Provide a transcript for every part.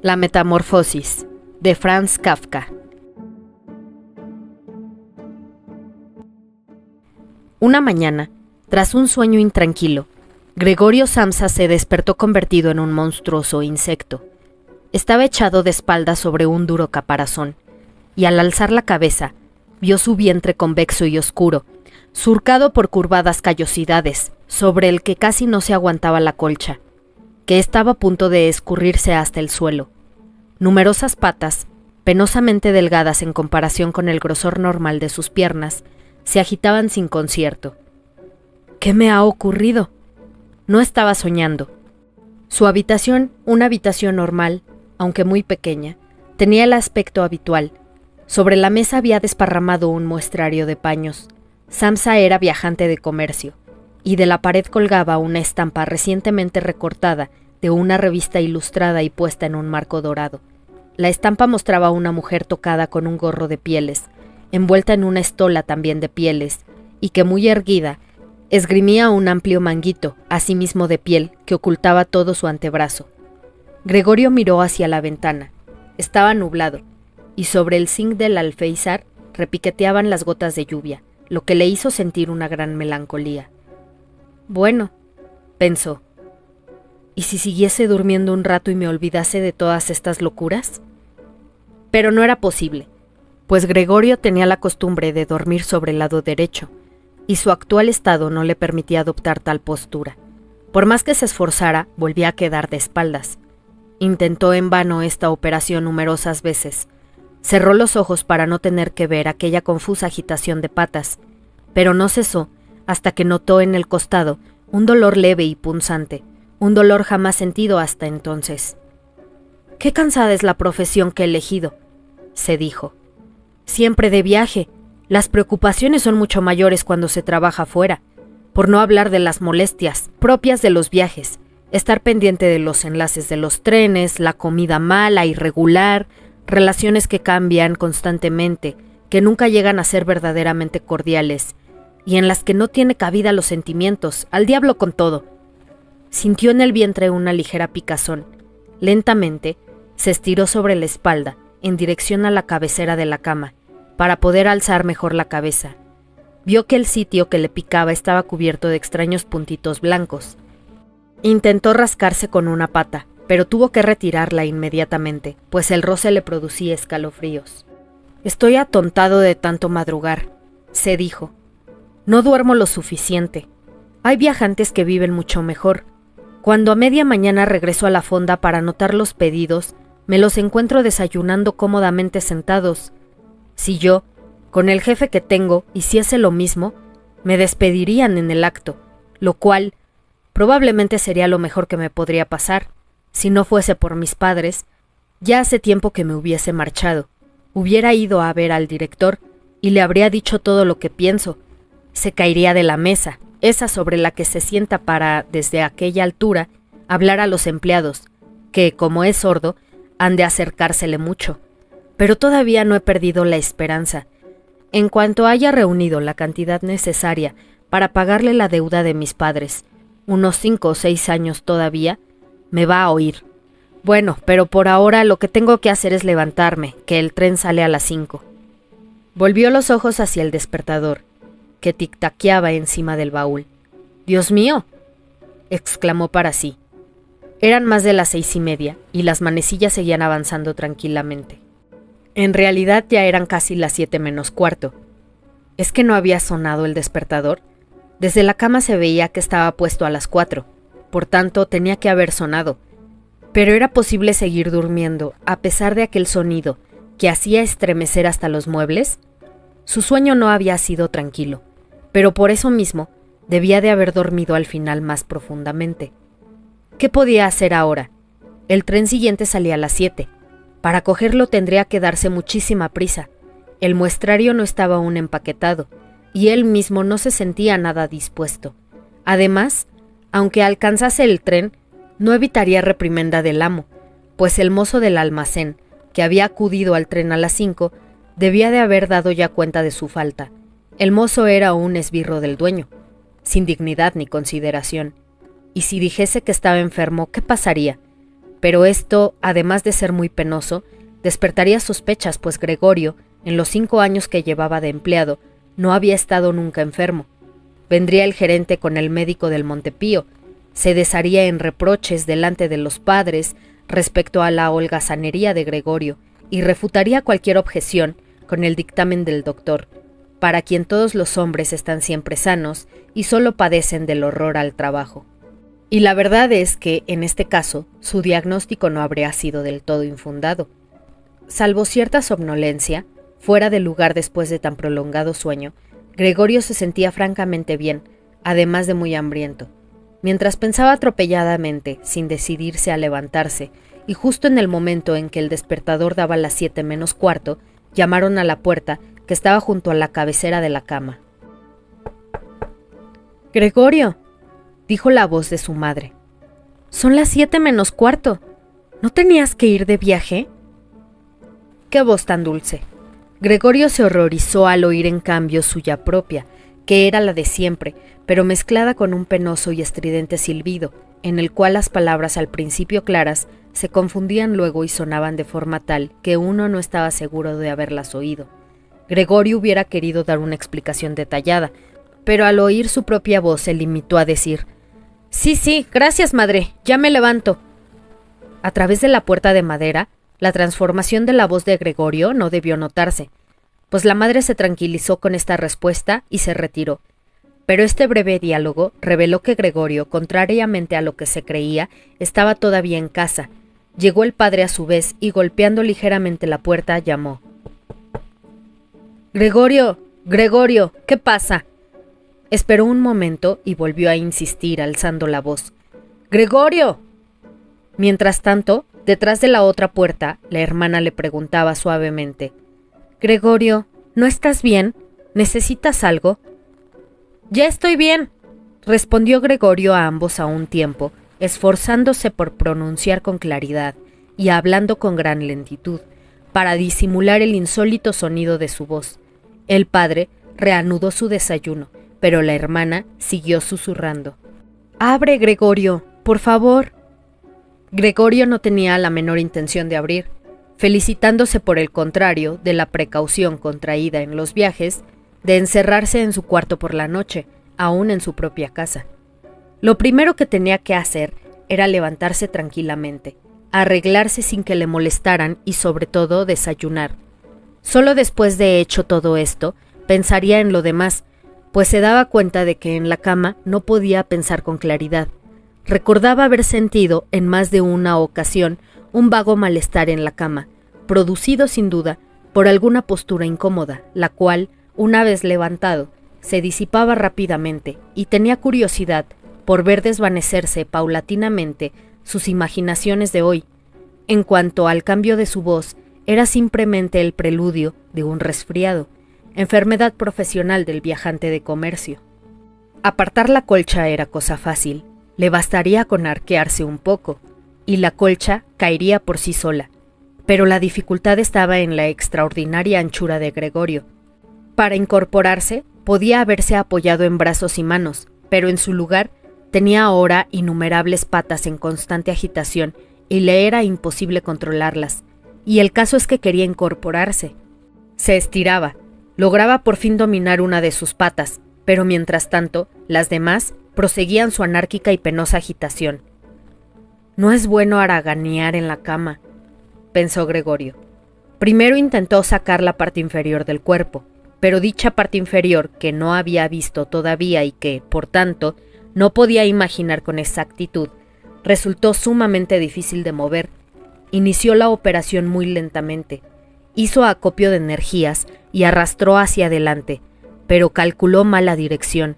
La metamorfosis, de Franz Kafka. Una mañana, tras un sueño intranquilo, Gregorio Samsa se despertó convertido en un monstruoso insecto. Estaba echado de espaldas sobre un duro caparazón, y al alzar la cabeza, vio su vientre convexo y oscuro, surcado por curvadas callosidades, sobre el que casi no se aguantaba la colcha, que estaba a punto de escurrirse hasta el suelo. Numerosas patas, penosamente delgadas en comparación con el grosor normal de sus piernas, se agitaban sin concierto. ¿Qué me ha ocurrido? No estaba soñando. Su habitación, una habitación normal, aunque muy pequeña, tenía el aspecto habitual. Sobre la mesa había desparramado un muestrario de paños. Samsa era viajante de comercio, y de la pared colgaba una estampa recientemente recortada de una revista ilustrada y puesta en un marco dorado. La estampa mostraba a una mujer tocada con un gorro de pieles, envuelta en una estola también de pieles, y que muy erguida, esgrimía un amplio manguito, asimismo de piel, que ocultaba todo su antebrazo. Gregorio miró hacia la ventana. Estaba nublado, y sobre el zinc del alféizar repiqueteaban las gotas de lluvia, lo que le hizo sentir una gran melancolía. Bueno, pensó, ¿y si siguiese durmiendo un rato y me olvidase de todas estas locuras? Pero no era posible, pues Gregorio tenía la costumbre de dormir sobre el lado derecho, y su actual estado no le permitía adoptar tal postura. Por más que se esforzara, volvía a quedar de espaldas. Intentó en vano esta operación numerosas veces. Cerró los ojos para no tener que ver aquella confusa agitación de patas, pero no cesó hasta que notó en el costado un dolor leve y punzante, un dolor jamás sentido hasta entonces. «Qué cansada es la profesión que he elegido», se dijo. «Siempre de viaje. Las preocupaciones son mucho mayores cuando se trabaja fuera, por no hablar de las molestias propias de los viajes, estar pendiente de los enlaces de los trenes, la comida mala, irregular, relaciones que cambian constantemente, que nunca llegan a ser verdaderamente cordiales, y en las que no tiene cabida los sentimientos, al diablo con todo». Sintió en el vientre una ligera picazón. Lentamente, se estiró sobre la espalda, en dirección a la cabecera de la cama, para poder alzar mejor la cabeza. Vio que el sitio que le picaba estaba cubierto de extraños puntitos blancos. Intentó rascarse con una pata, pero tuvo que retirarla inmediatamente, pues el roce le producía escalofríos. «Estoy atontado de tanto madrugar», se dijo. «No duermo lo suficiente. Hay viajantes que viven mucho mejor. Cuando a media mañana regreso a la fonda para anotar los pedidos, me los encuentro desayunando cómodamente sentados. Si yo, con el jefe que tengo, hiciese lo mismo, me despedirían en el acto, lo cual probablemente sería lo mejor que me podría pasar. Si no fuese por mis padres, ya hace tiempo que me hubiese marchado. Hubiera ido a ver al director y le habría dicho todo lo que pienso. Se caería de la mesa, esa sobre la que se sienta para, desde aquella altura, hablar a los empleados, que, como es sordo, han de acercársele mucho. Pero todavía no he perdido la esperanza. En cuanto haya reunido la cantidad necesaria para pagarle la deuda de mis padres, unos 5 o 6 años todavía, me va a oír. Bueno, pero por ahora lo que tengo que hacer es levantarme, que el tren sale a las 5. Volvió los ojos hacia el despertador, que tic-taqueaba encima del baúl. «¡Dios mío!», exclamó para sí. Eran más de las 6:30 y las manecillas seguían avanzando tranquilamente. En realidad ya eran casi las 7 menos cuarto. ¿Es que no había sonado el despertador? Desde la cama se veía que estaba puesto a las 4, por tanto tenía que haber sonado. Pero era posible seguir durmiendo a pesar de aquel sonido que hacía estremecer hasta los muebles. Su sueño no había sido tranquilo, pero por eso mismo debía de haber dormido al final más profundamente. ¿Qué podía hacer ahora? El tren siguiente salía a las 7. Para cogerlo tendría que darse muchísima prisa. El muestrario no estaba aún empaquetado, y él mismo no se sentía nada dispuesto. Además, aunque alcanzase el tren, no evitaría reprimenda del amo, pues el mozo del almacén, que había acudido al tren a las 5, debía de haber dado ya cuenta de su falta. El mozo era un esbirro del dueño, sin dignidad ni consideración. Y si dijese que estaba enfermo, ¿qué pasaría? Pero esto, además de ser muy penoso, despertaría sospechas, pues Gregorio, en los 5 años que llevaba de empleado, no había estado nunca enfermo. Vendría el gerente con el médico del Montepío, se desharía en reproches delante de los padres respecto a la holgazanería de Gregorio y refutaría cualquier objeción con el dictamen del doctor, para quien todos los hombres están siempre sanos y solo padecen del horror al trabajo. Y la verdad es que, en este caso, su diagnóstico no habría sido del todo infundado. Salvo cierta somnolencia, fuera de lugar después de tan prolongado sueño, Gregorio se sentía francamente bien, además de muy hambriento. Mientras pensaba atropelladamente, sin decidirse a levantarse, y justo en el momento en que el despertador daba las 7 menos cuarto, llamaron a la puerta, que estaba junto a la cabecera de la cama. «Gregorio», dijo la voz de su madre. «Son las 7 menos cuarto. ¿No tenías que ir de viaje?» ¡Qué voz tan dulce! Gregorio se horrorizó al oír en cambio suya propia, que era la de siempre, pero mezclada con un penoso y estridente silbido, en el cual las palabras al principio claras se confundían luego y sonaban de forma tal que uno no estaba seguro de haberlas oído. Gregorio hubiera querido dar una explicación detallada, pero al oír su propia voz se limitó a decir: «Sí, gracias, madre, ya me levanto». A través de la puerta de madera, la transformación de la voz de Gregorio no debió notarse, pues la madre se tranquilizó con esta respuesta y se retiró. Pero este breve diálogo reveló que Gregorio, contrariamente a lo que se creía, estaba todavía en casa. Llegó el padre a su vez y, golpeando ligeramente la puerta, llamó: «Gregorio, Gregorio, ¿qué pasa?». Esperó un momento y volvió a insistir, alzando la voz: «¡Gregorio!». Mientras tanto, detrás de la otra puerta, la hermana le preguntaba suavemente: «Gregorio, ¿no estás bien? ¿Necesitas algo?». «Ya estoy bien», respondió Gregorio a ambos a un tiempo, esforzándose por pronunciar con claridad y hablando con gran lentitud, para disimular el insólito sonido de su voz. El padre reanudó su desayuno, pero la hermana siguió susurrando: «Abre, Gregorio, por favor». Gregorio no tenía la menor intención de abrir, felicitándose por el contrario de la precaución contraída en los viajes de encerrarse en su cuarto por la noche, aún en su propia casa. Lo primero que tenía que hacer era levantarse tranquilamente, arreglarse sin que le molestaran y sobre todo desayunar. Solo después de hecho todo esto, pensaría en lo demás, pues se daba cuenta de que en la cama no podía pensar con claridad. Recordaba haber sentido en más de una ocasión un vago malestar en la cama, producido sin duda por alguna postura incómoda, la cual, una vez levantado, se disipaba rápidamente y tenía curiosidad por ver desvanecerse paulatinamente sus imaginaciones de hoy. En cuanto al cambio de su voz, era simplemente el preludio de un resfriado, enfermedad profesional del viajante de comercio. Apartar la colcha era cosa fácil, le bastaría con arquearse un poco, y la colcha caería por sí sola, pero la dificultad estaba en la extraordinaria anchura de Gregorio. Para incorporarse, podía haberse apoyado en brazos y manos, pero en su lugar tenía ahora innumerables patas en constante agitación y le era imposible controlarlas, y el caso es que quería incorporarse. Se estiraba, lograba por fin dominar una de sus patas, pero mientras tanto, las demás proseguían su anárquica y penosa agitación. «No es bueno haraganear en la cama», pensó Gregorio. Primero intentó sacar la parte inferior del cuerpo, pero dicha parte inferior, que no había visto todavía y que, por tanto, no podía imaginar con exactitud, resultó sumamente difícil de mover. Inició la operación muy lentamente, hizo acopio de energías y arrastró hacia adelante, pero calculó mal la dirección.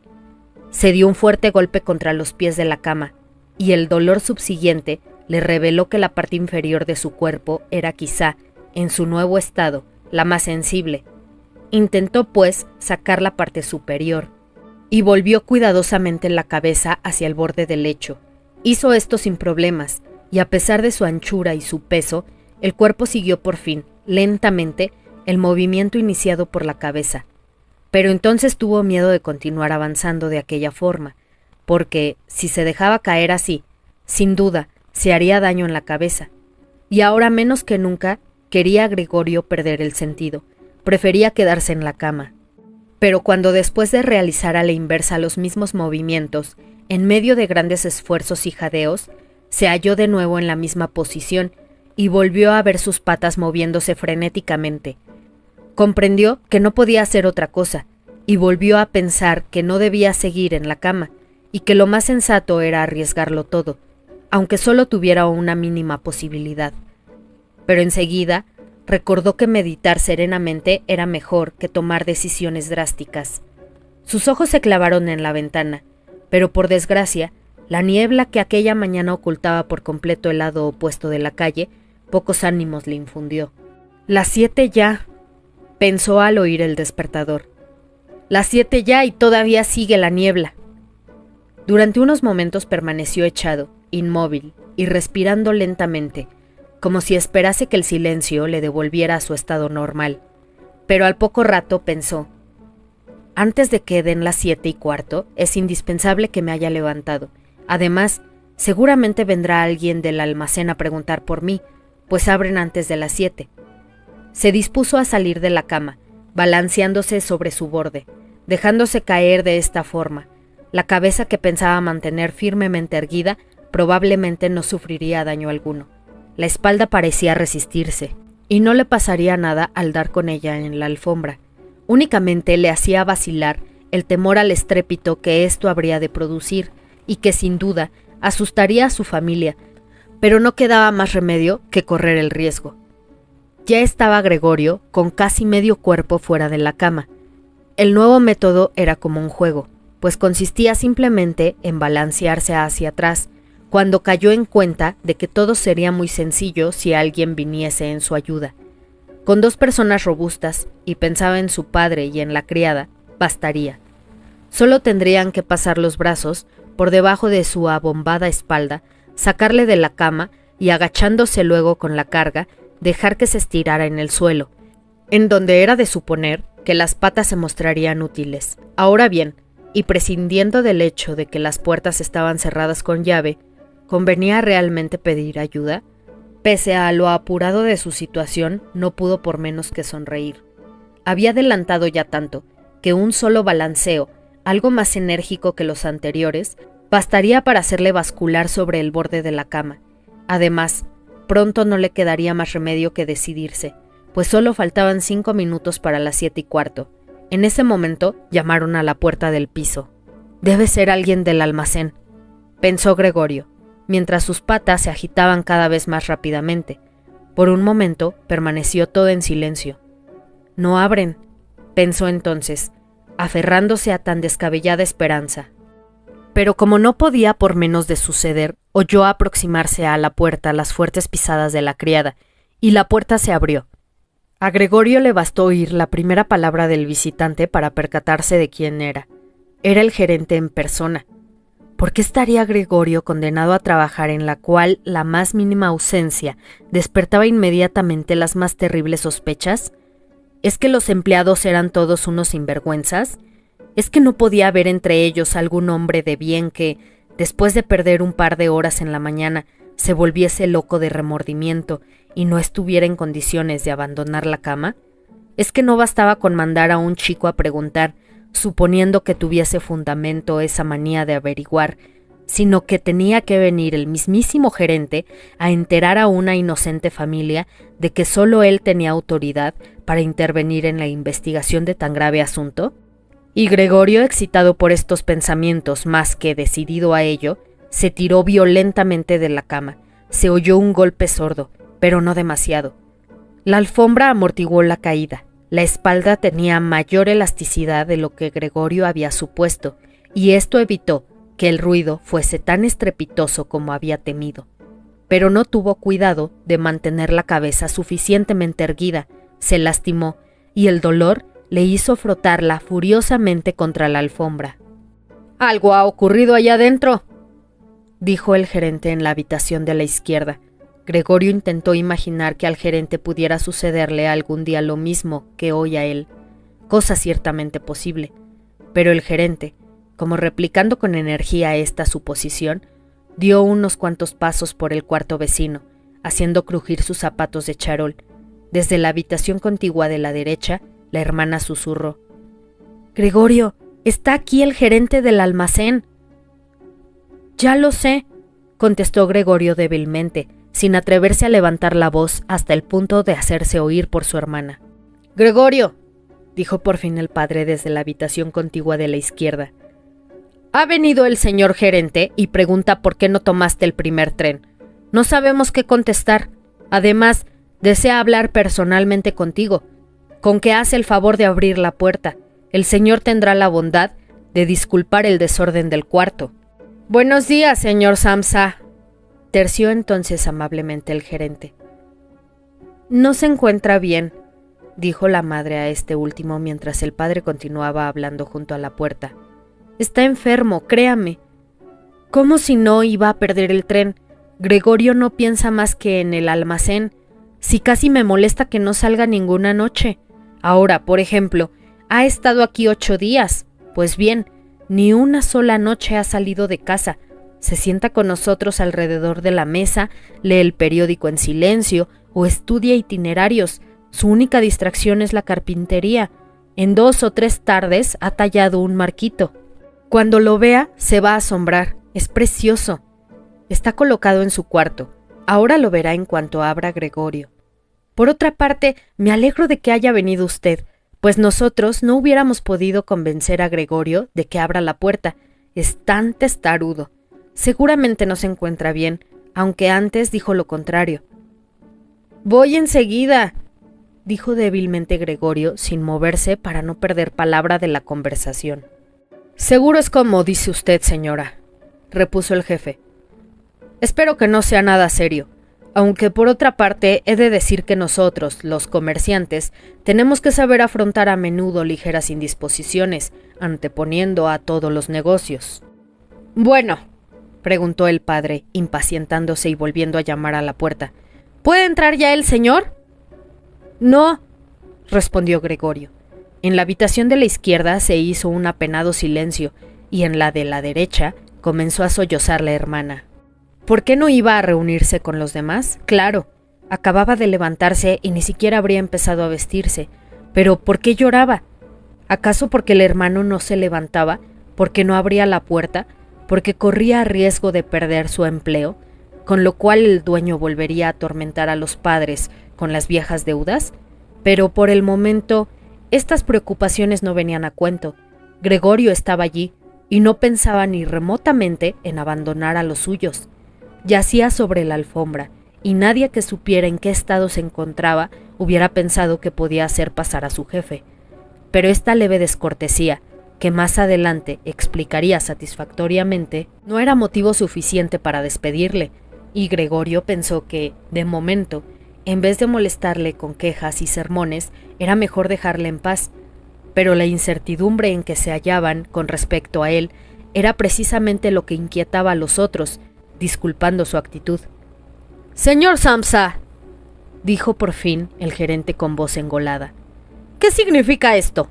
Se dio un fuerte golpe contra los pies de la cama, y el dolor subsiguiente le reveló que la parte inferior de su cuerpo era quizá, en su nuevo estado, la más sensible. Intentó, pues, sacar la parte superior, y volvió cuidadosamente la cabeza hacia el borde del lecho. Hizo esto sin problemas, y a pesar de su anchura y su peso, el cuerpo siguió por fin, lentamente, el movimiento iniciado por la cabeza. Pero entonces tuvo miedo de continuar avanzando de aquella forma, porque, si se dejaba caer así, sin duda, se haría daño en la cabeza, y ahora menos que nunca quería a Gregorio perder el sentido, prefería quedarse en la cama. Pero cuando después de realizar a la inversa los mismos movimientos, en medio de grandes esfuerzos y jadeos, se halló de nuevo en la misma posición y volvió a ver sus patas moviéndose frenéticamente. Comprendió que no podía hacer otra cosa, y volvió a pensar que no debía seguir en la cama, y que lo más sensato era arriesgarlo todo, aunque solo tuviera una mínima posibilidad. Pero enseguida recordó que meditar serenamente era mejor que tomar decisiones drásticas. Sus ojos se clavaron en la ventana, pero por desgracia, la niebla que aquella mañana ocultaba por completo el lado opuesto de la calle, pocos ánimos le infundió. «Las 7 ya», pensó al oír el despertador. «Las 7 ya y todavía sigue la niebla». Durante unos momentos permaneció echado, inmóvil y respirando lentamente, como si esperase que el silencio le devolviera a su estado normal. Pero al poco rato pensó: «Antes de que den las 7:15, es indispensable que me haya levantado. Además, seguramente vendrá alguien del almacén a preguntar por mí, pues abren antes de las 7». Se dispuso a salir de la cama, balanceándose sobre su borde, dejándose caer de esta forma. La cabeza que pensaba mantener firmemente erguida probablemente no sufriría daño alguno. La espalda parecía resistirse, y no le pasaría nada al dar con ella en la alfombra. Únicamente le hacía vacilar el temor al estrépito que esto habría de producir, y que sin duda asustaría a su familia, pero no quedaba más remedio que correr el riesgo. Ya estaba Gregorio con casi medio cuerpo fuera de la cama. El nuevo método era como un juego, pues consistía simplemente en balancearse hacia atrás, cuando cayó en cuenta de que todo sería muy sencillo si alguien viniese en su ayuda. Con 2 personas robustas, y pensaba en su padre y en la criada, bastaría. Solo tendrían que pasar los brazos por debajo de su abombada espalda, sacarle de la cama y, agachándose luego con la carga, dejar que se estirara en el suelo, en donde era de suponer que las patas se mostrarían útiles. Ahora bien, y prescindiendo del hecho de que las puertas estaban cerradas con llave, ¿convenía realmente pedir ayuda? Pese a lo apurado de su situación, no pudo por menos que sonreír. Había adelantado ya tanto que un solo balanceo, algo más enérgico que los anteriores, bastaría para hacerle bascular sobre el borde de la cama. Además, pronto no le quedaría más remedio que decidirse, pues solo faltaban 5 minutos para las 7:15. En ese momento llamaron a la puerta del piso. «Debe ser alguien del almacén», pensó Gregorio, mientras sus patas se agitaban cada vez más rápidamente. Por un momento permaneció todo en silencio. «No abren», pensó entonces, aferrándose a tan descabellada esperanza. Pero como no podía por menos de suceder, oyó aproximarse a la puerta las fuertes pisadas de la criada, y la puerta se abrió. A Gregorio le bastó oír la primera palabra del visitante para percatarse de quién era. Era el gerente en persona. ¿Por qué estaría Gregorio condenado a trabajar en la cual la más mínima ausencia despertaba inmediatamente las más terribles sospechas? ¿Es que los empleados eran todos unos sinvergüenzas? ¿Es que no podía haber entre ellos algún hombre de bien que, después de perder un par de horas en la mañana, se volviese loco de remordimiento y no estuviera en condiciones de abandonar la cama? ¿Es que no bastaba con mandar a un chico a preguntar, suponiendo que tuviese fundamento esa manía de averiguar, sino que tenía que venir el mismísimo gerente a enterar a una inocente familia de que solo él tenía autoridad para intervenir en la investigación de tan grave asunto? Y Gregorio, excitado por estos pensamientos más que decidido a ello, se tiró violentamente de la cama. Se oyó un golpe sordo, pero no demasiado. La alfombra amortiguó la caída. La espalda tenía mayor elasticidad de lo que Gregorio había supuesto, y esto evitó que el ruido fuese tan estrepitoso como había temido. Pero no tuvo cuidado de mantener la cabeza suficientemente erguida, se lastimó, y el dolor le hizo frotarla furiosamente contra la alfombra. «¡Algo ha ocurrido allá adentro!», dijo el gerente en la habitación de la izquierda. Gregorio intentó imaginar que al gerente pudiera sucederle algún día lo mismo que hoy a él, cosa ciertamente posible, pero el gerente, como replicando con energía esta suposición, Dio unos cuantos pasos por el cuarto vecino, haciendo crujir sus zapatos de charol. Desde la habitación contigua de la derecha, la hermana susurró: «Gregorio, está aquí el gerente del almacén». «Ya lo sé», contestó Gregorio débilmente, sin atreverse a levantar la voz hasta el punto de hacerse oír por su hermana. «Gregorio», dijo por fin el padre desde la habitación contigua de la izquierda, «ha venido el señor gerente y pregunta por qué no tomaste el primer tren. No sabemos qué contestar. Además, desea hablar personalmente contigo. Con que hace el favor de abrir la puerta. El señor tendrá la bondad de disculpar el desorden del cuarto». «Buenos días, señor Samsa», terció entonces amablemente el gerente. «No se encuentra bien», dijo la madre a este último mientras el padre continuaba hablando junto a la puerta. «Está enfermo, créame». «¿Cómo si no iba a perder el tren? Gregorio no piensa más que en el almacén. Si casi me molesta que no salga ninguna noche. Ahora, por ejemplo, ha estado aquí 8 días. Pues bien, ni una sola noche ha salido de casa. Se sienta con nosotros alrededor de la mesa, lee el periódico en silencio o estudia itinerarios. Su única distracción es la carpintería. En 2 o 3 tardes ha tallado un marquito. Cuando lo vea, se va a asombrar. Es precioso. Está colocado en su cuarto. Ahora lo verá en cuanto abra Gregorio. Por otra parte, me alegro de que haya venido usted, pues nosotros no hubiéramos podido convencer a Gregorio de que abra la puerta. Es tan testarudo. Seguramente no se encuentra bien, aunque antes dijo lo contrario. «Voy enseguida», dijo débilmente Gregorio, sin moverse para no perder palabra de la conversación. «Seguro es como dice usted, señora», repuso el jefe. «Espero que no sea nada serio, aunque por otra parte he de decir que nosotros, los comerciantes, tenemos que saber afrontar a menudo ligeras indisposiciones, anteponiendo a todos los negocios». «Bueno», preguntó el padre, impacientándose y volviendo a llamar a la puerta, «¿puede entrar ya el señor?» «No», respondió Gregorio. En la habitación de la izquierda se hizo un apenado silencio, y en la de la derecha comenzó a sollozar la hermana. ¿Por qué no iba a reunirse con los demás? Claro, acababa de levantarse y ni siquiera habría empezado a vestirse. Pero ¿por qué lloraba? ¿Acaso porque el hermano no se levantaba? ¿Porque no abría la puerta? ¿Porque corría riesgo de perder su empleo? ¿Con lo cual el dueño volvería a atormentar a los padres con las viejas deudas? Pero por el momento, estas preocupaciones no venían a cuento. Gregorio estaba allí y no pensaba ni remotamente en abandonar a los suyos. Yacía sobre la alfombra, y nadie que supiera en qué estado se encontraba hubiera pensado que podía hacer pasar a su jefe. Pero esta leve descortesía, que más adelante explicaría satisfactoriamente, no era motivo suficiente para despedirle, y Gregorio pensó que, de momento, en vez de molestarle con quejas y sermones, era mejor dejarle en paz. Pero la incertidumbre en que se hallaban con respecto a él era precisamente lo que inquietaba a los otros, disculpando su actitud. «Señor Samsa», dijo por fin el gerente con voz engolada, «¿qué significa esto?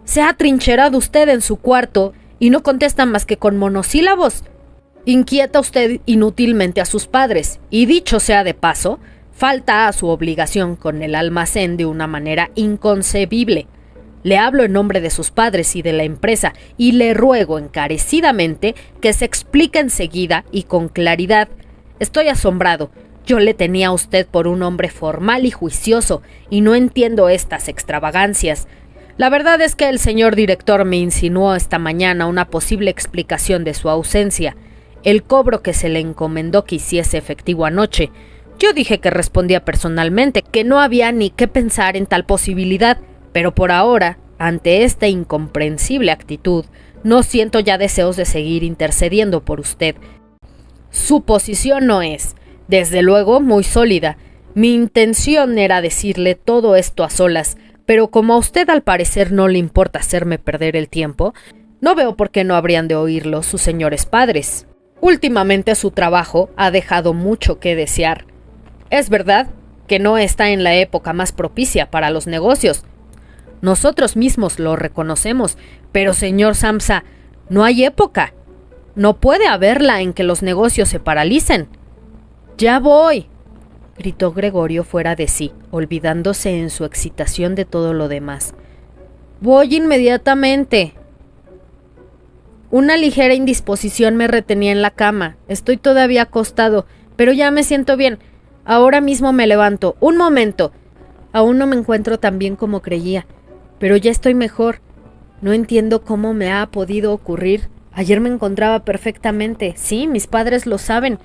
¿Se ha atrincherado usted en su cuarto y no contesta más que con monosílabos? Inquieta usted inútilmente a sus padres y, dicho sea de paso, falta a su obligación con el almacén de una manera inconcebible. Le hablo en nombre de sus padres y de la empresa y le ruego encarecidamente que se explique enseguida y con claridad. Estoy asombrado. Yo le tenía a usted por un hombre formal y juicioso y no entiendo estas extravagancias. La verdad es que el señor director me insinuó esta mañana una posible explicación de su ausencia, el cobro que se le encomendó que hiciese efectivo anoche. Yo dije que respondía personalmente, que no había ni qué pensar en tal posibilidad, pero por ahora, ante esta incomprensible actitud, no siento ya deseos de seguir intercediendo por usted. Su posición no es, desde luego, muy sólida. Mi intención era decirle todo esto a solas, pero como a usted al parecer no le importa hacerme perder el tiempo, no veo por qué no habrían de oírlo sus señores padres. Últimamente su trabajo ha dejado mucho que desear. Es verdad que no está en la época más propicia para los negocios. Nosotros mismos lo reconocemos, pero señor Samsa, no hay época. No puede haberla en que los negocios se paralicen. ¡Ya voy!, gritó Gregorio fuera de sí, olvidándose en su excitación de todo lo demás. ¡Voy inmediatamente! Una ligera indisposición me retenía en la cama. Estoy todavía acostado, pero ya me siento bien. Ahora mismo me levanto. ¡Un momento! Aún no me encuentro tan bien como creía, pero ya estoy mejor. No entiendo cómo me ha podido ocurrir. Ayer me encontraba perfectamente. Sí, mis padres lo saben.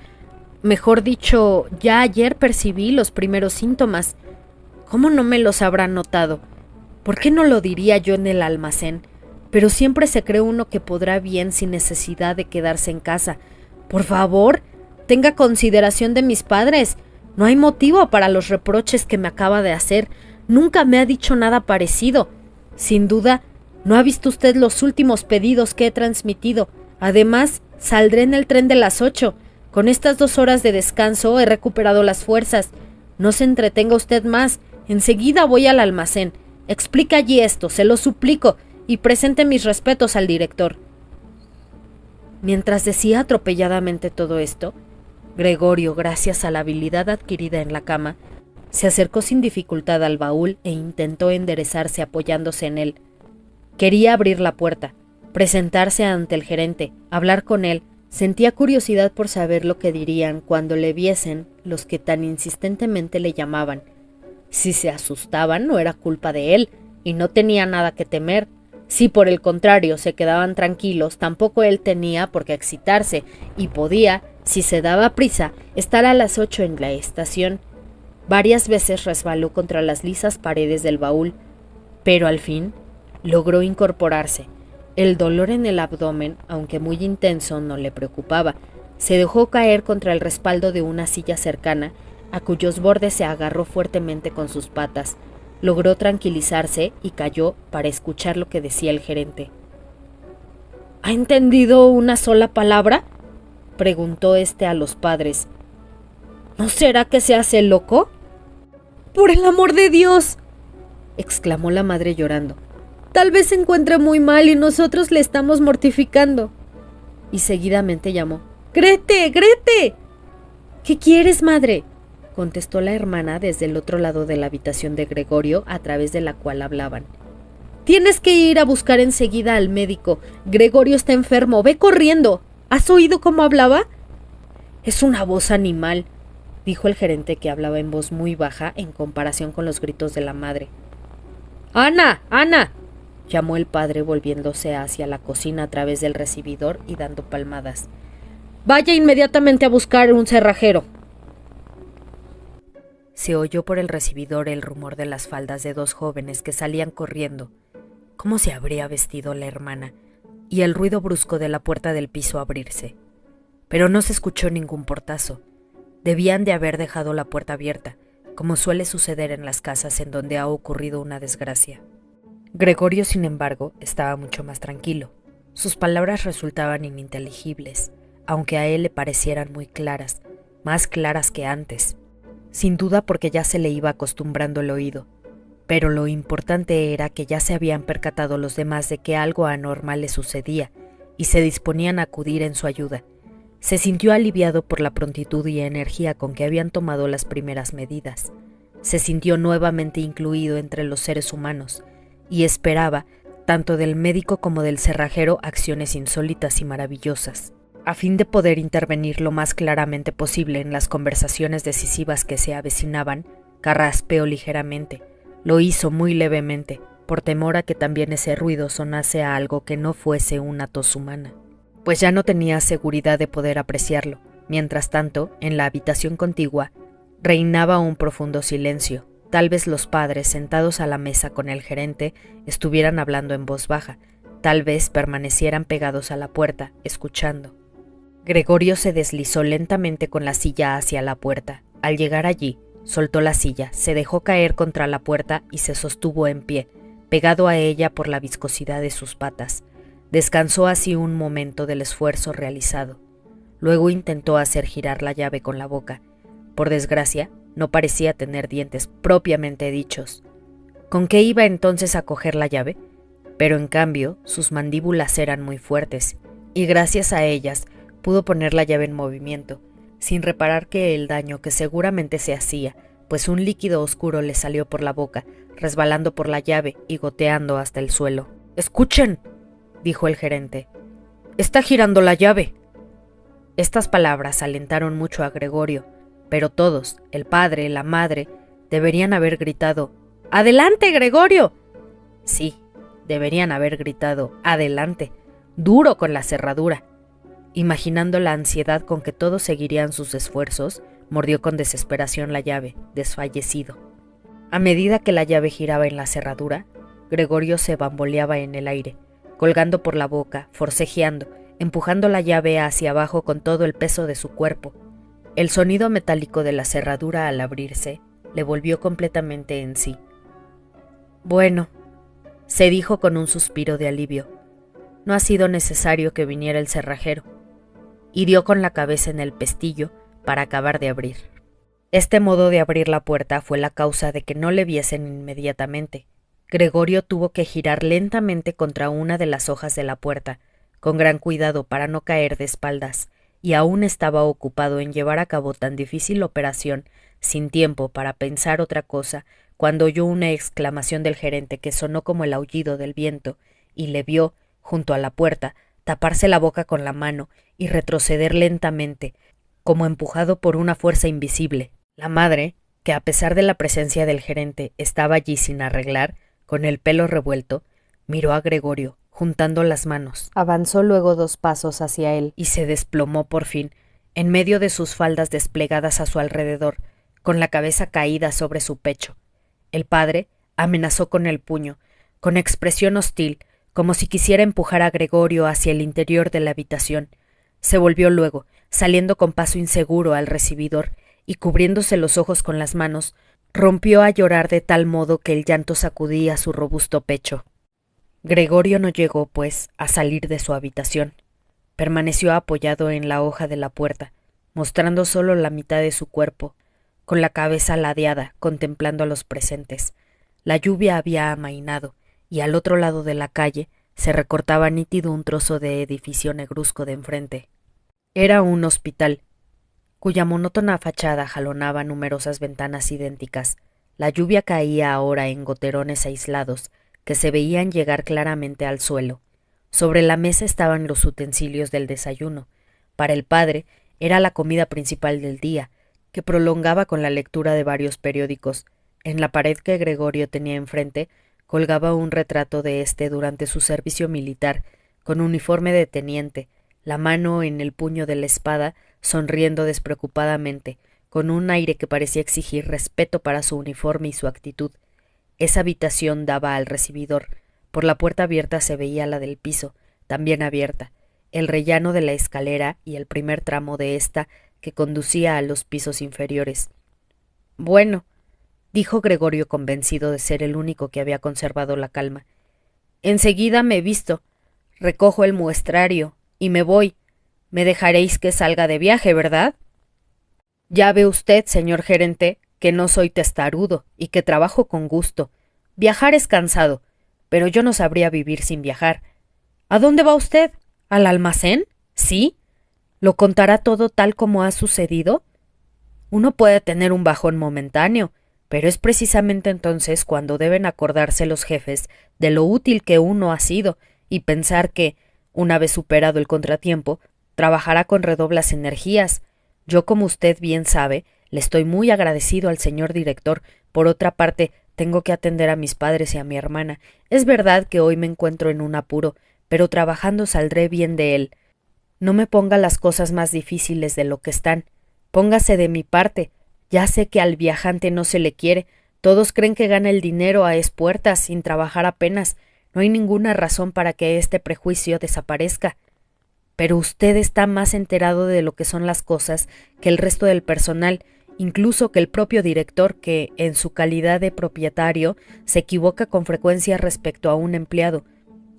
Mejor dicho, ya ayer percibí los primeros síntomas. ¿Cómo no me los habrán notado? ¿Por qué no lo diría yo en el almacén? Pero siempre se cree uno que podrá bien sin necesidad de quedarse en casa. Por favor, tenga consideración de mis padres. No hay motivo para los reproches que me acaba de hacer. Nunca me ha dicho nada parecido. Sin duda, no ha visto usted los últimos pedidos que he transmitido. Además, saldré en el tren de las 8. Con estas 2 horas de descanso he recuperado las fuerzas. No se entretenga usted más. Enseguida voy al almacén. Explica allí esto, se lo suplico, y presente mis respetos al director. Mientras decía atropelladamente todo esto, Gregorio, gracias a la habilidad adquirida en la cama, se acercó sin dificultad al baúl e intentó enderezarse apoyándose en él. Quería abrir la puerta, presentarse ante el gerente, hablar con él. Sentía curiosidad por saber lo que dirían cuando le viesen los que tan insistentemente le llamaban. Si se asustaban, no era culpa de él, y no tenía nada que temer. Si por el contrario se quedaban tranquilos, tampoco él tenía por qué excitarse, y podía, si se daba prisa, estar a las 8 en la estación. Varias veces resbaló contra las lisas paredes del baúl, pero al fin logró incorporarse. El dolor en el abdomen, aunque muy intenso, no le preocupaba. Se dejó caer contra el respaldo de una silla cercana, a cuyos bordes se agarró fuertemente con sus patas. Logró tranquilizarse y calló para escuchar lo que decía el gerente. ¿Ha entendido una sola palabra?, preguntó a los padres. ¿No será que se hace loco? ¡Por el amor de Dios!, exclamó la madre llorando. Tal vez se encuentre muy mal y nosotros le estamos mortificando. Y seguidamente llamó. ¡Grete! ¡Grete! ¿Qué quieres, madre?, contestó la hermana desde el otro lado de la habitación de Gregorio, a través de la cual hablaban. Tienes que ir a buscar enseguida al médico. Gregorio está enfermo. Ve corriendo. ¿Has oído cómo hablaba? Es una voz animal, dijo el gerente, que hablaba en voz muy baja en comparación con los gritos de la madre. ¡Ana! ¡Ana!, llamó el padre, volviéndose hacia la cocina a través del recibidor y dando palmadas. Vaya inmediatamente a buscar un cerrajero. Se oyó por el recibidor el rumor de las faldas de 2 jóvenes que salían corriendo. ¿Cómo se habría vestido la hermana? Y el ruido brusco de la puerta del piso abrirse. Pero no se escuchó ningún portazo. Debían de haber dejado la puerta abierta, como suele suceder en las casas en donde ha ocurrido una desgracia. Gregorio, sin embargo, estaba mucho más tranquilo. Sus palabras resultaban ininteligibles, aunque a él le parecieran muy claras, más claras que antes. Sin duda porque ya se le iba acostumbrando el oído, pero lo importante era que ya se habían percatado los demás de que algo anormal le sucedía y se disponían a acudir en su ayuda. Se sintió aliviado por la prontitud y energía con que habían tomado las primeras medidas. Se sintió nuevamente incluido entre los seres humanos y esperaba, tanto del médico como del cerrajero, acciones insólitas y maravillosas. A fin de poder intervenir lo más claramente posible en las conversaciones decisivas que se avecinaban, carraspeó ligeramente. Lo hizo muy levemente, por temor a que también ese ruido sonase a algo que no fuese una tos humana, pues ya no tenía seguridad de poder apreciarlo. Mientras tanto, en la habitación contigua, reinaba un profundo silencio. Tal vez los padres, sentados a la mesa con el gerente, estuvieran hablando en voz baja. Tal vez permanecieran pegados a la puerta, escuchando. Gregorio se deslizó lentamente con la silla hacia la puerta. Al llegar allí, soltó la silla, se dejó caer contra la puerta y se sostuvo en pie, pegado a ella por la viscosidad de sus patas. Descansó así un momento del esfuerzo realizado. Luego intentó hacer girar la llave con la boca. Por desgracia, no parecía tener dientes propiamente dichos. ¿Con qué iba entonces a coger la llave? Pero en cambio, sus mandíbulas eran muy fuertes, y gracias a ellas pudo poner la llave en movimiento, sin reparar que el daño que seguramente se hacía, pues un líquido oscuro le salió por la boca, resbalando por la llave y goteando hasta el suelo. «¡Escuchen!», dijo el gerente. «¡Está girando la llave!». Estas palabras alentaron mucho a Gregorio, pero todos, el padre, la madre, deberían haber gritado «¡Adelante, Gregorio!». Sí, deberían haber gritado «¡Adelante!», duro con la cerradura. Imaginando la ansiedad con que todos seguirían sus esfuerzos, mordió con desesperación la llave, desfallecido. A medida que la llave giraba en la cerradura, Gregorio se bamboleaba en el aire, colgando por la boca, forcejeando, empujando la llave hacia abajo con todo el peso de su cuerpo. El sonido metálico de la cerradura al abrirse le volvió completamente en sí. «Bueno», se dijo con un suspiro de alivio, «no ha sido necesario que viniera el cerrajero», y dio con la cabeza en el pestillo para acabar de abrir. Este modo de abrir la puerta fue la causa de que no le viesen inmediatamente. Gregorio tuvo que girar lentamente contra una de las hojas de la puerta, con gran cuidado para no caer de espaldas, y aún estaba ocupado en llevar a cabo tan difícil operación, sin tiempo para pensar otra cosa, cuando oyó una exclamación del gerente que sonó como el aullido del viento, y le vio, junto a la puerta, taparse la boca con la mano y retroceder lentamente, como empujado por una fuerza invisible. La madre, que a pesar de la presencia del gerente estaba allí sin arreglar, con el pelo revuelto, miró a Gregorio, juntando las manos. Avanzó luego 2 pasos hacia él y se desplomó por fin, en medio de sus faldas desplegadas a su alrededor, con la cabeza caída sobre su pecho. El padre amenazó con el puño, con expresión hostil, como si quisiera empujar a Gregorio hacia el interior de la habitación. Se volvió luego, saliendo con paso inseguro al recibidor, y cubriéndose los ojos con las manos, rompió a llorar de tal modo que el llanto sacudía su robusto pecho. Gregorio no llegó, pues, a salir de su habitación. Permaneció apoyado en la hoja de la puerta, mostrando solo la mitad de su cuerpo, con la cabeza ladeada, contemplando a los presentes. La lluvia había amainado, y al otro lado de la calle se recortaba nítido un trozo de edificio negruzco de enfrente. Era un hospital, cuya monótona fachada jalonaba numerosas ventanas idénticas. La lluvia caía ahora en goterones aislados, que se veían llegar claramente al suelo. Sobre la mesa estaban los utensilios del desayuno. Para el padre era la comida principal del día, que prolongaba con la lectura de varios periódicos. En la pared que Gregorio tenía enfrente colgaba un retrato de éste durante su servicio militar, con uniforme de teniente, la mano en el puño de la espada, sonriendo despreocupadamente, con un aire que parecía exigir respeto para su uniforme y su actitud. Esa habitación daba al recibidor. Por la puerta abierta se veía la del piso, también abierta, el rellano de la escalera y el primer tramo de ésta que conducía a los pisos inferiores. «Bueno», dijo Gregorio, convencido de ser el único que había conservado la calma, «enseguida me visto, recojo el muestrario y me voy. Me dejaréis que salga de viaje, ¿verdad? Ya ve usted, señor gerente, que no soy testarudo y que trabajo con gusto. Viajar es cansado, pero yo no sabría vivir sin viajar. ¿A dónde va usted? ¿Al almacén? ¿Sí? ¿Lo contará todo tal como ha sucedido? Uno puede tener un bajón momentáneo, pero es precisamente entonces cuando deben acordarse los jefes de lo útil que uno ha sido y pensar que, una vez superado el contratiempo, trabajará con redoblas energías. Yo, como usted bien sabe, le estoy muy agradecido al señor director. Por otra parte, tengo que atender a mis padres y a mi hermana. Es verdad que hoy me encuentro en un apuro, pero trabajando saldré bien de él. No me ponga las cosas más difíciles de lo que están. Póngase de mi parte. Ya sé que al viajante no se le quiere. Todos creen que gana el dinero a espuertas, sin trabajar apenas. No hay ninguna razón para que este prejuicio desaparezca. Pero usted está más enterado de lo que son las cosas que el resto del personal, incluso que el propio director, que, en su calidad de propietario, se equivoca con frecuencia respecto a un empleado.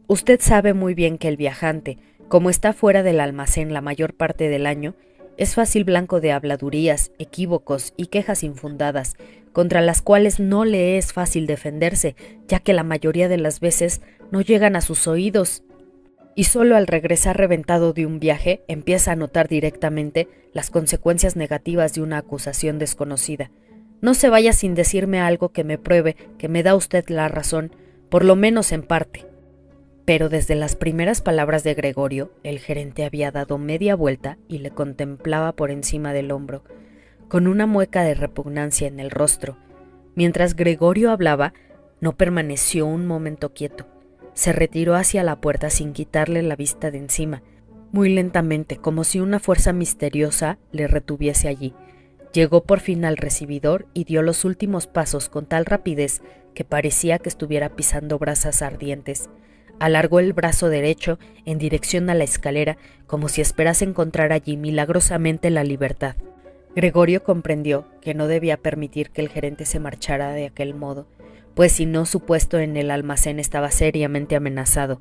Usted sabe muy bien que el viajante, como está fuera del almacén la mayor parte del año, es fácil blanco de habladurías, equívocos y quejas infundadas, contra las cuales no le es fácil defenderse, ya que la mayoría de las veces no llegan a sus oídos. y solo al regresar reventado de un viaje empieza a notar directamente las consecuencias negativas de una acusación desconocida. No se vaya sin decirme algo que me pruebe que me da usted la razón, por lo menos en parte. Pero desde las primeras palabras de Gregorio, el gerente había dado media vuelta y le contemplaba por encima del hombro, con una mueca de repugnancia en el rostro. Mientras Gregorio hablaba, no permaneció un momento quieto. Se retiró hacia la puerta sin quitarle la vista de encima, muy lentamente, como si una fuerza misteriosa le retuviese allí. Llegó por fin al recibidor y dio los últimos pasos con tal rapidez que parecía que estuviera pisando brasas ardientes. Alargó el brazo derecho en dirección a la escalera, como si esperase encontrar allí milagrosamente la libertad. Gregorio comprendió que no debía permitir que el gerente se marchara de aquel modo, pues si no, su puesto en el almacén estaba seriamente amenazado.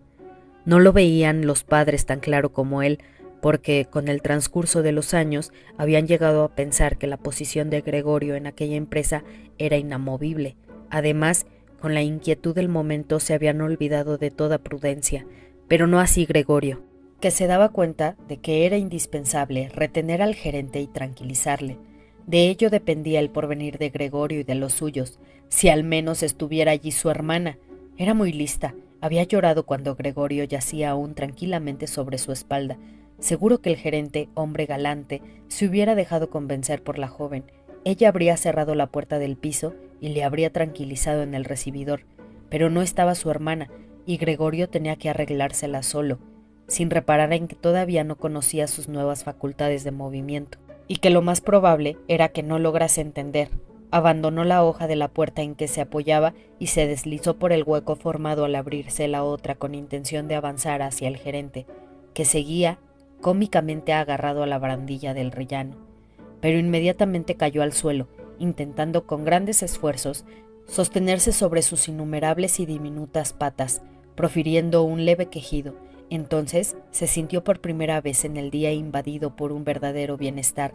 No lo veían los padres tan claro como él, porque con el transcurso de los años habían llegado a pensar que la posición de Gregorio en aquella empresa era inamovible. Además, con la inquietud del momento se habían olvidado de toda prudencia, pero no así Gregorio, que se daba cuenta de que era indispensable retener al gerente y tranquilizarle. De ello dependía el porvenir de Gregorio y de los suyos. Si al menos estuviera allí su hermana. Era muy lista. Había llorado cuando Gregorio yacía aún tranquilamente sobre su espalda. Seguro que el gerente, hombre galante, se hubiera dejado convencer por la joven. Ella habría cerrado la puerta del piso y le habría tranquilizado en el recibidor. Pero no estaba su hermana, y Gregorio tenía que arreglársela solo, sin reparar en que todavía no conocía sus nuevas facultades de movimiento, y que lo más probable era que no lograse entender. Abandonó la hoja de la puerta en que se apoyaba y se deslizó por el hueco formado al abrirse la otra con intención de avanzar hacia el gerente, que seguía cómicamente agarrado a la barandilla del rellano. Pero inmediatamente cayó al suelo, intentando con grandes esfuerzos sostenerse sobre sus innumerables y diminutas patas, profiriendo un leve quejido. Entonces se sintió por primera vez en el día invadido por un verdadero bienestar.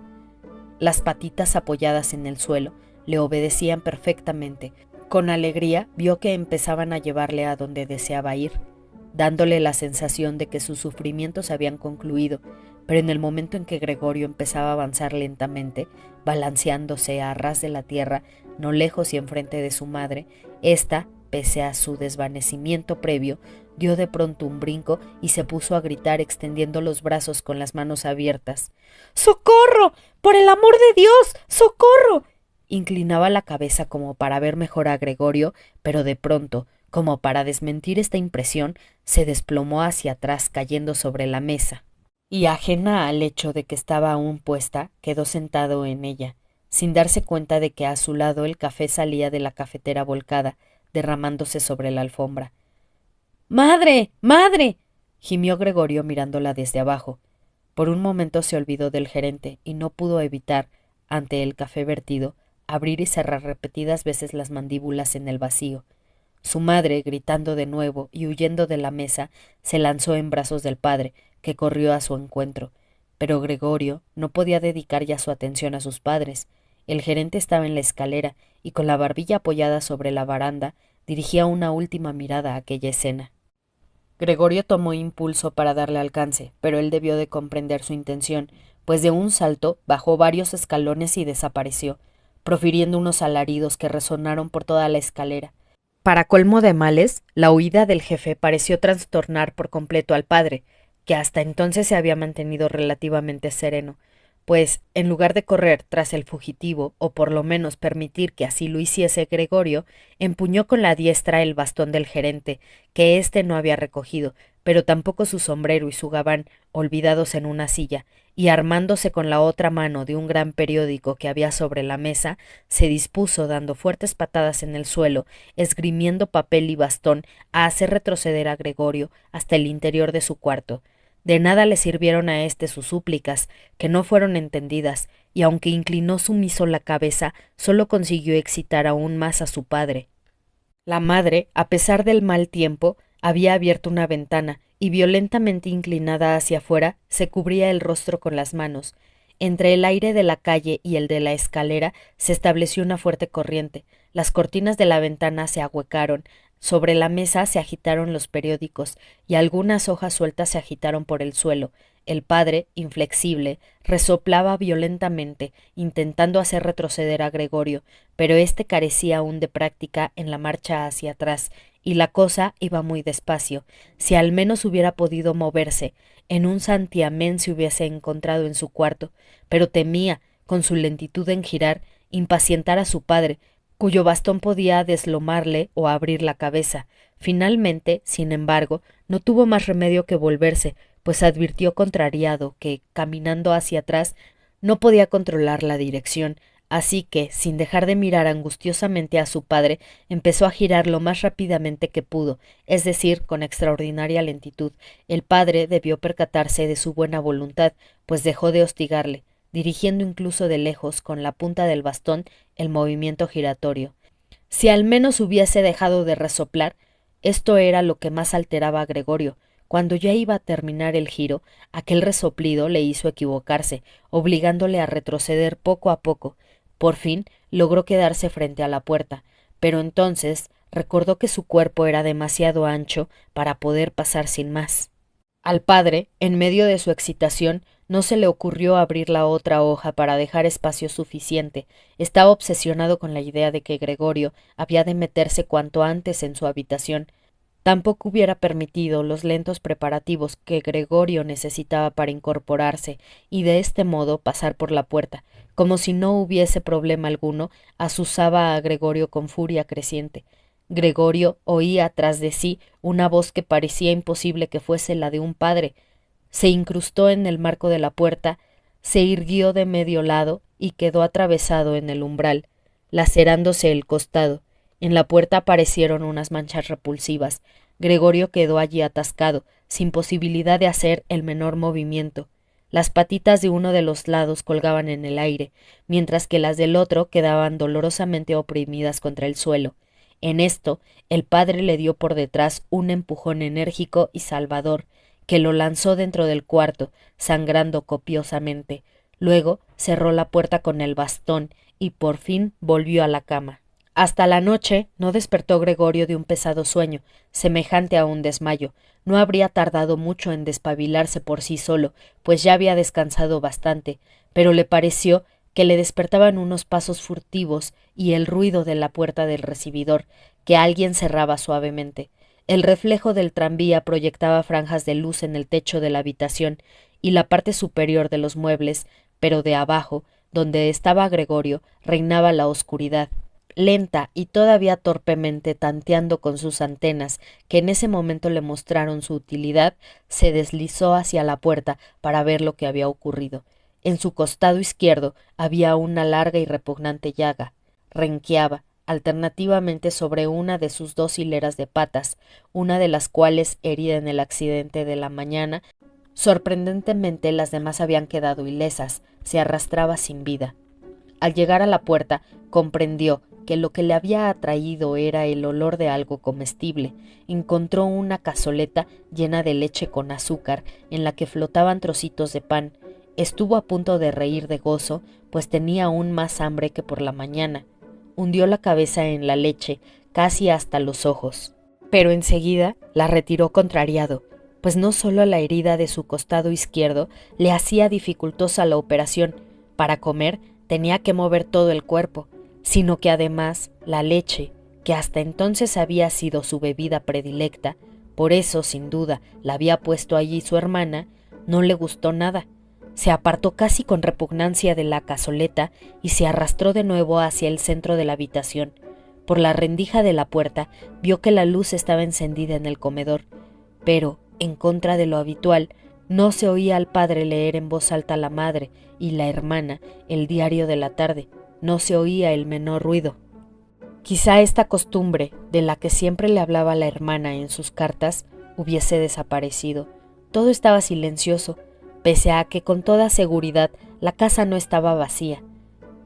Las patitas apoyadas en el suelo le obedecían perfectamente. Con alegría vio que empezaban a llevarle a donde deseaba ir, dándole la sensación de que sus sufrimientos habían concluido, pero en el momento en que Gregorio empezaba a avanzar lentamente, balanceándose a ras de la tierra, no lejos y enfrente de su madre, ésta, pese a su desvanecimiento previo, dio de pronto un brinco y se puso a gritar extendiendo los brazos con las manos abiertas. ¡Socorro! ¡Por el amor de Dios! ¡Socorro! Inclinaba la cabeza como para ver mejor a Gregorio, pero de pronto, como para desmentir esta impresión, se desplomó hacia atrás cayendo sobre la mesa, y ajena al hecho de que estaba aún puesta, quedó sentado en ella, sin darse cuenta de que a su lado el café salía de la cafetera volcada, derramándose sobre la alfombra. ¡Madre! ¡Madre! Gimió Gregorio mirándola desde abajo. Por un momento se olvidó del gerente y no pudo evitar, ante el café vertido, abrir y cerrar repetidas veces las mandíbulas en el vacío. Su madre, gritando de nuevo y huyendo de la mesa, se lanzó en brazos del padre, que corrió a su encuentro. Pero Gregorio no podía dedicar ya su atención a sus padres. El gerente estaba en la escalera y con la barbilla apoyada sobre la baranda dirigía una última mirada a aquella escena. Gregorio tomó impulso para darle alcance, pero él debió de comprender su intención, pues de un salto bajó varios escalones y desapareció, profiriendo unos alaridos que resonaron por toda la escalera. Para colmo de males, la huida del jefe pareció trastornar por completo al padre, que hasta entonces se había mantenido relativamente sereno, pues, en lugar de correr tras el fugitivo, o por lo menos permitir que así lo hiciese Gregorio, empuñó con la diestra el bastón del gerente, que éste no había recogido, pero tampoco su sombrero y su gabán, olvidados en una silla, y armándose con la otra mano de un gran periódico que había sobre la mesa, se dispuso, dando fuertes patadas en el suelo, esgrimiendo papel y bastón, a hacer retroceder a Gregorio hasta el interior de su cuarto. De nada le sirvieron a éste sus súplicas, que no fueron entendidas, y aunque inclinó sumiso la cabeza, solo consiguió excitar aún más a su padre. La madre, a pesar del mal tiempo, había abierto una ventana, y violentamente inclinada hacia afuera, se cubría el rostro con las manos. Entre el aire de la calle y el de la escalera se estableció una fuerte corriente. Las cortinas de la ventana se ahuecaron, Sobre la mesa se agitaron los periódicos y algunas hojas sueltas se agitaron por el suelo. El padre, inflexible, resoplaba violentamente, intentando hacer retroceder a Gregorio, pero éste carecía aún de práctica en la marcha hacia atrás, y la cosa iba muy despacio. Si al menos hubiera podido moverse, en un santiamén se hubiese encontrado en su cuarto, pero temía, con su lentitud en girar, impacientar a su padre, cuyo bastón podía deslomarle o abrir la cabeza. Finalmente, sin embargo, no tuvo más remedio que volverse, pues advirtió contrariado que, caminando hacia atrás, no podía controlar la dirección, así que, sin dejar de mirar angustiosamente a su padre, empezó a girar lo más rápidamente que pudo, es decir, con extraordinaria lentitud. El padre debió percatarse de su buena voluntad, pues dejó de hostigarle, dirigiendo incluso de lejos, con la punta del bastón, el movimiento giratorio. Si al menos hubiese dejado de resoplar, esto era lo que más alteraba a Gregorio. Cuando ya iba a terminar el giro, aquel resoplido le hizo equivocarse, obligándole a retroceder poco a poco. Por fin logró quedarse frente a la puerta, pero entonces recordó que su cuerpo era demasiado ancho para poder pasar sin más. Al padre, en medio de su excitación, no se le ocurrió abrir la otra hoja para dejar espacio suficiente. Estaba obsesionado con la idea de que Gregorio había de meterse cuanto antes en su habitación. Tampoco hubiera permitido los lentos preparativos que Gregorio necesitaba para incorporarse y de este modo pasar por la puerta. Como si no hubiese problema alguno, azuzaba a Gregorio con furia creciente. Gregorio oía tras de sí una voz que parecía imposible que fuese la de un padre. Se incrustó en el marco de la puerta, se irguió de medio lado y quedó atravesado en el umbral, lacerándose el costado. En la puerta aparecieron unas manchas repulsivas. Gregorio quedó allí atascado, sin posibilidad de hacer el menor movimiento. Las patitas de uno de los lados colgaban en el aire, mientras que las del otro quedaban dolorosamente oprimidas contra el suelo. En esto, el padre le dio por detrás un empujón enérgico y salvador, que lo lanzó dentro del cuarto, sangrando copiosamente. Luego cerró la puerta con el bastón y por fin volvió a la cama. Hasta la noche no despertó Gregorio de un pesado sueño, semejante a un desmayo. No habría tardado mucho en despabilarse por sí solo, pues ya había descansado bastante, pero le pareció que le despertaban unos pasos furtivos y el ruido de la puerta del recibidor, que alguien cerraba suavemente. El reflejo del tranvía proyectaba franjas de luz en el techo de la habitación y la parte superior de los muebles, pero de abajo, donde estaba Gregorio, reinaba la oscuridad. Lenta y todavía torpemente tanteando con sus antenas, que en ese momento le mostraron su utilidad, se deslizó hacia la puerta para ver lo que había ocurrido. En su costado izquierdo había una larga y repugnante llaga. Renqueaba alternativamente sobre una de sus dos hileras de patas, una de las cuales, herida en el accidente de la mañana, sorprendentemente las demás habían quedado ilesas, se arrastraba sin vida. Al llegar a la puerta, comprendió que lo que le había atraído era el olor de algo comestible. Encontró una cazoleta llena de leche con azúcar, en la que flotaban trocitos de pan. Estuvo a punto de reír de gozo, pues tenía aún más hambre que por la mañana. Hundió la cabeza en la leche, casi hasta los ojos, pero enseguida la retiró contrariado, pues no solo la herida de su costado izquierdo le hacía dificultosa la operación. Para comer tenía que mover todo el cuerpo, sino que además la leche, que hasta entonces había sido su bebida predilecta, por eso sin duda la había puesto allí su hermana, no le gustó nada. Se apartó casi con repugnancia de la cazoleta y se arrastró de nuevo hacia el centro de la habitación. Por la rendija de la puerta vio que la luz estaba encendida en el comedor, pero, en contra de lo habitual, no se oía al padre leer en voz alta a la madre y la hermana el diario de la tarde. No se oía el menor ruido. Quizá esta costumbre, de la que siempre le hablaba la hermana en sus cartas, hubiese desaparecido. Todo estaba silencioso, pese a que con toda seguridad la casa no estaba vacía.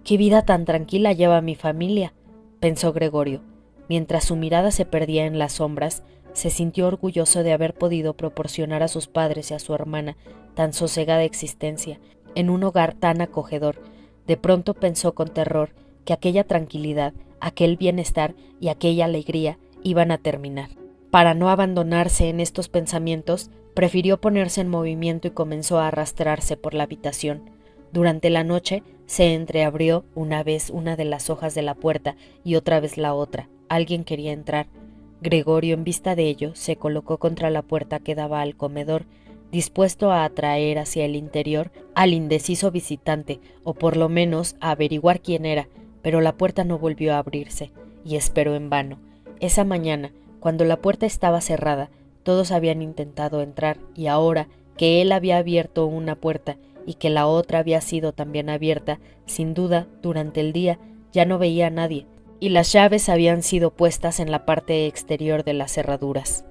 «¿Qué vida tan tranquila lleva mi familia?», pensó Gregorio. Mientras su mirada se perdía en las sombras, se sintió orgulloso de haber podido proporcionar a sus padres y a su hermana tan sosegada existencia, en un hogar tan acogedor. De pronto pensó con terror que aquella tranquilidad, aquel bienestar y aquella alegría iban a terminar. Para no abandonarse en estos pensamientos, prefirió ponerse en movimiento y comenzó a arrastrarse por la habitación. Durante la noche se entreabrió una vez una de las hojas de la puerta y otra vez la otra. Alguien quería entrar. Gregorio, en vista de ello, se colocó contra la puerta que daba al comedor, dispuesto a atraer hacia el interior al indeciso visitante, o por lo menos a averiguar quién era, pero la puerta no volvió a abrirse, y esperó en vano. Esa mañana, cuando la puerta estaba cerrada, todos habían intentado entrar, y ahora que él había abierto una puerta y que la otra había sido también abierta, sin duda, durante el día ya no veía a nadie, y las llaves habían sido puestas en la parte exterior de las cerraduras.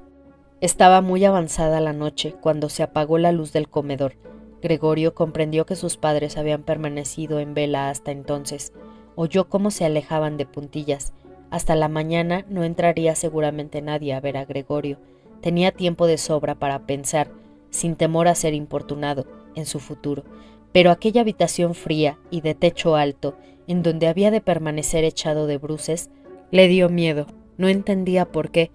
Estaba muy avanzada la noche cuando se apagó la luz del comedor. Gregorio comprendió que sus padres habían permanecido en vela hasta entonces. Oyó cómo se alejaban de puntillas. Hasta la mañana no entraría seguramente nadie a ver a Gregorio. Tenía tiempo de sobra para pensar, sin temor a ser importunado, en su futuro. Pero aquella habitación fría y de techo alto, en donde había de permanecer echado de bruces, le dio miedo. No entendía por qué,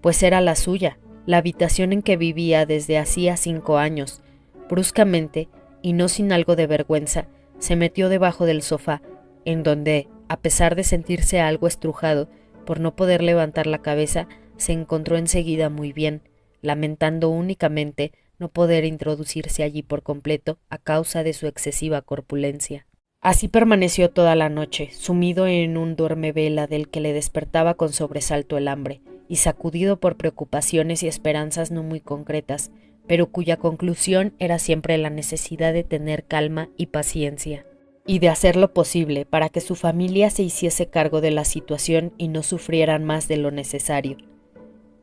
pues era la suya, la habitación en que vivía desde hacía 5 años. Bruscamente, y no sin algo de vergüenza, se metió debajo del sofá, en donde, a pesar de sentirse algo estrujado por no poder levantar la cabeza, se encontró enseguida muy bien, lamentando únicamente no poder introducirse allí por completo a causa de su excesiva corpulencia. Así permaneció toda la noche, sumido en un duermevela del que le despertaba con sobresalto el hambre, y sacudido por preocupaciones y esperanzas no muy concretas, pero cuya conclusión era siempre la necesidad de tener calma y paciencia, y de hacer lo posible para que su familia se hiciese cargo de la situación y no sufrieran más de lo necesario.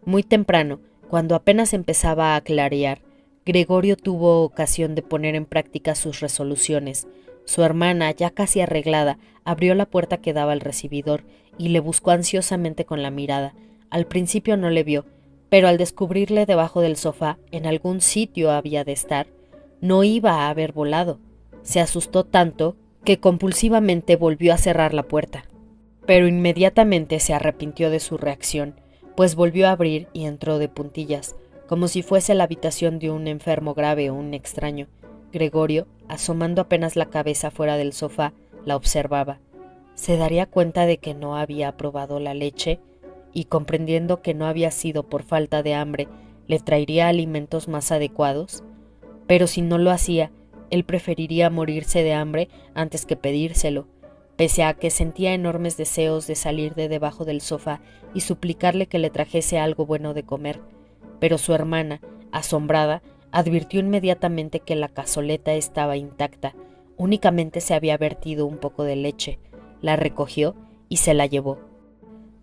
Muy temprano, cuando apenas empezaba a clarear, Gregorio tuvo ocasión de poner en práctica sus resoluciones. Su hermana, ya casi arreglada, abrió la puerta que daba al recibidor y le buscó ansiosamente con la mirada. Al principio no le vio, pero al descubrirle debajo del sofá, en algún sitio había de estar, no iba a haber volado. Se asustó tanto que compulsivamente volvió a cerrar la puerta. Pero inmediatamente se arrepintió de su reacción, pues volvió a abrir y entró de puntillas, como si fuese la habitación de un enfermo grave o un extraño. Gregorio, asomando apenas la cabeza fuera del sofá, la observaba. ¿Se daría cuenta de que no había probado la leche? Y comprendiendo que no había sido por falta de hambre, ¿le traería alimentos más adecuados? Pero si no lo hacía, él preferiría morirse de hambre antes que pedírselo, pese a que sentía enormes deseos de salir de debajo del sofá y suplicarle que le trajese algo bueno de comer. Pero su hermana, asombrada, advirtió inmediatamente que la cazoleta estaba intacta, únicamente se había vertido un poco de leche. La recogió y se la llevó.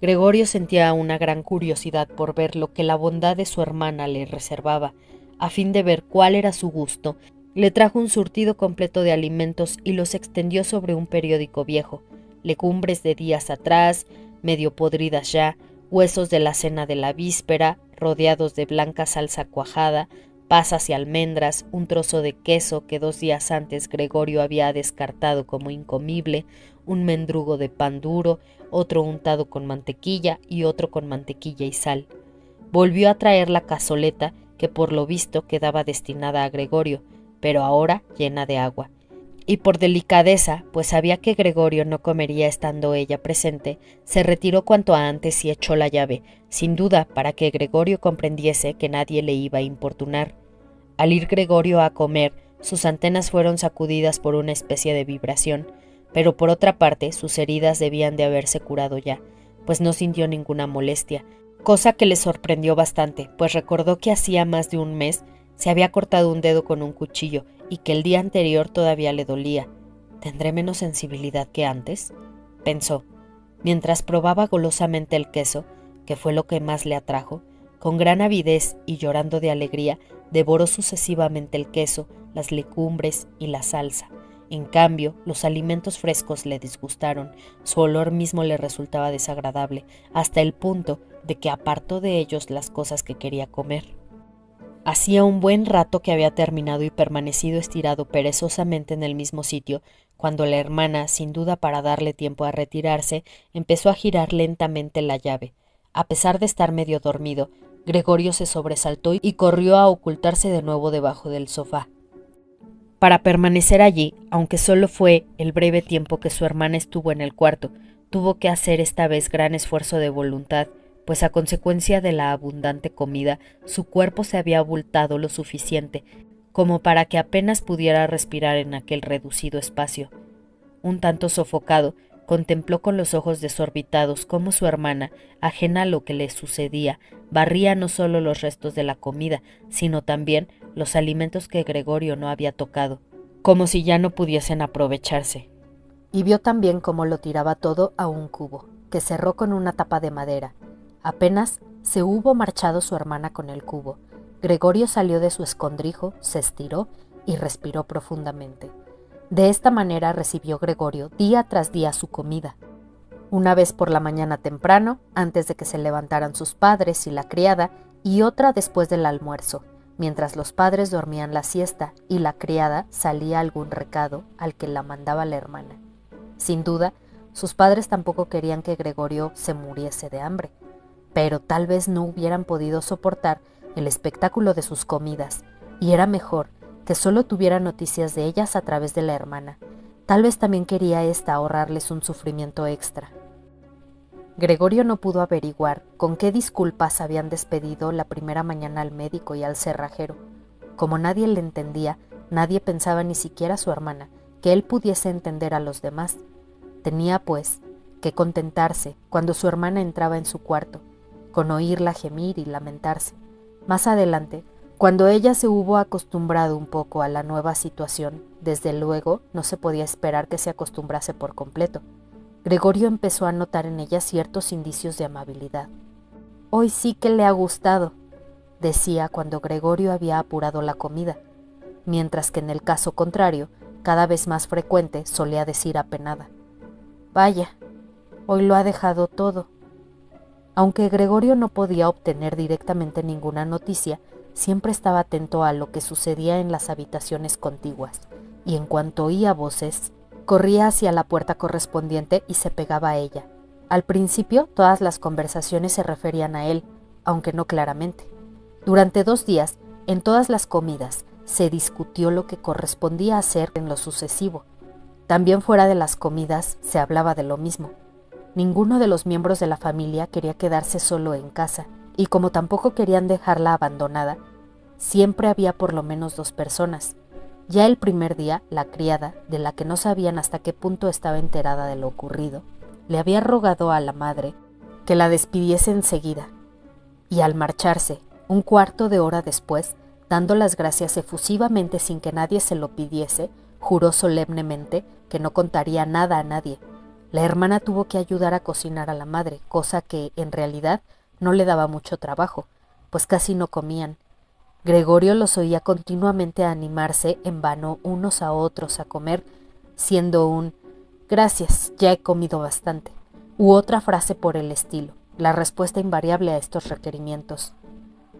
Gregorio sentía una gran curiosidad por ver lo que la bondad de su hermana le reservaba. A fin de ver cuál era su gusto, le trajo un surtido completo de alimentos y los extendió sobre un periódico viejo. Legumbres de días atrás, medio podridas ya, huesos de la cena de la víspera, rodeados de blanca salsa cuajada, pasas y almendras, un trozo de queso que 2 días antes Gregorio había descartado como incomible, un mendrugo de pan duro, otro untado con mantequilla y otro con mantequilla y sal. Volvió a traer la cazoleta, que por lo visto quedaba destinada a Gregorio, pero ahora llena de agua. Y por delicadeza, pues sabía que Gregorio no comería estando ella presente, se retiró cuanto antes y echó la llave, sin duda para que Gregorio comprendiese que nadie le iba a importunar. Al ir Gregorio a comer, sus antenas fueron sacudidas por una especie de vibración, pero por otra parte sus heridas debían de haberse curado ya, pues no sintió ninguna molestia, cosa que le sorprendió bastante, pues recordó que hacía más de un mes se había cortado un dedo con un cuchillo y que el día anterior todavía le dolía. ¿Tendré menos sensibilidad que antes?, pensó, mientras probaba golosamente el queso, que fue lo que más le atrajo. Con gran avidez y llorando de alegría, devoró sucesivamente el queso, las legumbres y la salsa. En cambio, los alimentos frescos le disgustaron, su olor mismo le resultaba desagradable, hasta el punto de que apartó de ellos las cosas que quería comer. Hacía un buen rato que había terminado y permanecido estirado perezosamente en el mismo sitio, cuando la hermana, sin duda para darle tiempo a retirarse, empezó a girar lentamente la llave. A pesar de estar medio dormido, Gregorio se sobresaltó y corrió a ocultarse de nuevo debajo del sofá. Para permanecer allí, aunque solo fue el breve tiempo que su hermana estuvo en el cuarto, tuvo que hacer esta vez gran esfuerzo de voluntad, pues a consecuencia de la abundante comida, su cuerpo se había abultado lo suficiente como para que apenas pudiera respirar en aquel reducido espacio. Un tanto sofocado, contempló con los ojos desorbitados cómo su hermana, ajena a lo que le sucedía, barría no solo los restos de la comida, sino también los alimentos que Gregorio no había tocado, como si ya no pudiesen aprovecharse. Y vio también cómo lo tiraba todo a un cubo, que cerró con una tapa de madera. Apenas se hubo marchado su hermana con el cubo, Gregorio salió de su escondrijo, se estiró y respiró profundamente. De esta manera recibió Gregorio día tras día su comida. Una vez por la mañana temprano, antes de que se levantaran sus padres y la criada, y otra después del almuerzo, mientras los padres dormían la siesta y la criada salía a algún recado al que la mandaba la hermana. Sin duda, sus padres tampoco querían que Gregorio se muriese de hambre, pero tal vez no hubieran podido soportar el espectáculo de sus comidas, y era mejor que solo tuviera noticias de ellas a través de la hermana. Tal vez también quería ésta ahorrarles un sufrimiento extra. Gregorio no pudo averiguar con qué disculpas habían despedido la primera mañana al médico y al cerrajero. Como nadie le entendía, nadie pensaba, ni siquiera su hermana, que él pudiese entender a los demás. Tenía, pues, que contentarse cuando su hermana entraba en su cuarto, con oírla gemir y lamentarse. Más adelante, cuando ella se hubo acostumbrado un poco a la nueva situación, desde luego no se podía esperar que se acostumbrase por completo. Gregorio empezó a notar en ella ciertos indicios de amabilidad. «Hoy sí que le ha gustado», decía cuando Gregorio había apurado la comida, mientras que en el caso contrario, cada vez más frecuente, solía decir apenada: «Vaya, hoy lo ha dejado todo». Aunque Gregorio no podía obtener directamente ninguna noticia, siempre estaba atento a lo que sucedía en las habitaciones contiguas, y en cuanto oía voces, corría hacia la puerta correspondiente y se pegaba a ella. Al principio, todas las conversaciones se referían a él, aunque no claramente. Durante 2 días, en todas las comidas, se discutió lo que correspondía hacer en lo sucesivo. También fuera de las comidas se hablaba de lo mismo. Ninguno de los miembros de la familia quería quedarse solo en casa, y como tampoco querían dejarla abandonada, siempre había por lo menos 2 personas. Ya el primer día, la criada, de la que no sabían hasta qué punto estaba enterada de lo ocurrido, le había rogado a la madre que la despidiese enseguida, y al marcharse, 1/4 de hora después, dando las gracias efusivamente sin que nadie se lo pidiese, juró solemnemente que no contaría nada a nadie. La hermana tuvo que ayudar a cocinar a la madre, cosa que, en realidad, no le daba mucho trabajo, pues casi no comían. Gregorio los oía continuamente animarse en vano unos a otros a comer, siendo un «gracias, ya he comido bastante», u otra frase por el estilo, la respuesta invariable a estos requerimientos.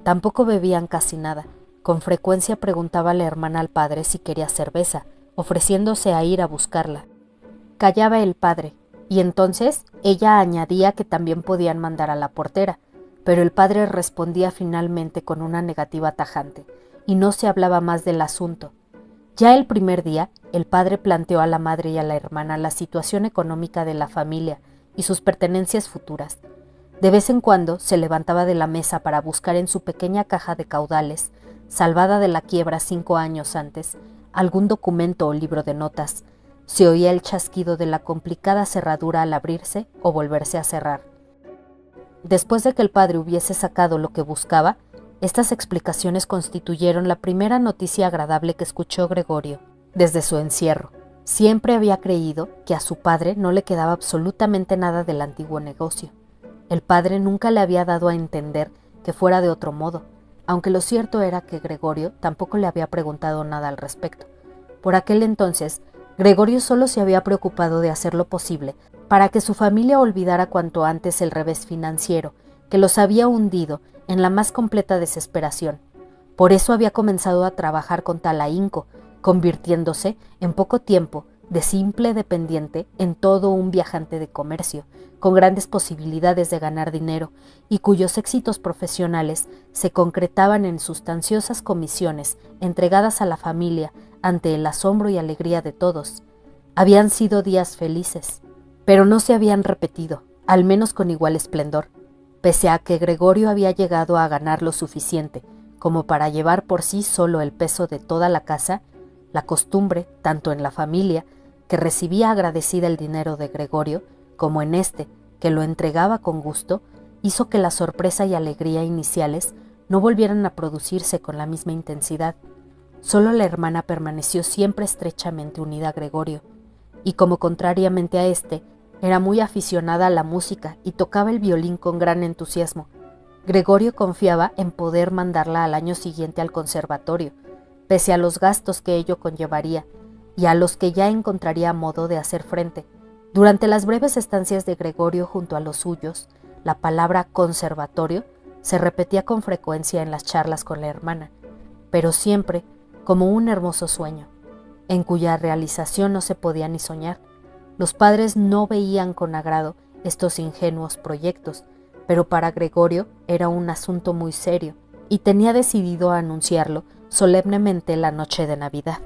Tampoco bebían casi nada. Con frecuencia preguntaba la hermana al padre si quería cerveza, ofreciéndose a ir a buscarla. Callaba el padre, y entonces ella añadía que también podían mandar a la portera, pero el padre respondía finalmente con una negativa tajante, y no se hablaba más del asunto. Ya el primer día, el padre planteó a la madre y a la hermana la situación económica de la familia y sus pertenencias futuras. De vez en cuando se levantaba de la mesa para buscar en su pequeña caja de caudales, salvada de la quiebra 5 años antes, algún documento o libro de notas. Se oía el chasquido de la complicada cerradura al abrirse o volverse a cerrar. Después de que el padre hubiese sacado lo que buscaba, estas explicaciones constituyeron la primera noticia agradable que escuchó Gregorio desde su encierro. Siempre había creído que a su padre no le quedaba absolutamente nada del antiguo negocio. El padre nunca le había dado a entender que fuera de otro modo, aunque lo cierto era que Gregorio tampoco le había preguntado nada al respecto. Por aquel entonces, Gregorio solo se había preocupado de hacer lo posible para que su familia olvidara cuanto antes el revés financiero que los había hundido en la más completa desesperación. Por eso había comenzado a trabajar con tal ahínco, convirtiéndose en poco tiempo de simple dependiente en todo un viajante de comercio, con grandes posibilidades de ganar dinero y cuyos éxitos profesionales se concretaban en sustanciosas comisiones entregadas a la familia ante el asombro y alegría de todos. Habían sido días felices, pero no se habían repetido, al menos con igual esplendor, pese a que Gregorio había llegado a ganar lo suficiente como para llevar por sí solo el peso de toda la casa. La costumbre, tanto en la familia, que recibía agradecida el dinero de Gregorio, como en este, que lo entregaba con gusto, hizo que la sorpresa y alegría iniciales no volvieran a producirse con la misma intensidad. Solo la hermana permaneció siempre estrechamente unida a Gregorio, y como contrariamente a éste, era muy aficionada a la música y tocaba el violín con gran entusiasmo. Gregorio confiaba en poder mandarla al año siguiente al conservatorio, pese a los gastos que ello conllevaría, y a los que ya encontraría modo de hacer frente. Durante las breves estancias de Gregorio junto a los suyos, la palabra conservatorio se repetía con frecuencia en las charlas con la hermana, pero siempre como un hermoso sueño, en cuya realización no se podía ni soñar. Los padres no veían con agrado estos ingenuos proyectos, pero para Gregorio era un asunto muy serio, y tenía decidido anunciarlo solemnemente la noche de Navidad.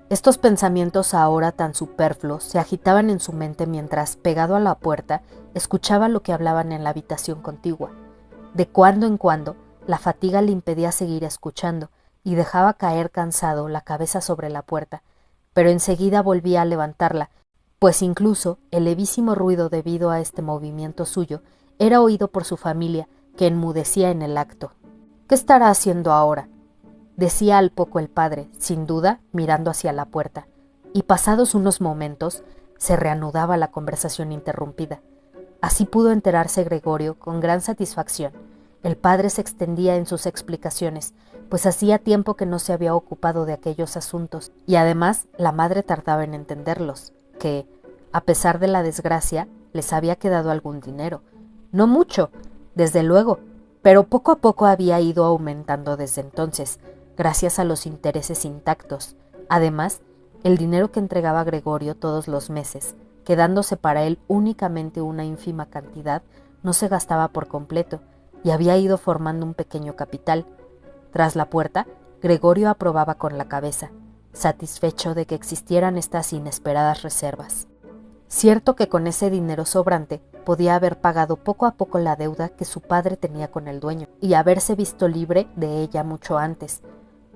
Estos pensamientos ahora tan superfluos se agitaban en su mente mientras, pegado a la puerta, escuchaba lo que hablaban en la habitación contigua. De cuando en cuando, la fatiga le impedía seguir escuchando y dejaba caer cansado la cabeza sobre la puerta, pero enseguida volvía a levantarla, pues incluso el levísimo ruido debido a este movimiento suyo era oído por su familia, que enmudecía en el acto. ¿Qué estará haciendo ahora?, decía al poco el padre, sin duda, mirando hacia la puerta, y pasados unos momentos se reanudaba la conversación interrumpida. Así pudo enterarse Gregorio con gran satisfacción. El padre se extendía en sus explicaciones, pues hacía tiempo que no se había ocupado de aquellos asuntos, y además la madre tardaba en entenderlos, que, a pesar de la desgracia, les había quedado algún dinero. No mucho, desde luego, pero poco a poco había ido aumentando desde entonces, gracias a los intereses intactos. Además, el dinero que entregaba Gregorio todos los meses, quedándose para él únicamente una ínfima cantidad, no se gastaba por completo, y había ido formando un pequeño capital. Tras la puerta, Gregorio aprobaba con la cabeza, satisfecho de que existieran estas inesperadas reservas. Cierto que con ese dinero sobrante podía haber pagado poco a poco la deuda que su padre tenía con el dueño, y haberse visto libre de ella mucho antes,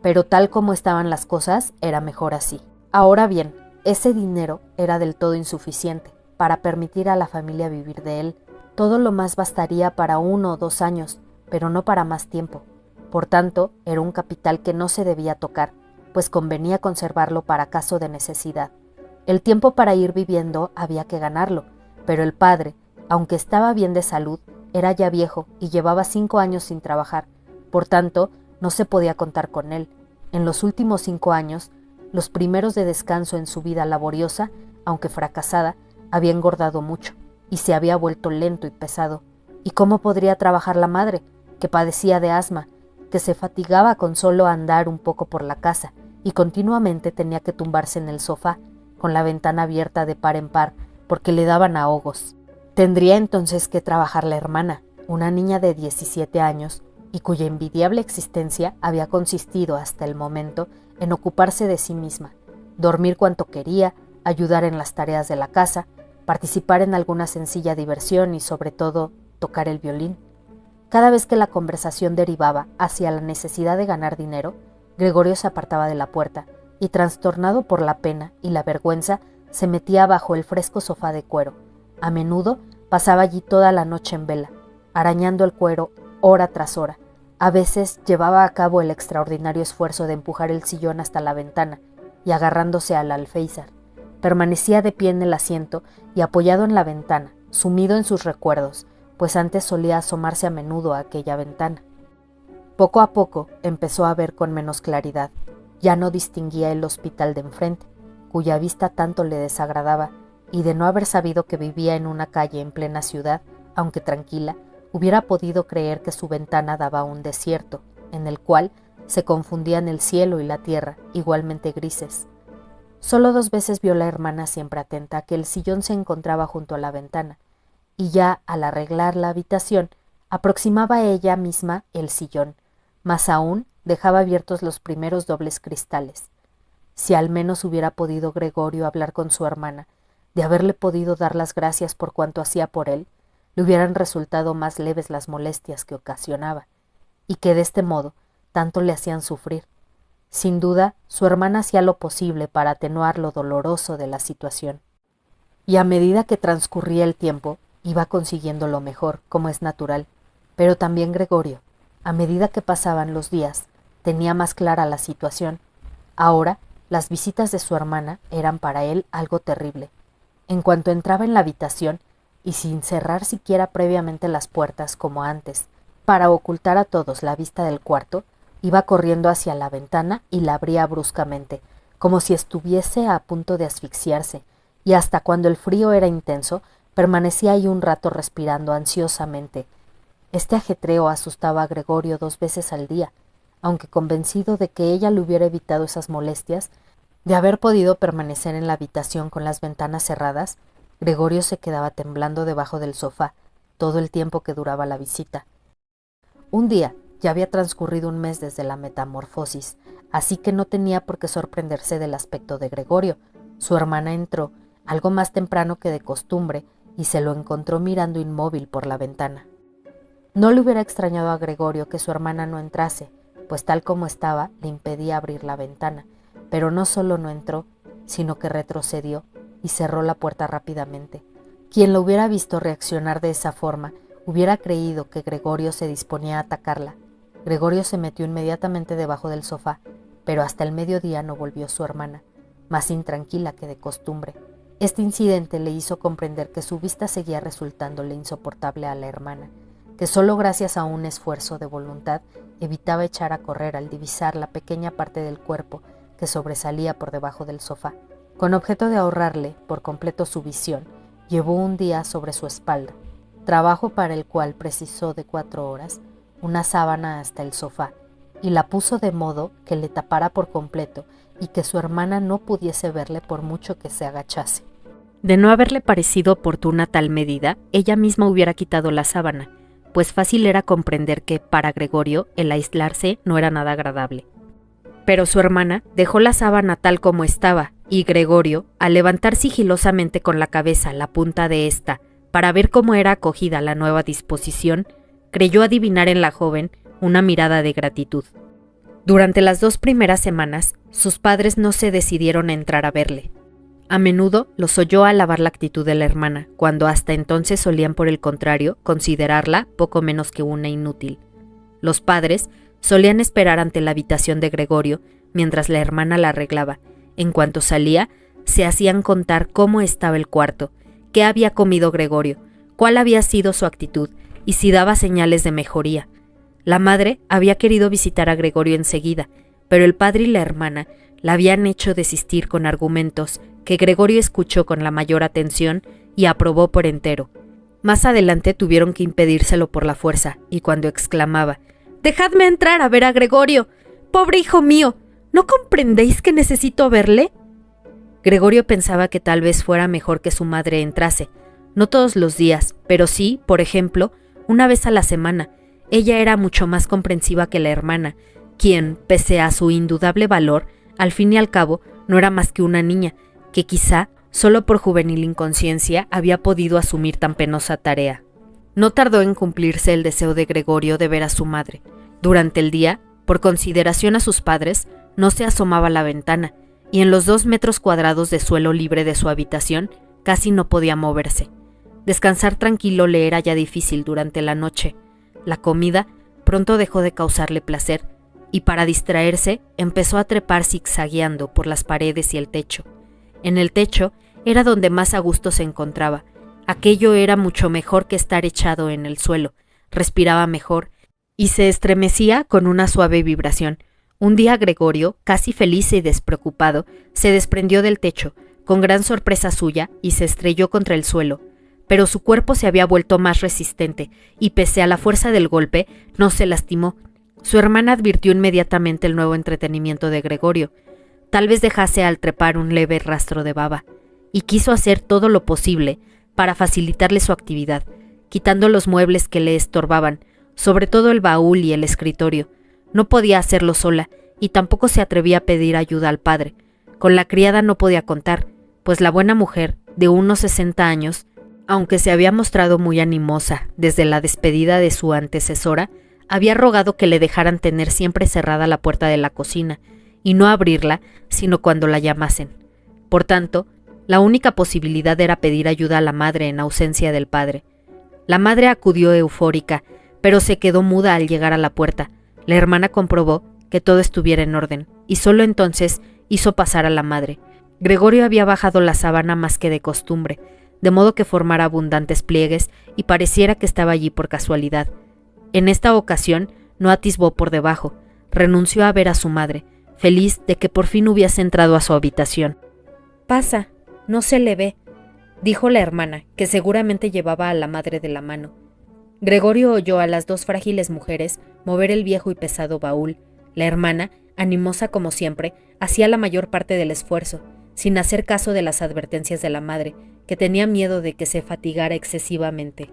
pero tal como estaban las cosas, era mejor así. Ahora bien, ese dinero era del todo insuficiente para permitir a la familia vivir de él. Todo lo más bastaría para 1 o 2 años, pero no para más tiempo. Por tanto, era un capital que no se debía tocar, pues convenía conservarlo para caso de necesidad. El tiempo para ir viviendo había que ganarlo, pero el padre, aunque estaba bien de salud, era ya viejo y llevaba 5 años sin trabajar. Por tanto, no se podía contar con él. En los últimos 5 años, los primeros de descanso en su vida laboriosa, aunque fracasada, había engordado mucho y se había vuelto lento y pesado. ¿Y cómo podría trabajar la madre, que padecía de asma, que se fatigaba con solo andar un poco por la casa y continuamente tenía que tumbarse en el sofá, con la ventana abierta de par en par, porque le daban ahogos? Tendría entonces que trabajar la hermana, una niña de 17 años, y cuya envidiable existencia había consistido hasta el momento en ocuparse de sí misma, dormir cuanto quería, ayudar en las tareas de la casa, participar en alguna sencilla diversión y, sobre todo, tocar el violín. Cada vez que la conversación derivaba hacia la necesidad de ganar dinero, Gregorio se apartaba de la puerta y, trastornado por la pena y la vergüenza, se metía bajo el fresco sofá de cuero. A menudo pasaba allí toda la noche en vela, arañando el cuero hora tras hora. A veces llevaba a cabo el extraordinario esfuerzo de empujar el sillón hasta la ventana y, agarrándose al alféizar, permanecía de pie en el asiento y apoyado en la ventana, sumido en sus recuerdos, pues antes solía asomarse a menudo a aquella ventana. Poco a poco empezó a ver con menos claridad. Ya no distinguía el hospital de enfrente, cuya vista tanto le desagradaba, y de no haber sabido que vivía en una calle en plena ciudad, aunque tranquila, hubiera podido creer que su ventana daba a un desierto, en el cual se confundían el cielo y la tierra, igualmente grises. Solo 2 veces vio la hermana siempre atenta que el sillón se encontraba junto a la ventana, y ya al arreglar la habitación, aproximaba ella misma el sillón, más aún dejaba abiertos los primeros dobles cristales. Si al menos hubiera podido Gregorio hablar con su hermana, de haberle podido dar las gracias por cuanto hacía por él, le hubieran resultado más leves las molestias que ocasionaba, y que de este modo tanto le hacían sufrir. Sin duda, su hermana hacía lo posible para atenuar lo doloroso de la situación. Y a medida que transcurría el tiempo, iba consiguiendo lo mejor, como es natural. Pero también Gregorio, a medida que pasaban los días, tenía más clara la situación. Ahora, las visitas de su hermana eran para él algo terrible. En cuanto entraba en la habitación, y sin cerrar siquiera previamente las puertas como antes, para ocultar a todos la vista del cuarto, iba corriendo hacia la ventana y la abría bruscamente, como si estuviese a punto de asfixiarse, y hasta cuando el frío era intenso, permanecía ahí un rato respirando ansiosamente. Este ajetreo asustaba a Gregorio 2 veces al día, aunque convencido de que ella le hubiera evitado esas molestias, de haber podido permanecer en la habitación con las ventanas cerradas, Gregorio se quedaba temblando debajo del sofá todo el tiempo que duraba la visita. Un día, ya había transcurrido 1 mes desde la metamorfosis, así que no tenía por qué sorprenderse del aspecto de Gregorio. Su hermana entró, algo más temprano que de costumbre, y se lo encontró mirando inmóvil por la ventana. No le hubiera extrañado a Gregorio que su hermana no entrase, pues tal como estaba le impedía abrir la ventana, pero no solo no entró, sino que retrocedió y cerró la puerta rápidamente. Quien lo hubiera visto reaccionar de esa forma hubiera creído que Gregorio se disponía a atacarla. Gregorio se metió inmediatamente debajo del sofá, pero hasta el mediodía no volvió su hermana, más intranquila que de costumbre. Este incidente le hizo comprender que su vista seguía resultándole insoportable a la hermana, que solo gracias a un esfuerzo de voluntad evitaba echar a correr al divisar la pequeña parte del cuerpo que sobresalía por debajo del sofá. Con objeto de ahorrarle por completo su visión, llevó un día sobre su espalda, trabajo para el cual precisó de 4 horas, una sábana hasta el sofá, y la puso de modo que le tapara por completo y que su hermana no pudiese verle por mucho que se agachase. De no haberle parecido oportuna tal medida, ella misma hubiera quitado la sábana, pues fácil era comprender que, para Gregorio, el aislarse no era nada agradable. Pero su hermana dejó la sábana tal como estaba, y Gregorio, al levantar sigilosamente con la cabeza la punta de ésta para ver cómo era acogida la nueva disposición, creyó adivinar en la joven una mirada de gratitud. Durante las 2 primeras semanas, sus padres no se decidieron a entrar a verle. A menudo los oyó alabar la actitud de la hermana, cuando hasta entonces solían, por el contrario, considerarla poco menos que una inútil. Los padres solían esperar ante la habitación de Gregorio mientras la hermana la arreglaba. En cuanto salía, se hacían contar cómo estaba el cuarto, qué había comido Gregorio, cuál había sido su actitud y si daba señales de mejoría. La madre había querido visitar a Gregorio enseguida, pero el padre y la hermana la habían hecho desistir con argumentos que Gregorio escuchó con la mayor atención y aprobó por entero. Más adelante tuvieron que impedírselo por la fuerza, y cuando exclamaba: «¡Dejadme entrar a ver a Gregorio! ¡Pobre hijo mío! ¿No comprendéis que necesito verle?», Gregorio pensaba que tal vez fuera mejor que su madre entrase, no todos los días, pero sí, por ejemplo, 1 vez a la semana. Ella era mucho más comprensiva que la hermana, quien, pese a su indudable valor, al fin y al cabo, no era más que una niña, que quizá, solo por juvenil inconsciencia, había podido asumir tan penosa tarea. No tardó en cumplirse el deseo de Gregorio de ver a su madre. Durante el día, por consideración a sus padres, no se asomaba a la ventana, y en los 2 metros cuadrados de suelo libre de su habitación, casi no podía moverse. Descansar tranquilo le era ya difícil durante la noche. La comida pronto dejó de causarle placer, y para distraerse empezó a trepar zigzagueando por las paredes y el techo. En el techo era donde más a gusto se encontraba. Aquello era mucho mejor que estar echado en el suelo, respiraba mejor y se estremecía con una suave vibración. Un día Gregorio, casi feliz y despreocupado, se desprendió del techo, con gran sorpresa suya, y se estrelló contra el suelo. Pero su cuerpo se había vuelto más resistente, y pese a la fuerza del golpe, no se lastimó. Su hermana advirtió inmediatamente el nuevo entretenimiento de Gregorio. Tal vez dejase al trepar un leve rastro de baba, y quiso hacer todo lo posible para facilitarle su actividad, quitando los muebles que le estorbaban, sobre todo el baúl y el escritorio. No podía hacerlo sola, y tampoco se atrevía a pedir ayuda al padre. Con la criada no podía contar, pues la buena mujer, de unos 60 años, aunque se había mostrado muy animosa desde la despedida de su antecesora, había rogado que le dejaran tener siempre cerrada la puerta de la cocina, y no abrirla sino cuando la llamasen. Por tanto, la única posibilidad era pedir ayuda a la madre en ausencia del padre. La madre acudió eufórica, pero se quedó muda al llegar a la puerta. La hermana comprobó que todo estuviera en orden, y solo entonces hizo pasar a la madre. Gregorio había bajado la sábana más que de costumbre, de modo que formara abundantes pliegues y pareciera que estaba allí por casualidad. En esta ocasión no atisbó por debajo, renunció a ver a su madre, feliz de que por fin hubiese entrado a su habitación. «Pasa, no se le ve», dijo la hermana, que seguramente llevaba a la madre de la mano. Gregorio oyó a las dos frágiles mujeres mover el viejo y pesado baúl. La hermana, animosa como siempre, hacía la mayor parte del esfuerzo, sin hacer caso de las advertencias de la madre, que tenía miedo de que se fatigara excesivamente.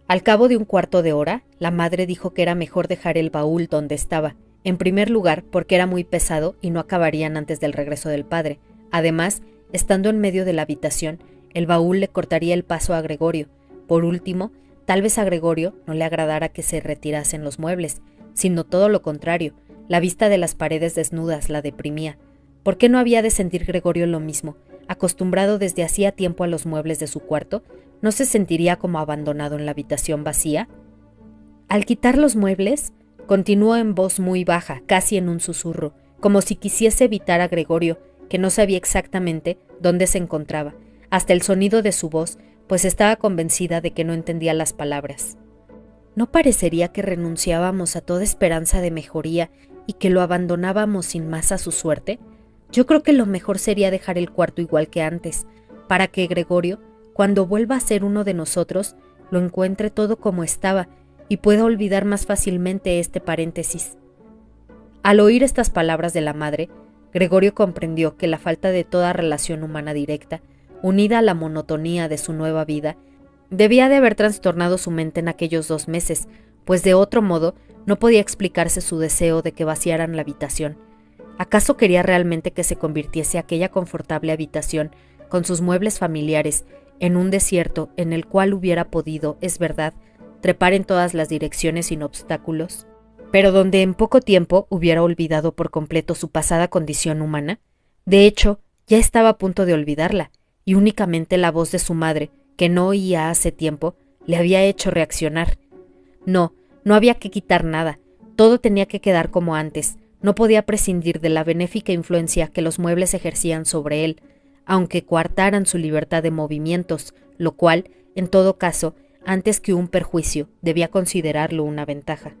Al cabo de un cuarto de hora, la madre dijo que era mejor dejar el baúl donde estaba, en primer lugar porque era muy pesado y no acabarían antes del regreso del padre. Además, estando en medio de la habitación, el baúl le cortaría el paso a Gregorio. Por último, tal vez a Gregorio no le agradara que se retirasen los muebles, sino todo lo contrario, la vista de las paredes desnudas la deprimía. ¿Por qué no había de sentir Gregorio lo mismo? Acostumbrado desde hacía tiempo a los muebles de su cuarto, ¿no se sentiría como abandonado en la habitación vacía? Al quitar los muebles, continuó en voz muy baja, casi en un susurro, como si quisiese evitar a Gregorio, que no sabía exactamente dónde se encontraba, hasta el sonido de su voz, pues estaba convencida de que no entendía las palabras. ¿No parecería que renunciábamos a toda esperanza de mejoría y que lo abandonábamos sin más a su suerte? Yo creo que lo mejor sería dejar el cuarto igual que antes, para que Gregorio, cuando vuelva a ser uno de nosotros, lo encuentre todo como estaba y pueda olvidar más fácilmente este paréntesis. Al oír estas palabras de la madre, Gregorio comprendió que la falta de toda relación humana directa, unida a la monotonía de su nueva vida, debía de haber trastornado su mente en aquellos 2 meses, pues de otro modo no podía explicarse su deseo de que vaciaran la habitación. ¿Acaso quería realmente que se convirtiese aquella confortable habitación, con sus muebles familiares, en un desierto en el cual hubiera podido, es verdad, trepar en todas las direcciones sin obstáculos, pero donde en poco tiempo hubiera olvidado por completo su pasada condición humana? De hecho, ya estaba a punto de olvidarla, y únicamente la voz de su madre, que no oía hace tiempo, le había hecho reaccionar. No había que quitar nada, todo tenía que quedar como antes. No podía prescindir de la benéfica influencia que los muebles ejercían sobre él, aunque coartaran su libertad de movimientos, lo cual, en todo caso, antes que un perjuicio, debía considerarlo una ventaja.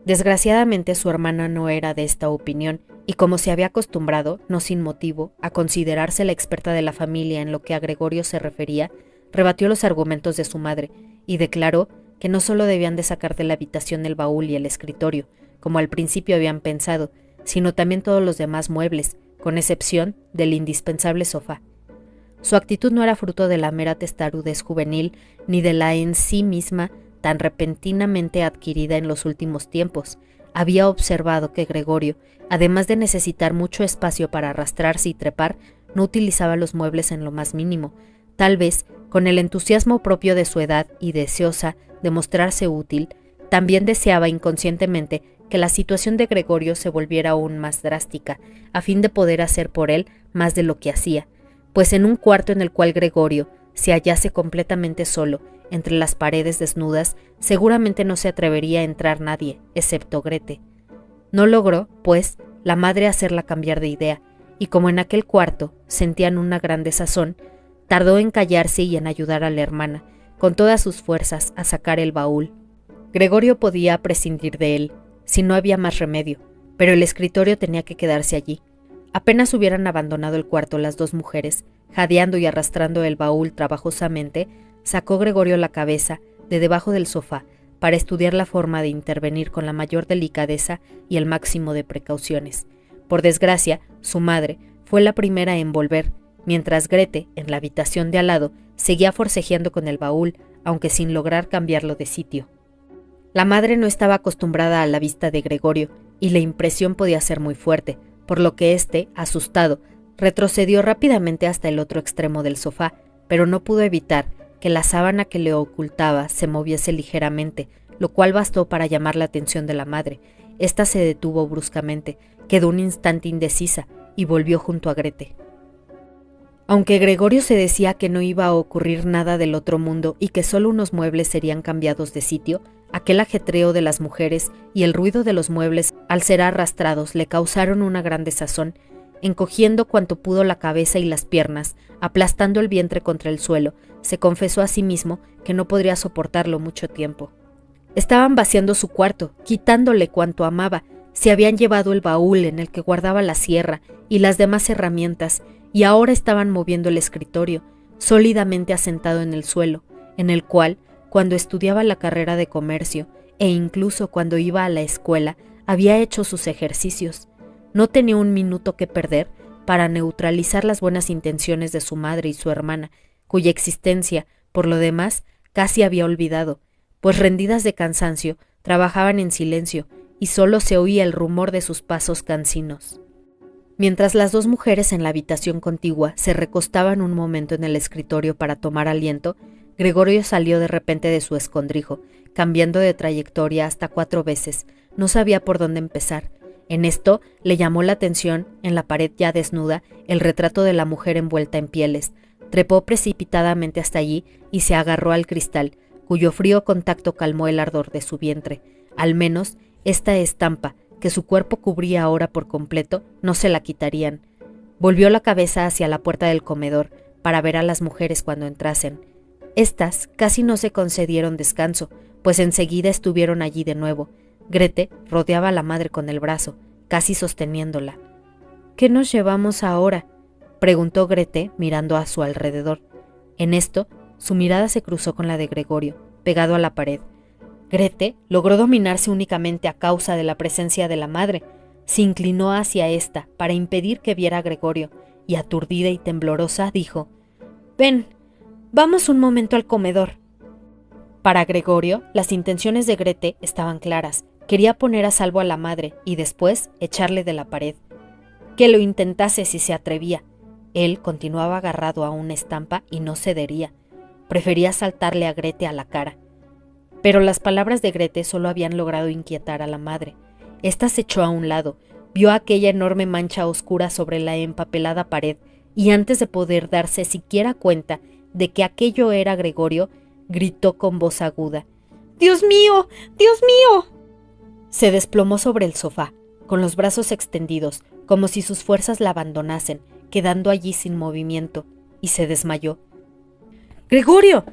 Desgraciadamente su hermana no era de esta opinión, y como se había acostumbrado, no sin motivo, a considerarse la experta de la familia en lo que a Gregorio se refería, rebatió los argumentos de su madre, y declaró que no solo debían de sacar de la habitación el baúl y el escritorio, como al principio habían pensado, sino también todos los demás muebles, con excepción del indispensable sofá. Su actitud no era fruto de la mera testarudez juvenil, ni de la en sí misma tan repentinamente adquirida en los últimos tiempos. Había observado que Gregorio, además de necesitar mucho espacio para arrastrarse y trepar, no utilizaba los muebles en lo más mínimo, tal vez con el entusiasmo propio de su edad y deseosa de mostrarse útil, también deseaba inconscientemente que la situación de Gregorio se volviera aún más drástica, a fin de poder hacer por él más de lo que hacía, pues en un cuarto en el cual Gregorio se hallase completamente solo, entre las paredes desnudas, seguramente no se atrevería a entrar nadie, excepto Grete. No logró, pues, la madre hacerla cambiar de idea, y como en aquel cuarto sentían una gran desazón, tardó en callarse y en ayudar a la hermana, con todas sus fuerzas, a sacar el baúl. Gregorio podía prescindir de él, si no había más remedio, pero el escritorio tenía que quedarse allí. Apenas hubieran abandonado el cuarto las dos mujeres, jadeando y arrastrando el baúl trabajosamente, sacó Gregorio la cabeza de debajo del sofá para estudiar la forma de intervenir con la mayor delicadeza y el máximo de precauciones. Por desgracia, su madre fue la primera en volver, mientras Grete, en la habitación de al lado, seguía forcejeando con el baúl, aunque sin lograr cambiarlo de sitio. La madre no estaba acostumbrada a la vista de Gregorio, y la impresión podía ser muy fuerte, por lo que éste, asustado, retrocedió rápidamente hasta el otro extremo del sofá, pero no pudo evitar que la sábana que le ocultaba se moviese ligeramente, lo cual bastó para llamar la atención de la madre. Esta se detuvo bruscamente, quedó un instante indecisa y volvió junto a Grete. Aunque Gregorio se decía que no iba a ocurrir nada del otro mundo y que solo unos muebles serían cambiados de sitio, aquel ajetreo de las mujeres y el ruido de los muebles al ser arrastrados le causaron una gran desazón, encogiendo cuanto pudo la cabeza y las piernas, aplastando el vientre contra el suelo, se confesó a sí mismo que no podría soportarlo mucho tiempo. Estaban vaciando su cuarto, quitándole cuanto amaba, se habían llevado el baúl en el que guardaba la sierra y las demás herramientas, y ahora estaban moviendo el escritorio, sólidamente asentado en el suelo, en el cual, cuando estudiaba la carrera de comercio, e incluso cuando iba a la escuela, había hecho sus ejercicios. No tenía un minuto que perder para neutralizar las buenas intenciones de su madre y su hermana, cuya existencia, por lo demás, casi había olvidado, pues rendidas de cansancio, trabajaban en silencio y solo se oía el rumor de sus pasos cansinos. Mientras las dos mujeres en la habitación contigua se recostaban un momento en el escritorio para tomar aliento, Gregorio salió de repente de su escondrijo, cambiando de trayectoria hasta 4 veces. No sabía por dónde empezar. En esto le llamó la atención, en la pared ya desnuda, el retrato de la mujer envuelta en pieles. Trepó precipitadamente hasta allí y se agarró al cristal, cuyo frío contacto calmó el ardor de su vientre. Al menos, esta estampa, que su cuerpo cubría ahora por completo, no se la quitarían. Volvió la cabeza hacia la puerta del comedor para ver a las mujeres cuando entrasen. Estas casi no se concedieron descanso, pues enseguida estuvieron allí de nuevo. Grete rodeaba a la madre con el brazo, casi sosteniéndola. «¿Qué nos llevamos ahora?», preguntó Grete mirando a su alrededor. En esto, su mirada se cruzó con la de Gregorio, pegado a la pared. Grete logró dominarse únicamente a causa de la presencia de la madre. Se inclinó hacia ésta para impedir que viera a Gregorio, y aturdida y temblorosa dijo: «Ven, vamos un momento al comedor». Para Gregorio, las intenciones de Grete estaban claras. Quería poner a salvo a la madre y después echarle de la pared. Que lo intentase si se atrevía. Él continuaba agarrado a una estampa y no cedería. Prefería saltarle a Grete a la cara. Pero las palabras de Grete solo habían logrado inquietar a la madre. Esta se echó a un lado, vio aquella enorme mancha oscura sobre la empapelada pared y antes de poder darse siquiera cuenta de que aquello era Gregorio, gritó con voz aguda: «¡Dios mío! ¡Dios mío!». Se desplomó sobre el sofá, con los brazos extendidos, como si sus fuerzas la abandonasen, quedando allí sin movimiento, y se desmayó. «¡Gregorio!»,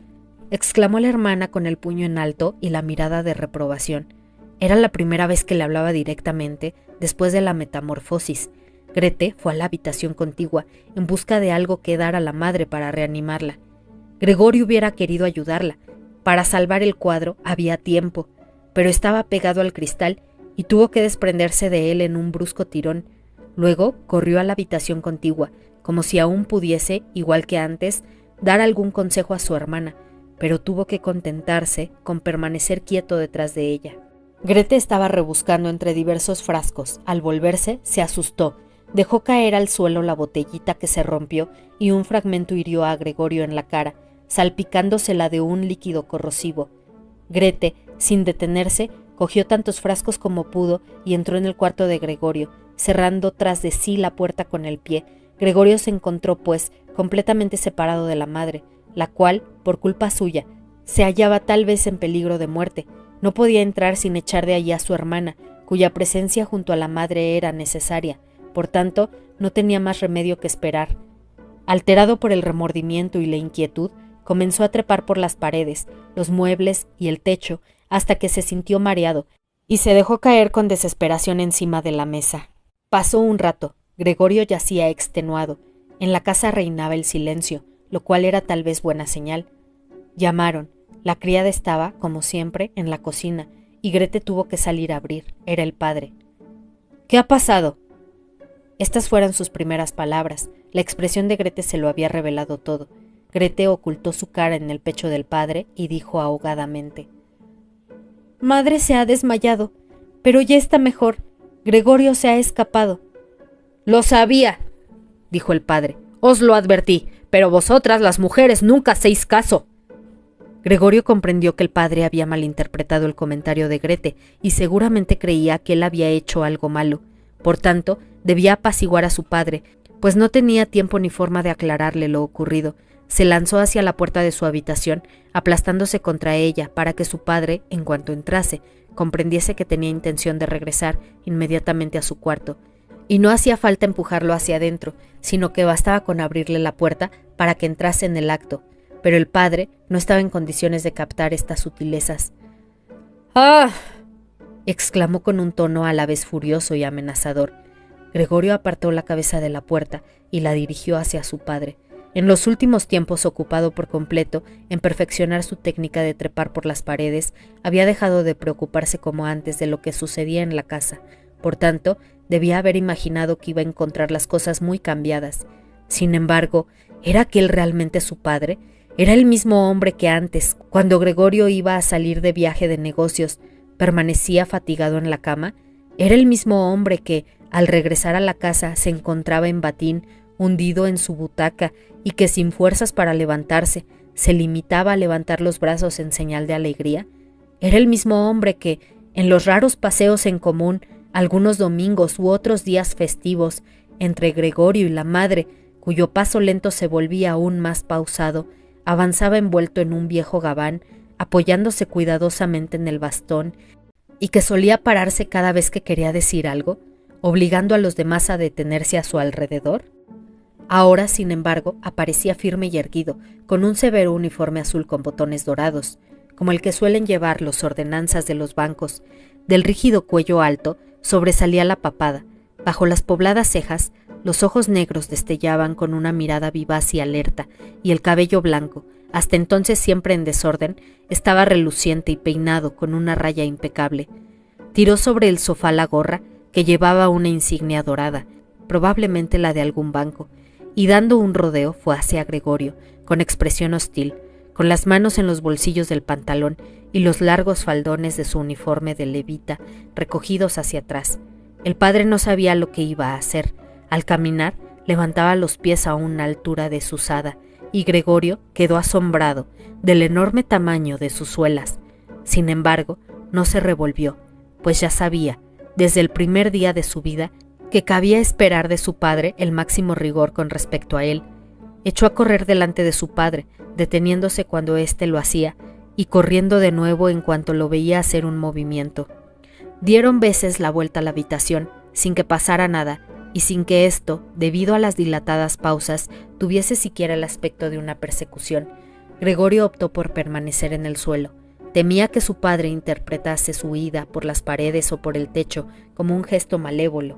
exclamó la hermana con el puño en alto y la mirada de reprobación. Era la primera vez que le hablaba directamente después de la metamorfosis. Grete fue a la habitación contigua en busca de algo que dar a la madre para reanimarla. Gregorio hubiera querido ayudarla. Para salvar el cuadro había tiempo, pero estaba pegado al cristal y tuvo que desprenderse de él en un brusco tirón. Luego corrió a la habitación contigua, como si aún pudiese, igual que antes, dar algún consejo a su hermana, pero tuvo que contentarse con permanecer quieto detrás de ella. Grete estaba rebuscando entre diversos frascos. Al volverse, se asustó. Dejó caer al suelo la botellita que se rompió y un fragmento hirió a Gregorio en la cara, salpicándosela de un líquido corrosivo. Grete, sin detenerse, cogió tantos frascos como pudo y entró en el cuarto de Gregorio, cerrando tras de sí la puerta con el pie. Gregorio se encontró, pues, completamente separado de la madre, la cual, por culpa suya, se hallaba tal vez en peligro de muerte. No podía entrar sin echar de allí a su hermana, cuya presencia junto a la madre era necesaria. Por tanto, no tenía más remedio que esperar. Alterado por el remordimiento y la inquietud, comenzó a trepar por las paredes, los muebles y el techo, hasta que se sintió mareado, y se dejó caer con desesperación encima de la mesa. Pasó un rato. Gregorio yacía extenuado. En la casa reinaba el silencio, lo cual era tal vez buena señal. Llamaron. La criada estaba, como siempre, en la cocina, y Grete tuvo que salir a abrir. Era el padre. «¿Qué ha pasado?». Estas fueron sus primeras palabras. La expresión de Grete se lo había revelado todo. Grete ocultó su cara en el pecho del padre y dijo ahogadamente: «Madre se ha desmayado, pero ya está mejor. Gregorio se ha escapado». «Lo sabía», dijo el padre. «Os lo advertí, pero vosotras, las mujeres, nunca hacéis caso». Gregorio comprendió que el padre había malinterpretado el comentario de Grete y seguramente creía que él había hecho algo malo. Por tanto, debía apaciguar a su padre, pues no tenía tiempo ni forma de aclararle lo ocurrido. Se lanzó hacia la puerta de su habitación, aplastándose contra ella para que su padre, en cuanto entrase, comprendiese que tenía intención de regresar inmediatamente a su cuarto. Y no hacía falta empujarlo hacia adentro, sino que bastaba con abrirle la puerta para que entrase en el acto. Pero el padre no estaba en condiciones de captar estas sutilezas. «¡Ah!», exclamó con un tono a la vez furioso y amenazador. Gregorio apartó la cabeza de la puerta y la dirigió hacia su padre. En los últimos tiempos, ocupado por completo en perfeccionar su técnica de trepar por las paredes, había dejado de preocuparse como antes de lo que sucedía en la casa. Por tanto, debía haber imaginado que iba a encontrar las cosas muy cambiadas. Sin embargo, ¿era aquel realmente su padre? ¿Era el mismo hombre que antes, cuando Gregorio iba a salir de viaje de negocios, permanecía fatigado en la cama? ¿Era el mismo hombre que, al regresar a la casa, se encontraba en batín, hundido en su butaca, y que sin fuerzas para levantarse, se limitaba a levantar los brazos en señal de alegría? ¿Era el mismo hombre que, en los raros paseos en común, algunos domingos u otros días festivos, entre Gregorio y la madre, cuyo paso lento se volvía aún más pausado, avanzaba envuelto en un viejo gabán, apoyándose cuidadosamente en el bastón, y que solía pararse cada vez que quería decir algo, obligando a los demás a detenerse a su alrededor? Ahora, sin embargo, aparecía firme y erguido, con un severo uniforme azul con botones dorados, como el que suelen llevar los ordenanzas de los bancos. Del rígido cuello alto sobresalía la papada. Bajo las pobladas cejas, los ojos negros destellaban con una mirada vivaz y alerta, y el cabello blanco, hasta entonces siempre en desorden, estaba reluciente y peinado con una raya impecable. Tiró sobre el sofá la gorra, que llevaba una insignia dorada, probablemente la de algún banco, y dando un rodeo fue hacia Gregorio, con expresión hostil, con las manos en los bolsillos del pantalón y los largos faldones de su uniforme de levita recogidos hacia atrás. El padre no sabía lo que iba a hacer. Al caminar, levantaba los pies a una altura desusada, y Gregorio quedó asombrado del enorme tamaño de sus suelas. Sin embargo, no se revolvió, pues ya sabía, desde el primer día de su vida, que cabía esperar de su padre el máximo rigor con respecto a él. Echó a correr delante de su padre, deteniéndose cuando éste lo hacía, y corriendo de nuevo en cuanto lo veía hacer un movimiento. Dieron veces la vuelta a la habitación, sin que pasara nada, y sin que esto, debido a las dilatadas pausas, tuviese siquiera el aspecto de una persecución. Gregorio optó por permanecer en el suelo. Temía que su padre interpretase su huida por las paredes o por el techo como un gesto malévolo.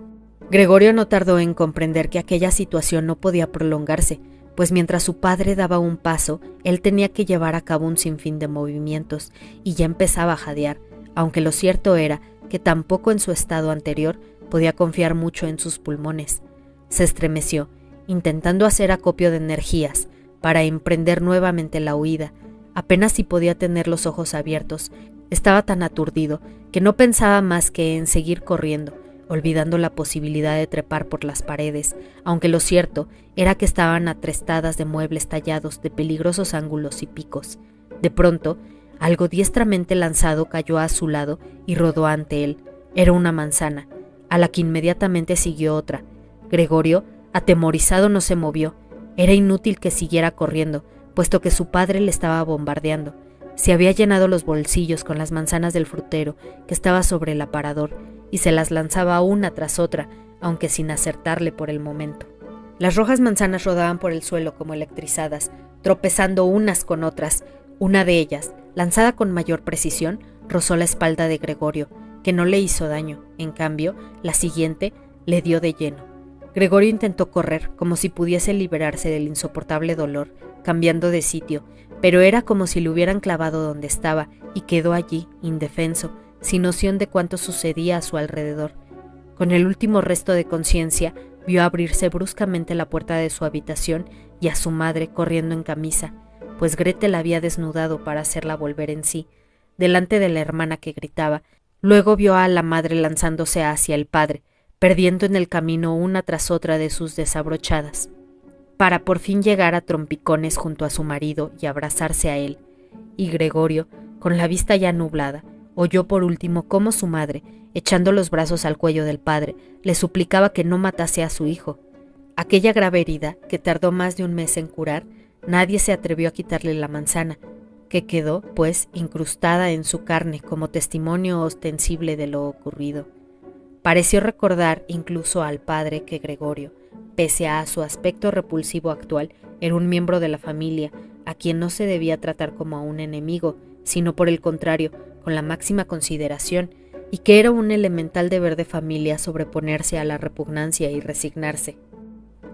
Gregorio no tardó en comprender que aquella situación no podía prolongarse, pues mientras su padre daba un paso, él tenía que llevar a cabo un sinfín de movimientos, y ya empezaba a jadear, aunque lo cierto era que tampoco en su estado anterior podía confiar mucho en sus pulmones. Se estremeció, intentando hacer acopio de energías para emprender nuevamente la huida. Apenas si podía tener los ojos abiertos. Estaba tan aturdido que no pensaba más que en seguir corriendo, olvidando la posibilidad de trepar por las paredes, aunque lo cierto era que estaban atestadas de muebles tallados de peligrosos ángulos y picos. De pronto, algo diestramente lanzado cayó a su lado y rodó ante él. Era una manzana, a la que inmediatamente siguió otra. Gregorio, atemorizado, no se movió. Era inútil que siguiera corriendo, puesto que su padre le estaba bombardeando. Se había llenado los bolsillos con las manzanas del frutero que estaba sobre el aparador y se las lanzaba una tras otra, aunque sin acertarle por el momento. Las rojas manzanas rodaban por el suelo como electrizadas, tropezando unas con otras. Una de ellas, lanzada con mayor precisión, rozó la espalda de Gregorio, que no le hizo daño. En cambio, la siguiente le dio de lleno. Gregorio intentó correr como si pudiese liberarse del insoportable dolor, cambiando de sitio, pero era como si le hubieran clavado donde estaba y quedó allí, indefenso, sin noción de cuánto sucedía a su alrededor. Con el último resto de conciencia, vio abrirse bruscamente la puerta de su habitación y a su madre corriendo en camisa, pues Gretel la había desnudado para hacerla volver en sí, delante de la hermana que gritaba. Luego vio a la madre lanzándose hacia el padre, perdiendo en el camino una tras otra de sus desabrochadas, para por fin llegar a trompicones junto a su marido y abrazarse a él. Y Gregorio, con la vista ya nublada, oyó por último cómo su madre, echando los brazos al cuello del padre, le suplicaba que no matase a su hijo. Aquella grave herida, que tardó más de un mes en curar, nadie se atrevió a quitarle la manzana, que quedó, pues, incrustada en su carne como testimonio ostensible de lo ocurrido. Pareció recordar incluso al padre que Gregorio, pese a su aspecto repulsivo actual, era un miembro de la familia, a quien no se debía tratar como a un enemigo, sino por el contrario, con la máxima consideración, y que era un elemental deber de familia sobreponerse a la repugnancia y resignarse.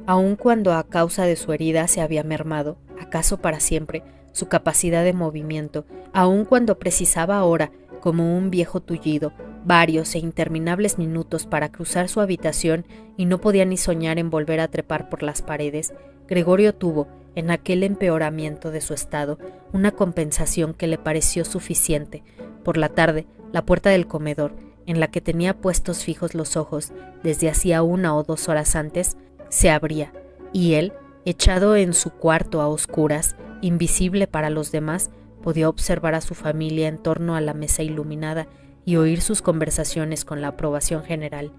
Aun cuando a causa de su herida se había mermado, acaso para siempre, su capacidad de movimiento, aun cuando precisaba ahora, como un viejo tullido, varios e interminables minutos para cruzar su habitación y no podía ni soñar en volver a trepar por las paredes, Gregorio tuvo, en aquel empeoramiento de su estado, una compensación que le pareció suficiente. Por la tarde, la puerta del comedor, en la que tenía puestos fijos los ojos desde hacía 1 o 2 horas antes, se abría, y él, echado en su cuarto a oscuras, invisible para los demás, podía observar a su familia en torno a la mesa iluminada y oír sus conversaciones con la aprobación general.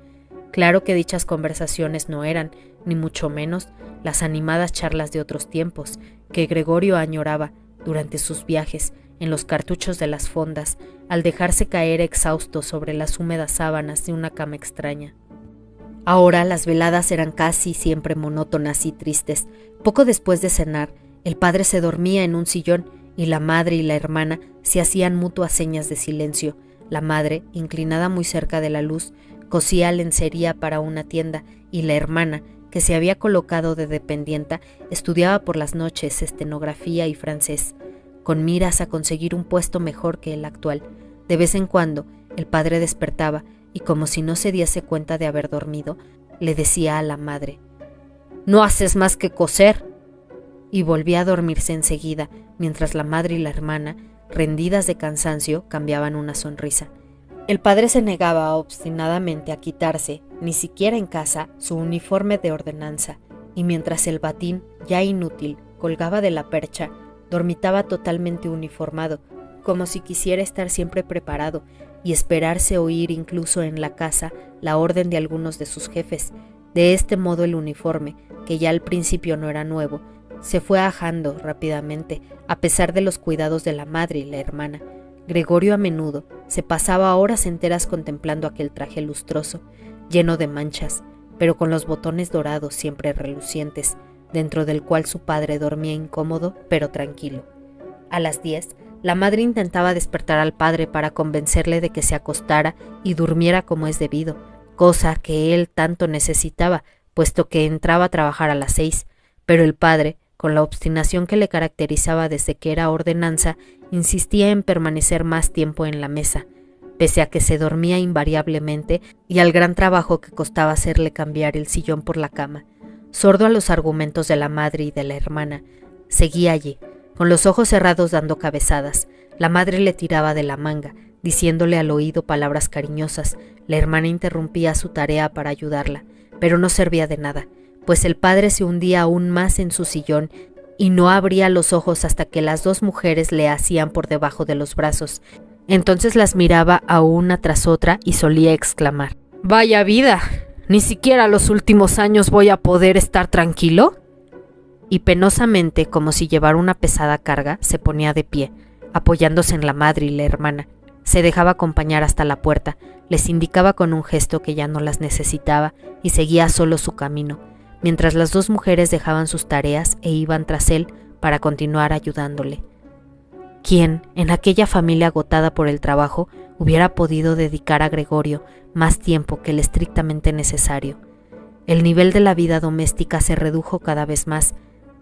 Claro que dichas conversaciones no eran, ni mucho menos, las animadas charlas de otros tiempos, que Gregorio añoraba durante sus viajes en los cartuchos de las fondas, al dejarse caer exhausto sobre las húmedas sábanas de una cama extraña. Ahora las veladas eran casi siempre monótonas y tristes. Poco después de cenar, el padre se dormía en un sillón y la madre y la hermana se hacían mutuas señas de silencio. La madre, inclinada muy cerca de la luz, cosía lencería para una tienda y la hermana, que se había colocado de dependienta, estudiaba por las noches estenografía y francés, con miras a conseguir un puesto mejor que el actual. De vez en cuando, el padre despertaba y, como si no se diese cuenta de haber dormido, le decía a la madre: «No haces más que coser», y volvía a dormirse enseguida, mientras la madre y la hermana, rendidas de cansancio, cambiaban una sonrisa. El padre se negaba obstinadamente a quitarse, ni siquiera en casa, su uniforme de ordenanza, y mientras el batín, ya inútil, colgaba de la percha, dormitaba totalmente uniformado, como si quisiera estar siempre preparado y esperarse oír incluso en la casa la orden de algunos de sus jefes. De este modo el uniforme, que ya al principio no era nuevo, se fue ajando rápidamente, a pesar de los cuidados de la madre y la hermana. Gregorio a menudo se pasaba horas enteras contemplando aquel traje lustroso, lleno de manchas, pero con los botones dorados siempre relucientes, dentro del cual su padre dormía incómodo pero tranquilo. A las 10, la madre intentaba despertar al padre para convencerle de que se acostara y durmiera como es debido, cosa que él tanto necesitaba, puesto que entraba a trabajar a las 6, pero el padre, con la obstinación que le caracterizaba desde que era ordenanza, insistía en permanecer más tiempo en la mesa, pese a que se dormía invariablemente y al gran trabajo que costaba hacerle cambiar el sillón por la cama. Sordo a los argumentos de la madre y de la hermana, seguía allí, con los ojos cerrados dando cabezadas. La madre le tiraba de la manga, diciéndole al oído palabras cariñosas. La hermana interrumpía su tarea para ayudarla, pero no servía de nada, pues el padre se hundía aún más en su sillón y no abría los ojos hasta que las dos mujeres le hacían por debajo de los brazos. Entonces las miraba a una tras otra y solía exclamar: «¡Vaya vida! ¿Ni siquiera los últimos años voy a poder estar tranquilo?». Y penosamente, como si llevara una pesada carga, se ponía de pie, apoyándose en la madre y la hermana. Se dejaba acompañar hasta la puerta, les indicaba con un gesto que ya no las necesitaba y seguía solo su camino, mientras las dos mujeres dejaban sus tareas e iban tras él para continuar ayudándole. ¿Quién, en aquella familia agotada por el trabajo, hubiera podido dedicar a Gregorio más tiempo que el estrictamente necesario? El nivel de la vida doméstica se redujo cada vez más.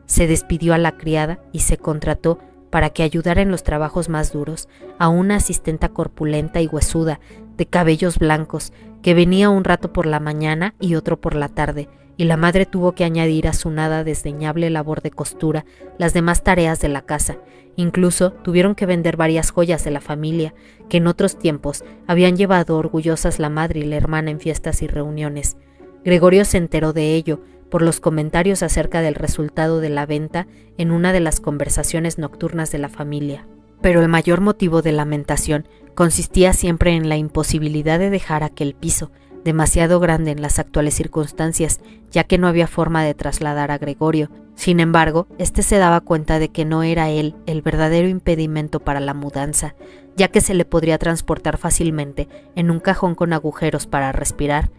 Se despidió a la criada y se contrató, para que ayudara en los trabajos más duros, a una asistenta corpulenta y huesuda, de cabellos blancos, que venía un rato por la mañana y otro por la tarde, y la madre tuvo que añadir a su nada desdeñable labor de costura las demás tareas de la casa. Incluso tuvieron que vender varias joyas de la familia, que en otros tiempos habían llevado orgullosas la madre y la hermana en fiestas y reuniones. Gregorio se enteró de ello por los comentarios acerca del resultado de la venta en una de las conversaciones nocturnas de la familia. Pero el mayor motivo de lamentación consistía siempre en la imposibilidad de dejar aquel piso, demasiado grande en las actuales circunstancias, ya que no había forma de trasladar a Gregorio. Sin embargo, este se daba cuenta de que no era él el verdadero impedimento para la mudanza, ya que se le podría transportar fácilmente en un cajón con agujeros para respirar.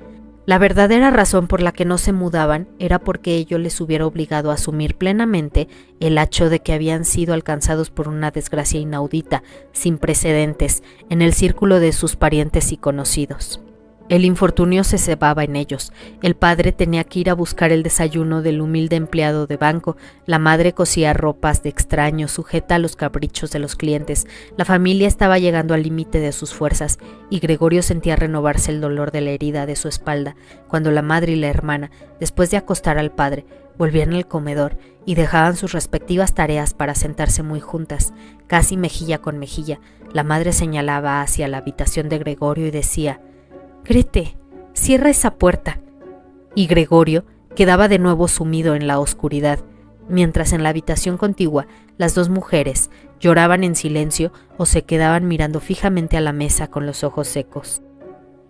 La verdadera razón por la que no se mudaban era porque ello les hubiera obligado a asumir plenamente el hecho de que habían sido alcanzados por una desgracia inaudita, sin precedentes, en el círculo de sus parientes y conocidos. El infortunio se cebaba en ellos. El padre tenía que ir a buscar el desayuno del humilde empleado de banco, la madre cosía ropas de extraño, sujeta a los caprichos de los clientes, la familia estaba llegando al límite de sus fuerzas, y Gregorio sentía renovarse el dolor de la herida de su espalda, cuando la madre y la hermana, después de acostar al padre, volvían al comedor y dejaban sus respectivas tareas para sentarse muy juntas, casi mejilla con mejilla. La madre señalaba hacia la habitación de Gregorio y decía: «Grete, cierra esa puerta». Y Gregorio quedaba de nuevo sumido en la oscuridad, mientras en la habitación contigua las dos mujeres lloraban en silencio o se quedaban mirando fijamente a la mesa con los ojos secos.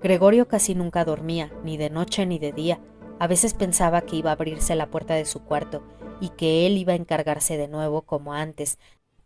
Gregorio casi nunca dormía, ni de noche ni de día. A veces pensaba que iba a abrirse la puerta de su cuarto y que él iba a encargarse de nuevo, como antes,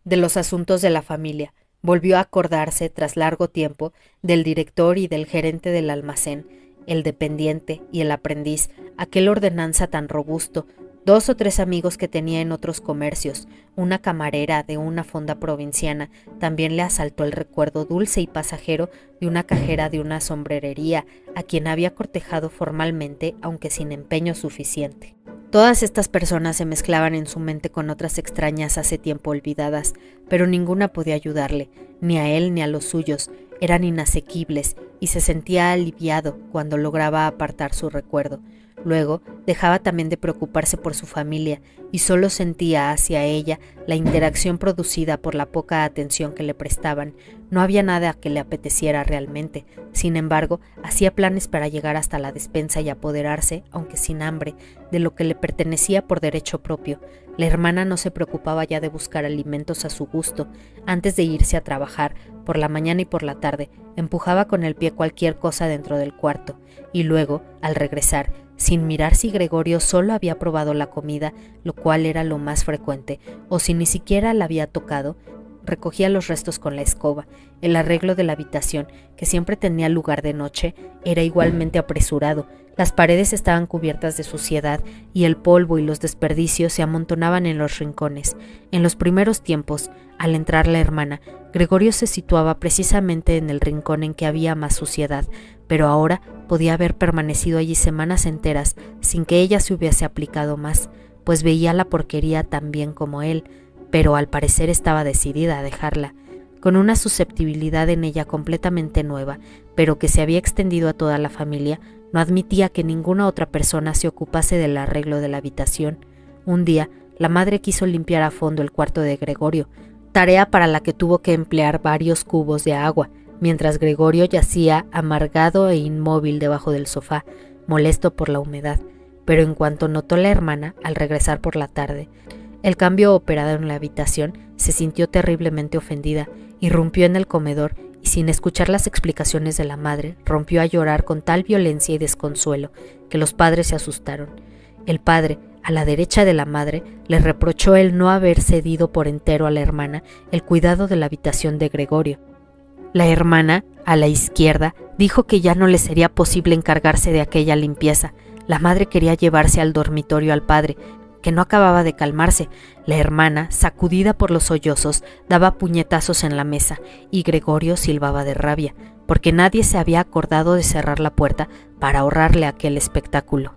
de los asuntos de la familia. Volvió a acordarse, tras largo tiempo, del director y del gerente del almacén, el dependiente y el aprendiz, aquel ordenanza tan robusto, 2 o 3 amigos que tenía en otros comercios, una camarera de una fonda provinciana. También le asaltó el recuerdo dulce y pasajero de una cajera de una sombrerería, a quien había cortejado formalmente, aunque sin empeño suficiente. Todas estas personas se mezclaban en su mente con otras extrañas hace tiempo olvidadas, pero ninguna podía ayudarle, ni a él ni a los suyos. Eran inasequibles y se sentía aliviado cuando lograba apartar su recuerdo. Luego dejaba también de preocuparse por su familia y solo sentía hacia ella la interacción producida por la poca atención que le prestaban. No había nada que le apeteciera realmente. Sin embargo, hacía planes para llegar hasta la despensa y apoderarse, aunque sin hambre, de lo que le pertenecía por derecho propio. La hermana no se preocupaba ya de buscar alimentos a su gusto. Antes de irse a trabajar, por la mañana y por la tarde, empujaba con el pie cualquier cosa dentro del cuarto, y luego, al regresar, sin mirar si Gregorio solo había probado la comida, lo cual era lo más frecuente, o si ni siquiera la había tocado, recogía los restos con la escoba. El arreglo de la habitación, que siempre tenía lugar de noche, era igualmente apresurado. Las paredes estaban cubiertas de suciedad y el polvo y los desperdicios se amontonaban en los rincones. En los primeros tiempos, al entrar la hermana, Gregorio se situaba precisamente en el rincón en que había más suciedad, pero ahora podía haber permanecido allí semanas enteras sin que ella se hubiese aplicado más, pues veía la porquería tan bien como él, pero al parecer estaba decidida a dejarla. Con una susceptibilidad en ella completamente nueva, pero que se había extendido a toda la familia, no admitía que ninguna otra persona se ocupase del arreglo de la habitación. Un día, la madre quiso limpiar a fondo el cuarto de Gregorio, tarea para la que tuvo que emplear varios cubos de agua, mientras Gregorio yacía amargado e inmóvil debajo del sofá, molesto por la humedad. Pero en cuanto notó la hermana, al regresar por la tarde, el cambio operado en la habitación, se sintió terriblemente ofendida, irrumpió en el comedor y, sin escuchar las explicaciones de la madre, rompió a llorar con tal violencia y desconsuelo que los padres se asustaron. El padre, a la derecha de la madre, le reprochó el no haber cedido por entero a la hermana el cuidado de la habitación de Gregorio. La hermana, a la izquierda, dijo que ya no le sería posible encargarse de aquella limpieza. La madre quería llevarse al dormitorio al padre, que no acababa de calmarse. La hermana, sacudida por los sollozos, daba puñetazos en la mesa y Gregorio silbaba de rabia, porque nadie se había acordado de cerrar la puerta para ahorrarle aquel espectáculo.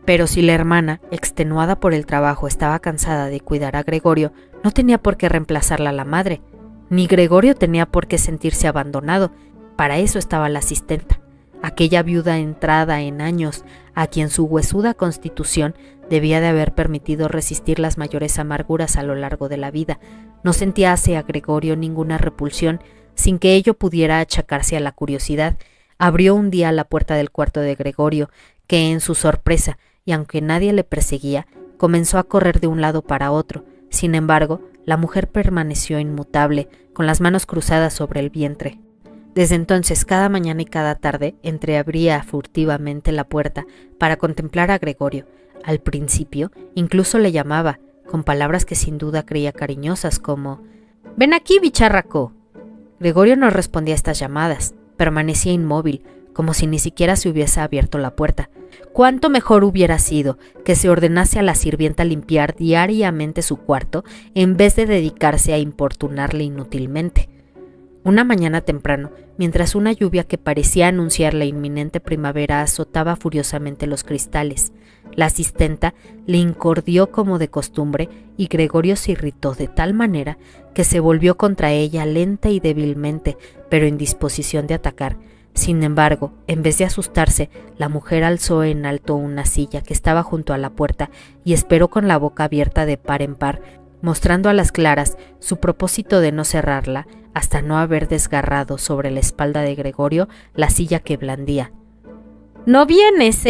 Pero si la hermana, extenuada por el trabajo, estaba cansada de cuidar a Gregorio, no tenía por qué reemplazarla la madre, ni Gregorio tenía por qué sentirse abandonado. Para eso estaba la asistenta. aquella viuda entrada en años, a quien su huesuda constitución debía de haber permitido resistir las mayores amarguras a lo largo de la vida, no sentía hacia Gregorio ninguna repulsión, sin que ello pudiera achacarse a la curiosidad. Abrió un día la puerta del cuarto de Gregorio, que en su sorpresa, y aunque nadie le perseguía, comenzó a correr de un lado para otro. Sin embargo, la mujer permaneció inmutable, con las manos cruzadas sobre el vientre. Desde entonces, cada mañana y cada tarde, entreabría furtivamente la puerta para contemplar a Gregorio. Al principio, incluso le llamaba, con palabras que sin duda creía cariñosas, como «¡Ven aquí, bicharraco!». Gregorio no respondía a estas llamadas, permanecía inmóvil, como si ni siquiera se hubiese abierto la puerta. Cuánto mejor hubiera sido que se ordenase a la sirvienta limpiar diariamente su cuarto en vez de dedicarse a importunarle inútilmente. Una mañana temprano, mientras una lluvia que parecía anunciar la inminente primavera azotaba furiosamente los cristales, la asistenta le incordió como de costumbre y Gregorio se irritó de tal manera que se volvió contra ella lenta y débilmente, pero en disposición de atacar. Sin embargo, en vez de asustarse, la mujer alzó en alto una silla que estaba junto a la puerta y esperó con la boca abierta de par en par, mostrando a las claras su propósito de no cerrarla hasta no haber desgarrado sobre la espalda de Gregorio la silla que blandía. «¿No vienes,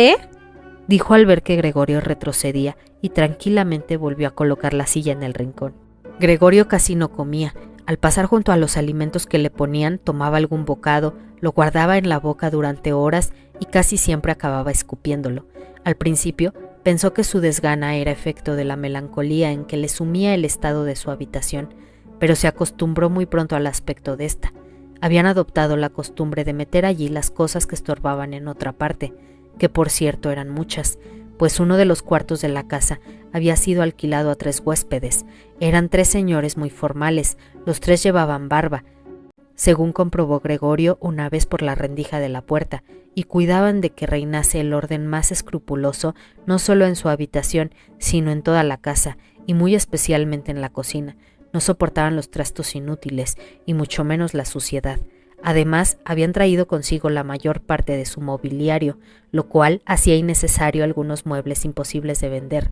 dijo al ver que Gregorio retrocedía y tranquilamente volvió a colocar la silla en el rincón. Gregorio casi no comía. Al pasar junto a los alimentos que le ponían, tomaba algún bocado, lo guardaba en la boca durante horas y casi siempre acababa escupiéndolo. Al principio pensó que su desgana era efecto de la melancolía en que le sumía el estado de su habitación, pero se acostumbró muy pronto al aspecto de esta. Habían adoptado la costumbre de meter allí las cosas que estorbaban en otra parte, que por cierto eran muchas, pues uno de los cuartos de la casa había sido alquilado a 3 huéspedes. Eran 3 señores muy formales, los 3 llevaban barba, según comprobó Gregorio una vez por la rendija de la puerta, y cuidaban de que reinase el orden más escrupuloso no solo en su habitación, sino en toda la casa, y muy especialmente en la cocina. No soportaban los trastos inútiles, y mucho menos la suciedad. Además, habían traído consigo la mayor parte de su mobiliario, lo cual hacía innecesario algunos muebles imposibles de vender,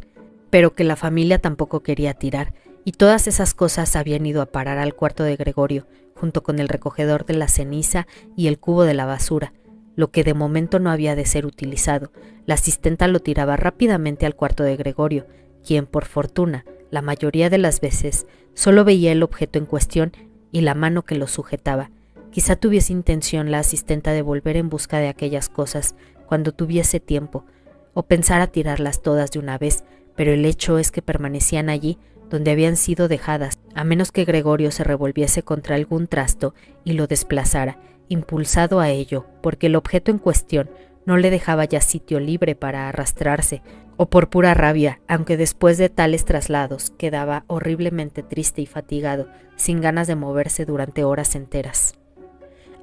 pero que la familia tampoco quería tirar, y todas esas cosas habían ido a parar al cuarto de Gregorio, junto con el recogedor de la ceniza y el cubo de la basura, lo que de momento no había de ser utilizado. La asistenta lo tiraba rápidamente al cuarto de Gregorio, quien, por fortuna, la mayoría de las veces, solo veía el objeto en cuestión y la mano que lo sujetaba. Quizá tuviese intención la asistenta de volver en busca de aquellas cosas cuando tuviese tiempo, o pensara tirarlas todas de una vez, pero el hecho es que permanecían allí donde habían sido dejadas, a menos que Gregorio se revolviese contra algún trasto y lo desplazara, impulsado a ello, porque el objeto en cuestión no le dejaba ya sitio libre para arrastrarse, o por pura rabia, aunque después de tales traslados quedaba horriblemente triste y fatigado, sin ganas de moverse durante horas enteras.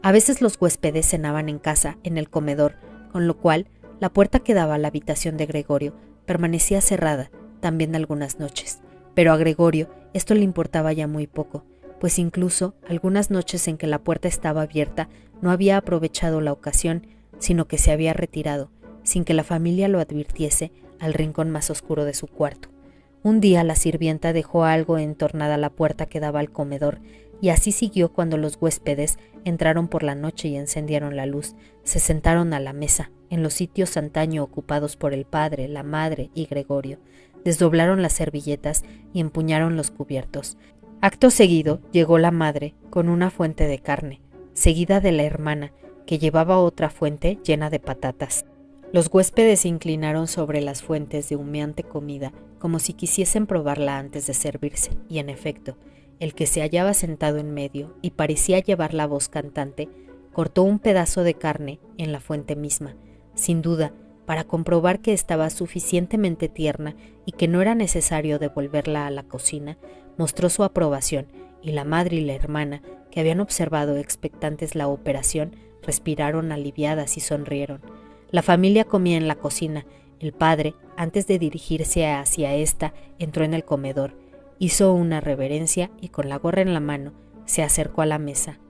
A veces los huéspedes cenaban en casa, en el comedor, con lo cual la puerta que daba a la habitación de Gregorio permanecía cerrada, también algunas noches. Pero a Gregorio esto le importaba ya muy poco, pues incluso algunas noches en que la puerta estaba abierta no había aprovechado la ocasión, sino que se había retirado, sin que la familia lo advirtiese, al rincón más oscuro de su cuarto. Un día la sirvienta dejó algo entornada a la puerta que daba al comedor, y así siguió cuando los huéspedes entraron por la noche y encendieron la luz. Se sentaron a la mesa, en los sitios antaño ocupados por el padre, la madre y Gregorio. Desdoblaron las servilletas y empuñaron los cubiertos. Acto seguido llegó la madre con una fuente de carne, seguida de la hermana, que llevaba otra fuente llena de patatas. Los huéspedes se inclinaron sobre las fuentes de humeante comida, como si quisiesen probarla antes de servirse, y en efecto, el que se hallaba sentado en medio y parecía llevar la voz cantante, cortó un pedazo de carne en la fuente misma, sin duda, para comprobar que estaba suficientemente tierna y que no era necesario devolverla a la cocina. Mostró su aprobación, y la madre y la hermana, que habían observado expectantes la operación, respiraron aliviadas y sonrieron. La familia comía en la cocina. El padre, antes de dirigirse hacia ésta, entró en el comedor, hizo una reverencia y con la gorra en la mano se acercó a la mesa.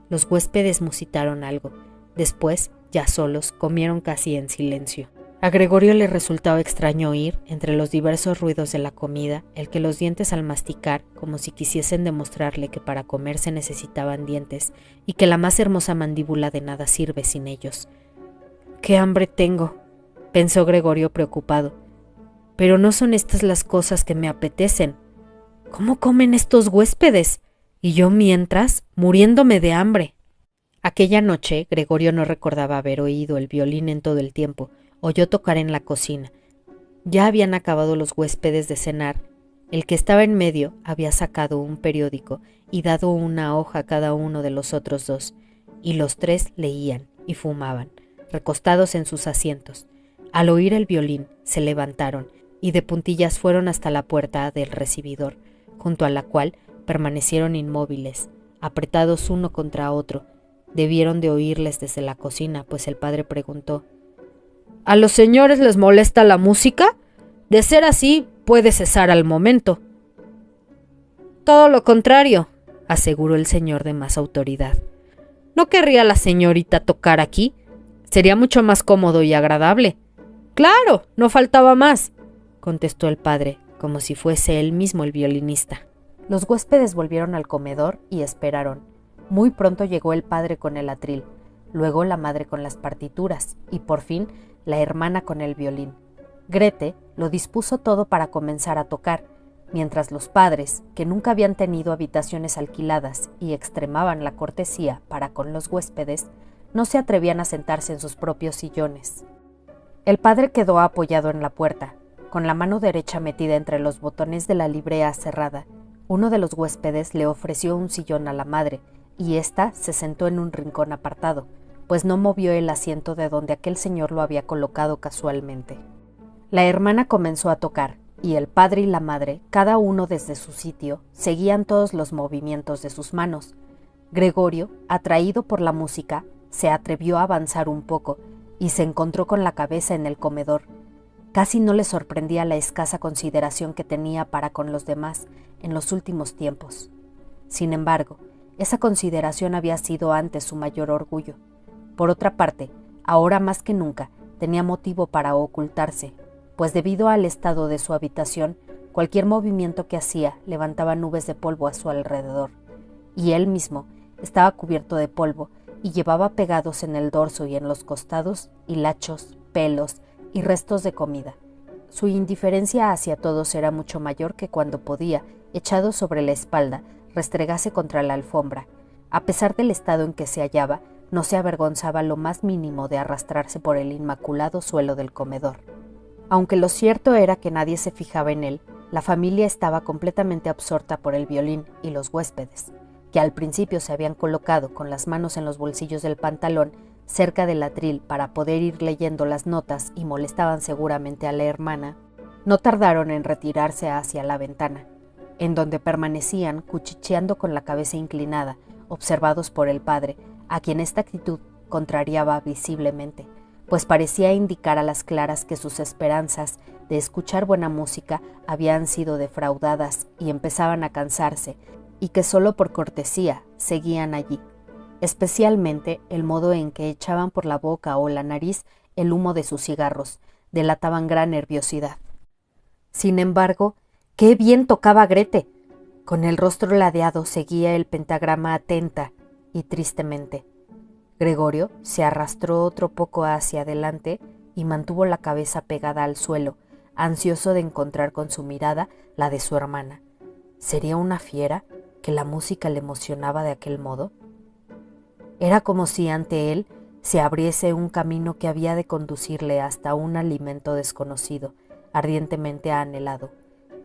Los huéspedes musitaron algo. Después Ya solos, comieron casi en silencio. A Gregorio le resultaba extraño oír, entre los diversos ruidos de la comida, el que los dientes al masticar, como si quisiesen demostrarle que para comer se necesitaban dientes y que la más hermosa mandíbula de nada sirve sin ellos. «¡Qué hambre tengo!», pensó Gregorio preocupado. «Pero no son estas las cosas que me apetecen. ¿Cómo comen estos huéspedes? Y yo mientras, muriéndome de hambre». Aquella noche, Gregorio no recordaba haber oído el violín en todo el tiempo. Oyó tocar en la cocina. Ya habían acabado los huéspedes de cenar. El que estaba en medio había sacado un periódico y dado una hoja a cada uno de los otros dos, y los tres leían y fumaban, recostados en sus asientos. Al oír el violín, se levantaron y de puntillas fueron hasta la puerta del recibidor, junto a la cual permanecieron inmóviles, apretados uno contra otro. Debieron de oírles desde la cocina, pues el padre preguntó: «¿A los señores les molesta la música? De ser así, puede cesar al momento». «Todo lo contrario», aseguró el señor de más autoridad. «¿No querría la señorita tocar aquí? Sería mucho más cómodo y agradable». «Claro, no faltaba más», contestó el padre, como si fuese él mismo el violinista. Los huéspedes volvieron al comedor y esperaron. Muy pronto llegó el padre con el atril, luego la madre con las partituras y por fin la hermana con el violín. Grete lo dispuso todo para comenzar a tocar, mientras los padres, que nunca habían tenido habitaciones alquiladas y extremaban la cortesía para con los huéspedes, no se atrevían a sentarse en sus propios sillones. El padre quedó apoyado en la puerta, con la mano derecha metida entre los botones de la librea cerrada. Uno de los huéspedes le ofreció un sillón a la madre, y ésta se sentó en un rincón apartado, pues no movió el asiento de donde aquel señor lo había colocado casualmente. La hermana comenzó a tocar, y el padre y la madre, cada uno desde su sitio, seguían todos los movimientos de sus manos. Gregorio, atraído por la música, se atrevió a avanzar un poco, y se encontró con la cabeza en el comedor. Casi no le sorprendía la escasa consideración que tenía para con los demás en los últimos tiempos. Sin embargo, esa consideración había sido antes su mayor orgullo. Por otra parte, ahora más que nunca, tenía motivo para ocultarse, pues debido al estado de su habitación, cualquier movimiento que hacía levantaba nubes de polvo a su alrededor, y él mismo estaba cubierto de polvo y llevaba pegados en el dorso y en los costados hilachos, pelos y restos de comida. Su indiferencia hacia todos era mucho mayor que cuando podía, echado sobre la espalda, restregase contra la alfombra. A pesar del estado en que se hallaba, no se avergonzaba lo más mínimo de arrastrarse por el inmaculado suelo del comedor. Aunque lo cierto era que nadie se fijaba en él, la familia estaba completamente absorta por el violín y los huéspedes, que al principio se habían colocado con las manos en los bolsillos del pantalón cerca del atril para poder ir leyendo las notas y molestaban seguramente a la hermana, no tardaron en retirarse hacia la ventana, en donde permanecían cuchicheando con la cabeza inclinada, observados por el padre, a quien esta actitud contrariaba visiblemente, pues parecía indicar a las claras que sus esperanzas de escuchar buena música habían sido defraudadas y empezaban a cansarse, y que solo por cortesía seguían allí, especialmente el modo en que echaban por la boca o la nariz el humo de sus cigarros, delataban gran nerviosidad. Sin embargo, ¡qué bien tocaba Grete! Con el rostro ladeado seguía el pentagrama atenta y tristemente. Gregorio se arrastró otro poco hacia adelante y mantuvo la cabeza pegada al suelo, ansioso de encontrar con su mirada la de su hermana. ¿Sería una fiera que la música le emocionaba de aquel modo? Era como si ante él se abriese un camino que había de conducirle hasta un alimento desconocido, ardientemente anhelado.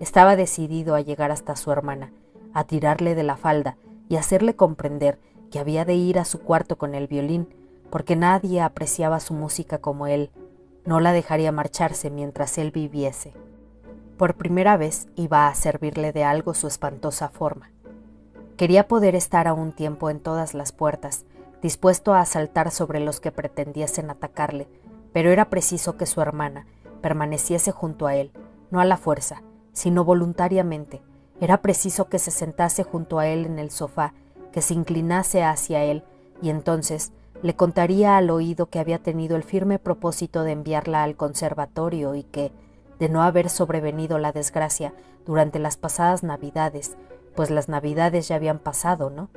Estaba decidido a llegar hasta su hermana, a tirarle de la falda y hacerle comprender que había de ir a su cuarto con el violín, porque nadie apreciaba su música como él. No la dejaría marcharse mientras él viviese. Por primera vez iba a servirle de algo su espantosa forma. Quería poder estar a un tiempo en todas las puertas, dispuesto a saltar sobre los que pretendiesen atacarle, pero era preciso que su hermana permaneciese junto a él, no a la fuerza, sino voluntariamente. Era preciso que se sentase junto a él en el sofá, que se inclinase hacia él, y entonces Le contaría al oído que había tenido el firme propósito de enviarla al conservatorio y que, de no haber sobrevenido la desgracia durante las pasadas Navidades, pues las Navidades ya habían pasado, ¿no?,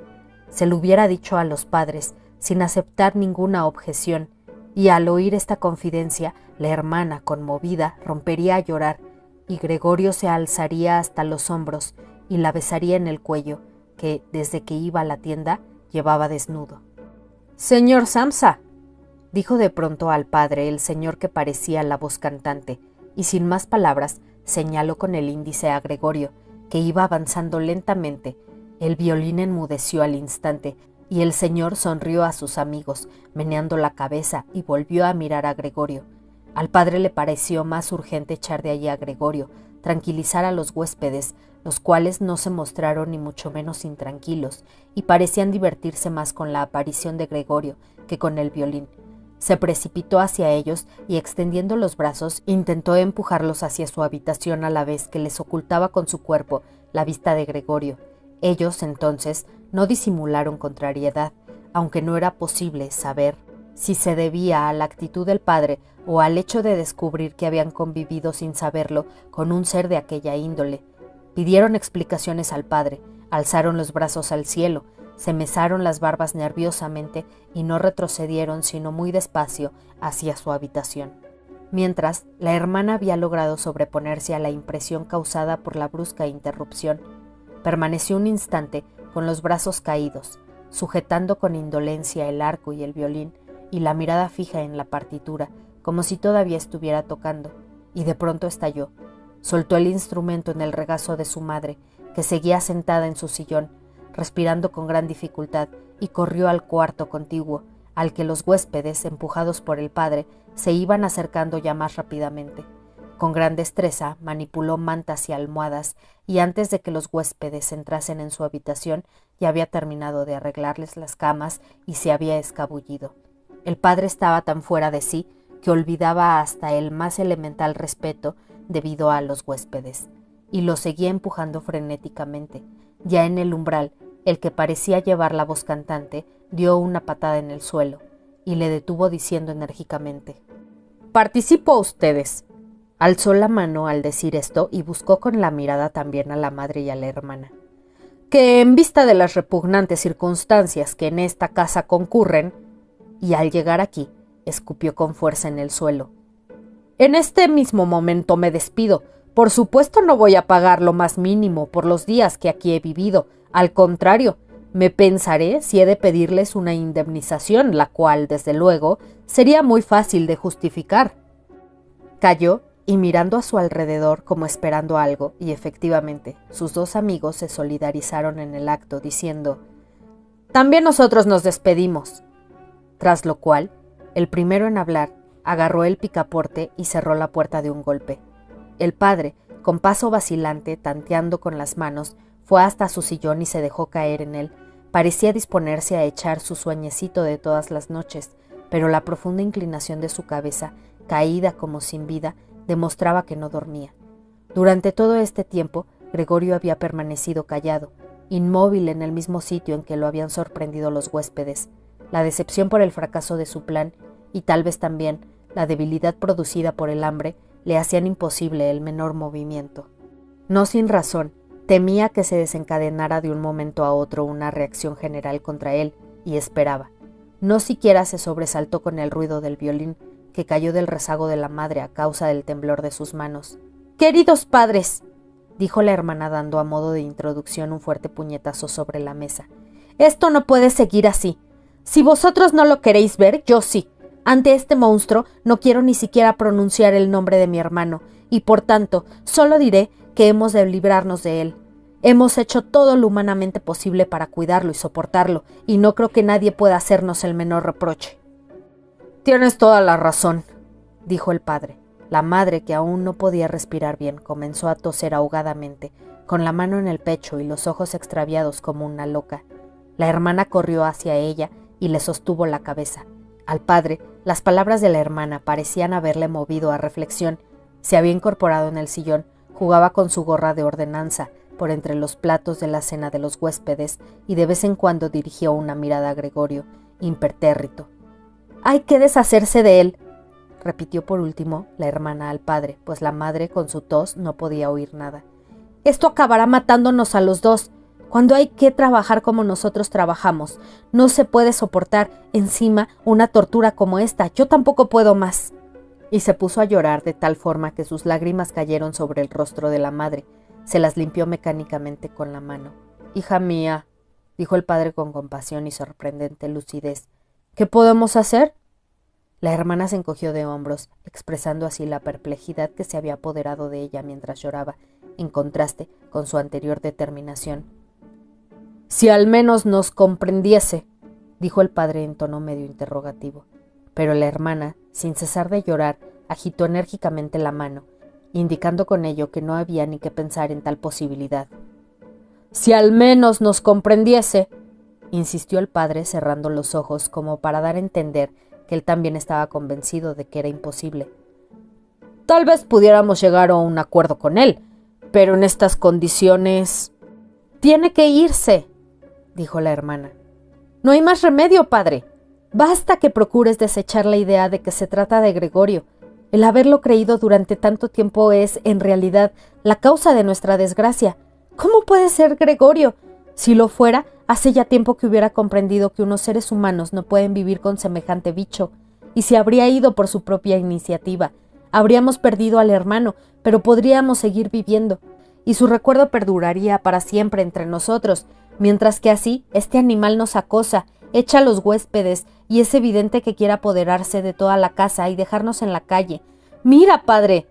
se lo hubiera dicho a los padres sin aceptar ninguna objeción, y al oír esta confidencia, la hermana, conmovida, rompería a llorar, y Gregorio se alzaría hasta los hombros y la besaría en el cuello, que, desde que iba a la tienda, llevaba desnudo. «Señor Samsa», dijo de pronto al padre el señor que parecía la voz cantante, y sin más palabras señaló con el índice a Gregorio, que iba avanzando lentamente. El violín enmudeció al instante, y el señor sonrió a sus amigos, meneando la cabeza, y volvió a mirar a Gregorio. Al padre le pareció más urgente echar de allí a Gregorio, tranquilizar a los huéspedes, los cuales no se mostraron ni mucho menos intranquilos, y parecían divertirse más con la aparición de Gregorio que con el violín. Se precipitó hacia ellos y, extendiendo los brazos, intentó empujarlos hacia su habitación a la vez que les ocultaba con su cuerpo la vista de Gregorio. Ellos, entonces, no disimularon contrariedad, aunque no era posible saber si se debía a la actitud del padre o al hecho de descubrir que habían convivido sin saberlo con un ser de aquella índole. Pidieron explicaciones al padre, alzaron los brazos al cielo, se mesaron las barbas nerviosamente y no retrocedieron sino muy despacio hacia su habitación. Mientras, la hermana había logrado sobreponerse a la impresión causada por la brusca interrupción. Permaneció un instante con los brazos caídos, sujetando con indolencia el arco y el violín, y la mirada fija en la partitura, como si todavía estuviera tocando, y de pronto estalló. Soltó el instrumento en el regazo de su madre, que seguía sentada en su sillón, respirando con gran dificultad, y corrió al cuarto contiguo, al que los huéspedes, empujados por el padre, se iban acercando ya más rápidamente. Con gran destreza manipuló mantas y almohadas, y antes de que los huéspedes entrasen en su habitación, ya había terminado de arreglarles las camas y se había escabullido. El padre estaba tan fuera de sí que olvidaba hasta el más elemental respeto debido a los huéspedes, y lo seguía empujando frenéticamente. Ya en el umbral, el que parecía llevar la voz cantante dio una patada en el suelo, y le detuvo diciendo enérgicamente: «Participo a ustedes». Alzó la mano al decir esto y buscó con la mirada también a la madre y a la hermana. «Que en vista de las repugnantes circunstancias que en esta casa concurren», y al llegar aquí, escupió con fuerza en el suelo, «en este mismo momento me despido. Por supuesto no voy a pagar lo más mínimo por los días que aquí he vivido. Al contrario, me pensaré si he de pedirles una indemnización, la cual, desde luego, sería muy fácil de justificar». Calló y mirando a su alrededor como esperando algo, y efectivamente, sus dos amigos se solidarizaron en el acto, diciendo: «También nosotros nos despedimos». Tras lo cual, el primero en hablar, agarró el picaporte y cerró la puerta de un golpe. El padre, con paso vacilante, tanteando con las manos, fue hasta su sillón y se dejó caer en él. Parecía disponerse a echar su sueñecito de todas las noches, pero la profunda inclinación de su cabeza, caída como sin vida, demostraba que no dormía. Durante todo este tiempo, Gregorio había permanecido callado, inmóvil en el mismo sitio en que lo habían sorprendido los huéspedes. La decepción por el fracaso de su plan, y tal vez también la debilidad producida por el hambre, le hacían imposible el menor movimiento. No sin razón, temía que se desencadenara de un momento a otro una reacción general contra él, y esperaba. No siquiera se sobresaltó con el ruido del violín, que cayó del rezago de la madre a causa del temblor de sus manos. «Queridos padres», dijo la hermana dando a modo de introducción un fuerte puñetazo sobre la mesa, «esto no puede seguir así. Si vosotros no lo queréis ver, yo sí. Ante este monstruo no quiero ni siquiera pronunciar el nombre de mi hermano, y por tanto solo diré que hemos de librarnos de él. Hemos hecho todo lo humanamente posible para cuidarlo y soportarlo, y no creo que nadie pueda hacernos el menor reproche». «Tienes toda la razón», dijo el padre. La madre, que aún no podía respirar bien, comenzó a toser ahogadamente, con la mano en el pecho y los ojos extraviados como una loca. La hermana corrió hacia ella y le sostuvo la cabeza. Al padre, las palabras de la hermana parecían haberle movido a reflexión. Se había incorporado en el sillón, jugaba con su gorra de ordenanza por entre los platos de la cena de los huéspedes y de vez en cuando dirigió una mirada a Gregorio, impertérrito. «Hay que deshacerse de él», repitió por último la hermana al padre, pues la madre con su tos no podía oír nada. «Esto acabará matándonos a los dos. Cuando hay que trabajar como nosotros trabajamos, no se puede soportar encima una tortura como esta. Yo tampoco puedo más». Y se puso a llorar de tal forma que sus lágrimas cayeron sobre el rostro de la madre. Se las limpió mecánicamente con la mano. «Hija mía», dijo el padre con compasión y sorprendente lucidez, «¿qué podemos hacer?». La hermana se encogió de hombros, expresando así la perplejidad que se había apoderado de ella mientras lloraba, en contraste con su anterior determinación. «Si al menos nos comprendiese», dijo el padre en tono medio interrogativo. Pero la hermana, sin cesar de llorar, agitó enérgicamente la mano, indicando con ello que no había ni que pensar en tal posibilidad. «Si al menos nos comprendiese», insistió el padre cerrando los ojos como para dar a entender que él también estaba convencido de que era imposible. «Tal vez pudiéramos llegar a un acuerdo con él, pero en estas condiciones...». «Tiene que irse», dijo la hermana. «No hay más remedio, padre. Basta que procures desechar la idea de que se trata de Gregorio. El haberlo creído durante tanto tiempo es, en realidad, la causa de nuestra desgracia. ¿Cómo puede ser Gregorio? Si lo fuera, hace ya tiempo que hubiera comprendido que unos seres humanos no pueden vivir con semejante bicho, y se habría ido por su propia iniciativa. Habríamos perdido al hermano, pero podríamos seguir viviendo, y su recuerdo perduraría para siempre entre nosotros, mientras que así este animal nos acosa, echa a los huéspedes, y es evidente que quiere apoderarse de toda la casa y dejarnos en la calle. «¡Mira, padre!»,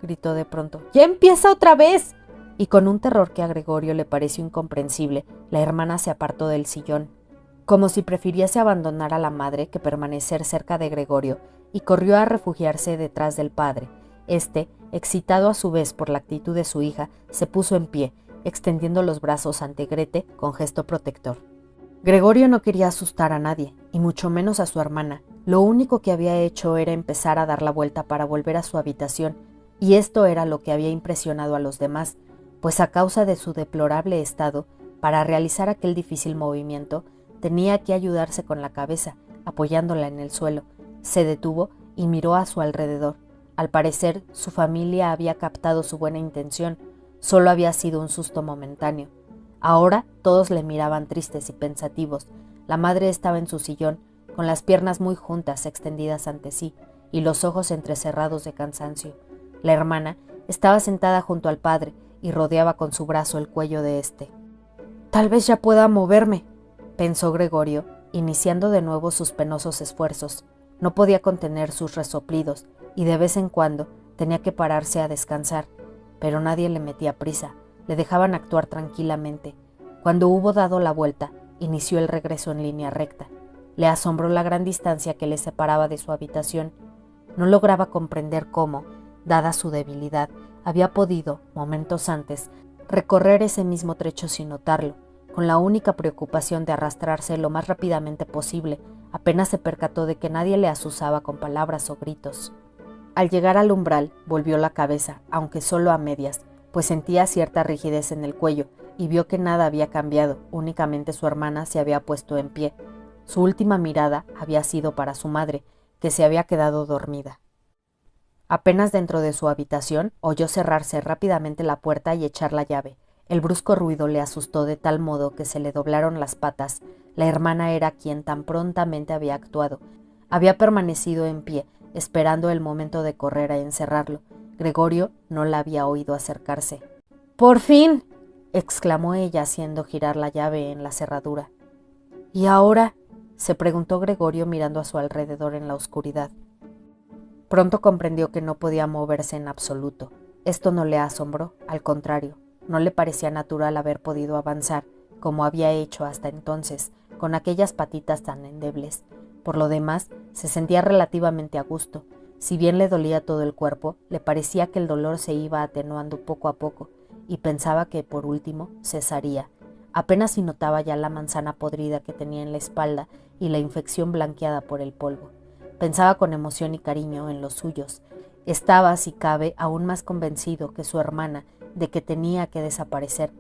gritó de pronto. «¡Ya empieza otra vez!». Y con un terror que a Gregorio le pareció incomprensible, la hermana se apartó del sillón, como si prefiriese abandonar a la madre que permanecer cerca de Gregorio, y corrió a refugiarse detrás del padre. Este, excitado a su vez por la actitud de su hija, se puso en pie, extendiendo los brazos ante Grete con gesto protector. Gregorio no quería asustar a nadie, y mucho menos a su hermana. Lo único que había hecho era empezar a dar la vuelta para volver a su habitación, y esto era lo que había impresionado a los demás, pues a causa de su deplorable estado, para realizar aquel difícil movimiento, tenía que ayudarse con la cabeza, apoyándola en el suelo. Se detuvo y miró a su alrededor. Al parecer, su familia había captado su buena intención, solo había sido un susto momentáneo. Ahora todos le miraban tristes y pensativos. La madre estaba en su sillón, con las piernas muy juntas extendidas ante sí, y los ojos entrecerrados de cansancio. La hermana estaba sentada junto al padre, y rodeaba con su brazo el cuello de éste. «Tal vez ya pueda moverme», pensó Gregorio, iniciando de nuevo sus penosos esfuerzos. No podía contener sus resoplidos, y de vez en cuando tenía que pararse a descansar, pero nadie le metía prisa, le dejaban actuar tranquilamente. Cuando hubo dado la vuelta, inició el regreso en línea recta. Le asombró la gran distancia que le separaba de su habitación. No lograba comprender cómo, dada su debilidad, había podido, momentos antes, recorrer ese mismo trecho sin notarlo, con la única preocupación de arrastrarse lo más rápidamente posible. Apenas se percató de que nadie le azuzaba con palabras o gritos. Al llegar al umbral, volvió la cabeza, aunque solo a medias, pues sentía cierta rigidez en el cuello, y vio que nada había cambiado, únicamente su hermana se había puesto en pie. Su última mirada había sido para su madre, que se había quedado dormida. Apenas dentro de su habitación, oyó cerrarse rápidamente la puerta y echar la llave. El brusco ruido le asustó de tal modo que se le doblaron las patas. La hermana era quien tan prontamente había actuado. Había permanecido en pie, esperando el momento de correr a encerrarlo. Gregorio no la había oído acercarse. «¡Por fin!», exclamó ella haciendo girar la llave en la cerradura. «¿Y ahora?», se preguntó Gregorio mirando a su alrededor en la oscuridad. Pronto comprendió que no podía moverse en absoluto. Esto no le asombró, al contrario, no le parecía natural haber podido avanzar, como había hecho hasta entonces, con aquellas patitas tan endebles. Por lo demás, se sentía relativamente a gusto. Si bien le dolía todo el cuerpo, le parecía que el dolor se iba atenuando poco a poco, y pensaba que, por último, cesaría. Apenas si notaba ya la manzana podrida que tenía en la espalda y la infección blanqueada por el polvo. Pensaba con emoción y cariño en los suyos. Estaba, si cabe, aún más convencido que su hermana de que tenía que desaparecer.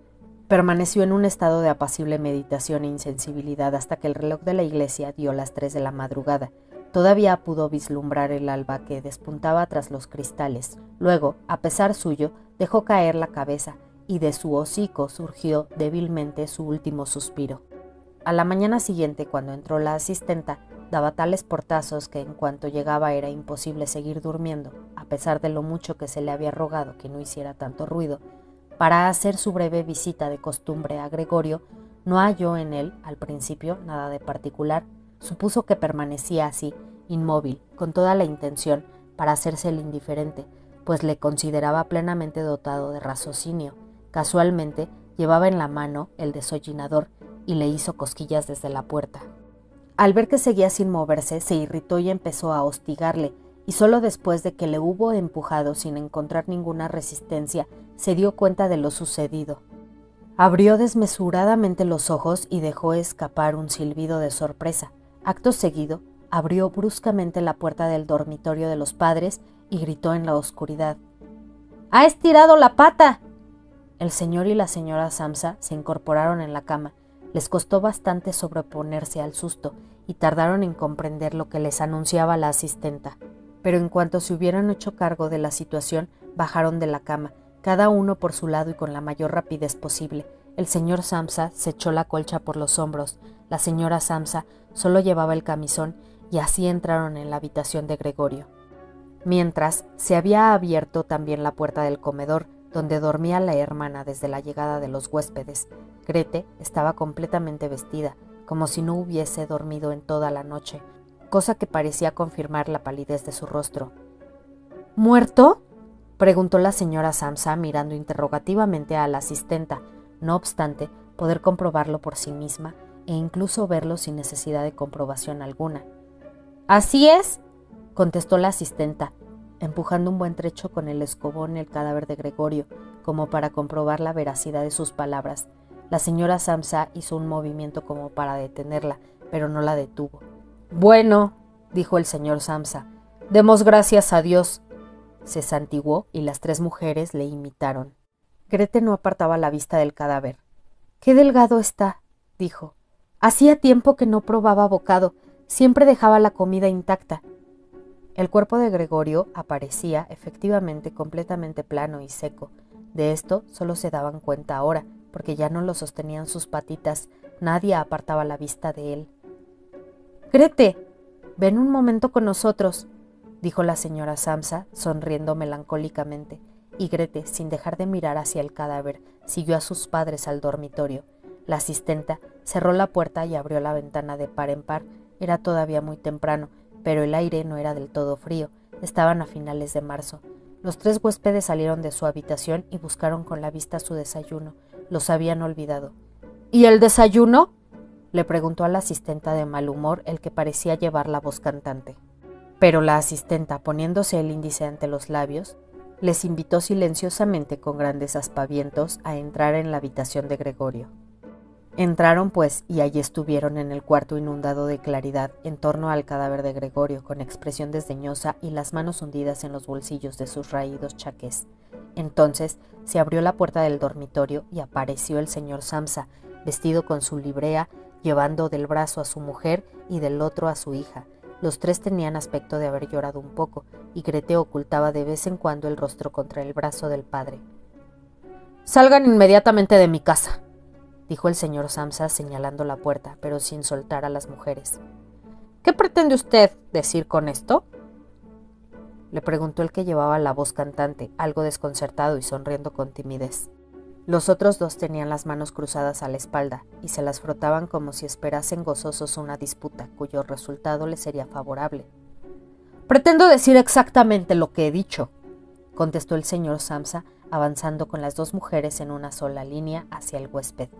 Permaneció en un estado de apacible meditación e insensibilidad hasta que el reloj de la iglesia dio las 3 de la madrugada. Todavía pudo vislumbrar el alba que despuntaba tras los cristales. Luego, a pesar suyo, dejó caer la cabeza y de su hocico surgió débilmente su último suspiro. A la mañana siguiente, cuando entró la asistenta, daba tales portazos que en cuanto llegaba era imposible seguir durmiendo, a pesar de lo mucho que se le había rogado que no hiciera tanto ruido. Para hacer su breve visita de costumbre a Gregorio, no halló en él, al principio, nada de particular. Supuso que permanecía así, inmóvil, con toda la intención para hacerse el indiferente, pues le consideraba plenamente dotado de raciocinio. Casualmente, llevaba en la mano el desollinador y le hizo cosquillas desde la puerta. Al ver que seguía sin moverse, se irritó y empezó a hostigarle, y solo después de que le hubo empujado sin encontrar ninguna resistencia, se dio cuenta de lo sucedido. Abrió desmesuradamente los ojos y dejó escapar un silbido de sorpresa. Acto seguido, abrió bruscamente la puerta del dormitorio de los padres y gritó en la oscuridad: «¡Ha estirado la pata!». El señor y la señora Samsa se incorporaron en la cama. Les costó bastante sobreponerse al susto y tardaron en comprender lo que les anunciaba la asistenta. Pero en cuanto se hubieran hecho cargo de la situación, bajaron de la cama, cada uno por su lado y con la mayor rapidez posible. El señor Samsa se echó la colcha por los hombros, la señora Samsa solo llevaba el camisón y así entraron en la habitación de Gregorio. Mientras, se había abierto también la puerta del comedor, donde dormía la hermana desde la llegada de los huéspedes. Grete estaba completamente vestida, como si no hubiese dormido en toda la noche, cosa que parecía confirmar la palidez de su rostro. «¿Muerto?», preguntó la señora Samsa mirando interrogativamente a la asistenta, no obstante poder comprobarlo por sí misma e incluso verlo sin necesidad de comprobación alguna. «Así es», contestó la asistenta, empujando un buen trecho con el escobón el cadáver de Gregorio, como para comprobar la veracidad de sus palabras. La señora Samsa hizo un movimiento como para detenerla, pero no la detuvo. «Bueno», dijo el señor Samsa, «demos gracias a Dios». Se santiguó y las 3 mujeres le imitaron. Grete no apartaba la vista del cadáver. «¡Qué delgado está!», dijo. «Hacía tiempo que no probaba bocado, siempre dejaba la comida intacta». El cuerpo de Gregorio aparecía efectivamente completamente plano y seco. De esto solo se daban cuenta ahora, porque ya no lo sostenían sus patitas, nadie apartaba la vista de él. «Grete, ven un momento con nosotros», dijo la señora Samsa, sonriendo melancólicamente, y Grete, sin dejar de mirar hacia el cadáver, siguió a sus padres al dormitorio. La asistenta cerró la puerta y abrió la ventana de par en par. Era todavía muy temprano, pero el aire no era del todo frío. Estaban a finales de marzo. Los 3 huéspedes salieron de su habitación y buscaron con la vista su desayuno. Los habían olvidado. «¿Y el desayuno?», le preguntó a la asistenta de mal humor, el que parecía llevar la voz cantante. Pero la asistenta, poniéndose el índice ante los labios, les invitó silenciosamente con grandes aspavientos a entrar en la habitación de Gregorio. Entraron, pues, y allí estuvieron en el cuarto inundado de claridad en torno al cadáver de Gregorio, con expresión desdeñosa y las manos hundidas en los bolsillos de sus raídos chaqués. Entonces se abrió la puerta del dormitorio y apareció el señor Samsa, vestido con su librea, llevando del brazo a su mujer y del otro a su hija. Los 3 tenían aspecto de haber llorado un poco, y Grete ocultaba de vez en cuando el rostro contra el brazo del padre. «Salgan inmediatamente de mi casa», dijo el señor Samsa señalando la puerta, pero sin soltar a las mujeres. «¿Qué pretende usted decir con esto?», le preguntó el que llevaba la voz cantante, algo desconcertado y sonriendo con timidez. Los otros 2 tenían las manos cruzadas a la espalda y se las frotaban como si esperasen gozosos una disputa cuyo resultado les sería favorable. «Pretendo decir exactamente lo que he dicho», contestó el señor Samsa, avanzando con las 2 mujeres en una sola línea hacia el huésped.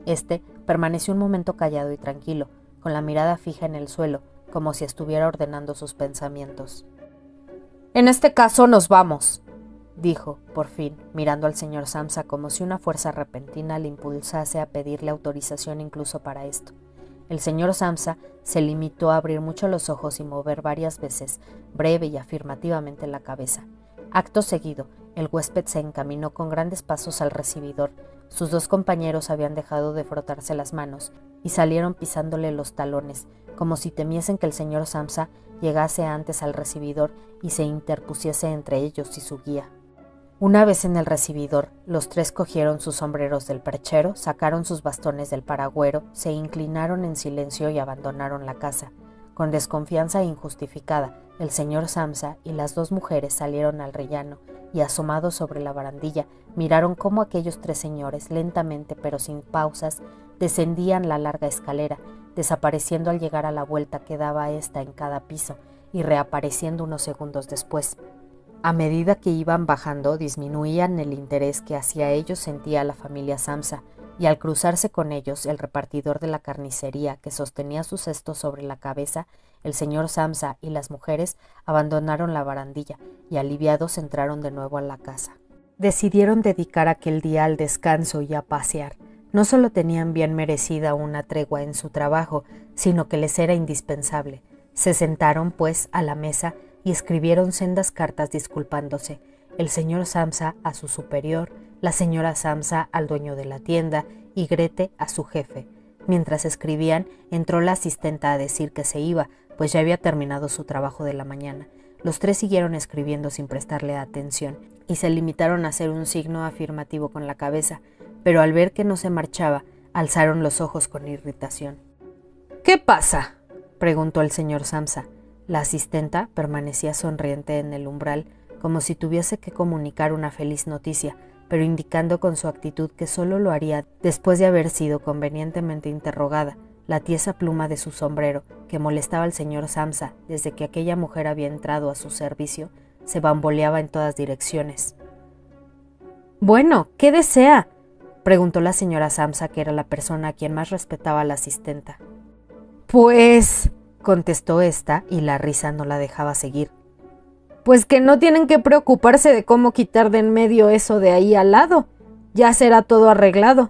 Este permaneció un momento callado y tranquilo, con la mirada fija en el suelo, como si estuviera ordenando sus pensamientos. «En este caso nos vamos», dijo, por fin, mirando al señor Samsa como si una fuerza repentina le impulsase a pedirle autorización incluso para esto. El señor Samsa se limitó a abrir mucho los ojos y mover varias veces, breve y afirmativamente la cabeza. Acto seguido, el huésped se encaminó con grandes pasos al recibidor, Sus dos compañeros habían dejado de frotarse las manos y salieron pisándole los talones, como si temiesen que el señor Samsa llegase antes al recibidor y se interpusiese entre ellos y su guía. Una vez en el recibidor, los tres cogieron sus sombreros del perchero, sacaron sus bastones del paragüero, se inclinaron en silencio y abandonaron la casa. Con desconfianza injustificada, el señor Samsa y las dos mujeres salieron al rellano y, asomados sobre la barandilla, miraron cómo aquellos tres señores, lentamente pero sin pausas, descendían la larga escalera, desapareciendo al llegar a la vuelta que daba ésta en cada piso y reapareciendo unos segundos después. A medida que iban bajando, disminuían el interés que hacia ellos sentía la familia Samsa, y al cruzarse con ellos el repartidor de la carnicería que sostenía su cesto sobre la cabeza, el señor Samsa y las mujeres abandonaron la barandilla y aliviados entraron de nuevo a la casa. Decidieron dedicar aquel día al descanso y a pasear. No solo tenían bien merecida una tregua en su trabajo, sino que les era indispensable. Se sentaron, pues, a la mesa y escribieron sendas cartas disculpándose, el señor Samsa a su superior, la señora Samsa al dueño de la tienda y Grete a su jefe. Mientras escribían, entró la asistenta a decir que se iba, pues ya había terminado su trabajo de la mañana. Los tres siguieron escribiendo sin prestarle atención y se limitaron a hacer un signo afirmativo con la cabeza, pero al ver que no se marchaba, alzaron los ojos con irritación. «¿Qué pasa?», preguntó el señor Samsa. La asistenta permanecía sonriente en el umbral, como si tuviese que comunicar una feliz noticia, pero indicando con su actitud que solo lo haría después de haber sido convenientemente interrogada. La tiesa pluma de su sombrero, que molestaba al señor Samsa desde que aquella mujer había entrado a su servicio, se bamboleaba en todas direcciones. «Bueno, ¿qué desea?», preguntó la señora Samsa, que era la persona a quien más respetaba a la asistenta. «Pues», contestó ésta, y la risa no la dejaba seguir. «Pues que no tienen que preocuparse de cómo quitar de en medio eso de ahí al lado. Ya será todo arreglado».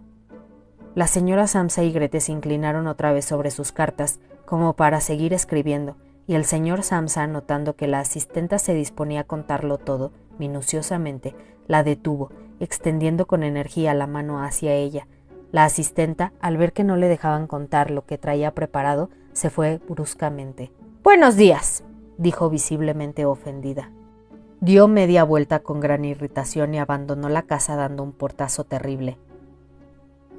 La señora Samsa y Grete se inclinaron otra vez sobre sus cartas, como para seguir escribiendo, y el señor Samsa, notando que la asistenta se disponía a contarlo todo, minuciosamente, la detuvo, extendiendo con energía la mano hacia ella. La asistenta, al ver que no le dejaban contar lo que traía preparado, se fue bruscamente. «Buenos días», dijo visiblemente ofendida. Dio media vuelta con gran irritación y abandonó la casa dando un portazo terrible.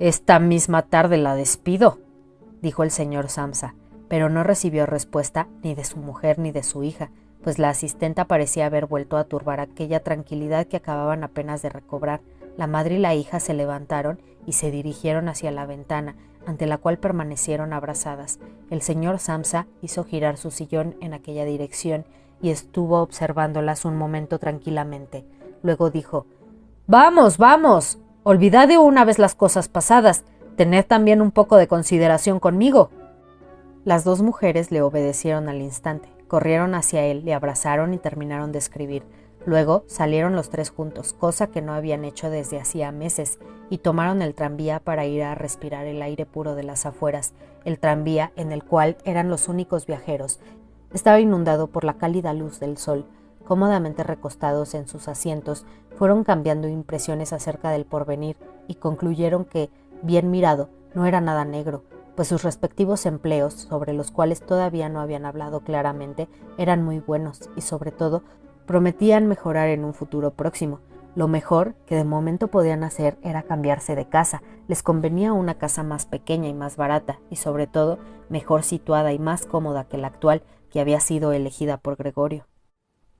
«Esta misma tarde la despido», dijo el señor Samsa, pero no recibió respuesta ni de su mujer ni de su hija, pues la asistenta parecía haber vuelto a turbar aquella tranquilidad que acababan apenas de recobrar. La madre y la hija se levantaron y se dirigieron hacia la ventana, ante la cual permanecieron abrazadas. El señor Samsa hizo girar su sillón en aquella dirección y estuvo observándolas un momento tranquilamente. Luego dijo: «Vamos, vamos, olvidad de una vez las cosas pasadas, tened también un poco de consideración conmigo». Las dos mujeres le obedecieron al instante, corrieron hacia él, le abrazaron y terminaron de escribir. Luego salieron los tres juntos, cosa que no habían hecho desde hacía meses, y tomaron el tranvía para ir a respirar el aire puro de las afueras. El tranvía, en el cual eran los únicos viajeros, estaba inundado por la cálida luz del sol. Cómodamente recostados en sus asientos, fueron cambiando impresiones acerca del porvenir y concluyeron que, bien mirado, no era nada negro, pues sus respectivos empleos, sobre los cuales todavía no habían hablado claramente, eran muy buenos y, sobre todo, prometían mejorar en un futuro próximo. Lo mejor que de momento podían hacer era cambiarse de casa. Les convenía una casa más pequeña y más barata, y sobre todo mejor situada y más cómoda que la actual, que había sido elegida por Gregorio.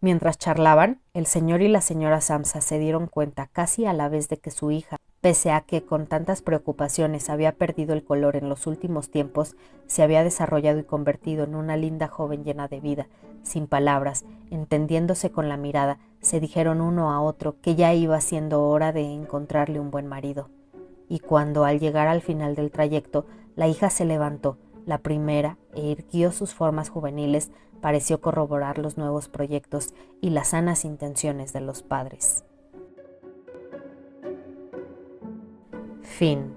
Mientras charlaban, el señor y la señora Samsa se dieron cuenta casi a la vez de que su hija, pese a que con tantas preocupaciones había perdido el color en los últimos tiempos, se había desarrollado y convertido en una linda joven llena de vida. Sin palabras, entendiéndose con la mirada, se dijeron uno a otro que ya iba siendo hora de encontrarle un buen marido. Y cuando, al llegar al final del trayecto, la hija se levantó, la primera, e irguió sus formas juveniles, pareció corroborar los nuevos proyectos y las sanas intenciones de los padres. Fin.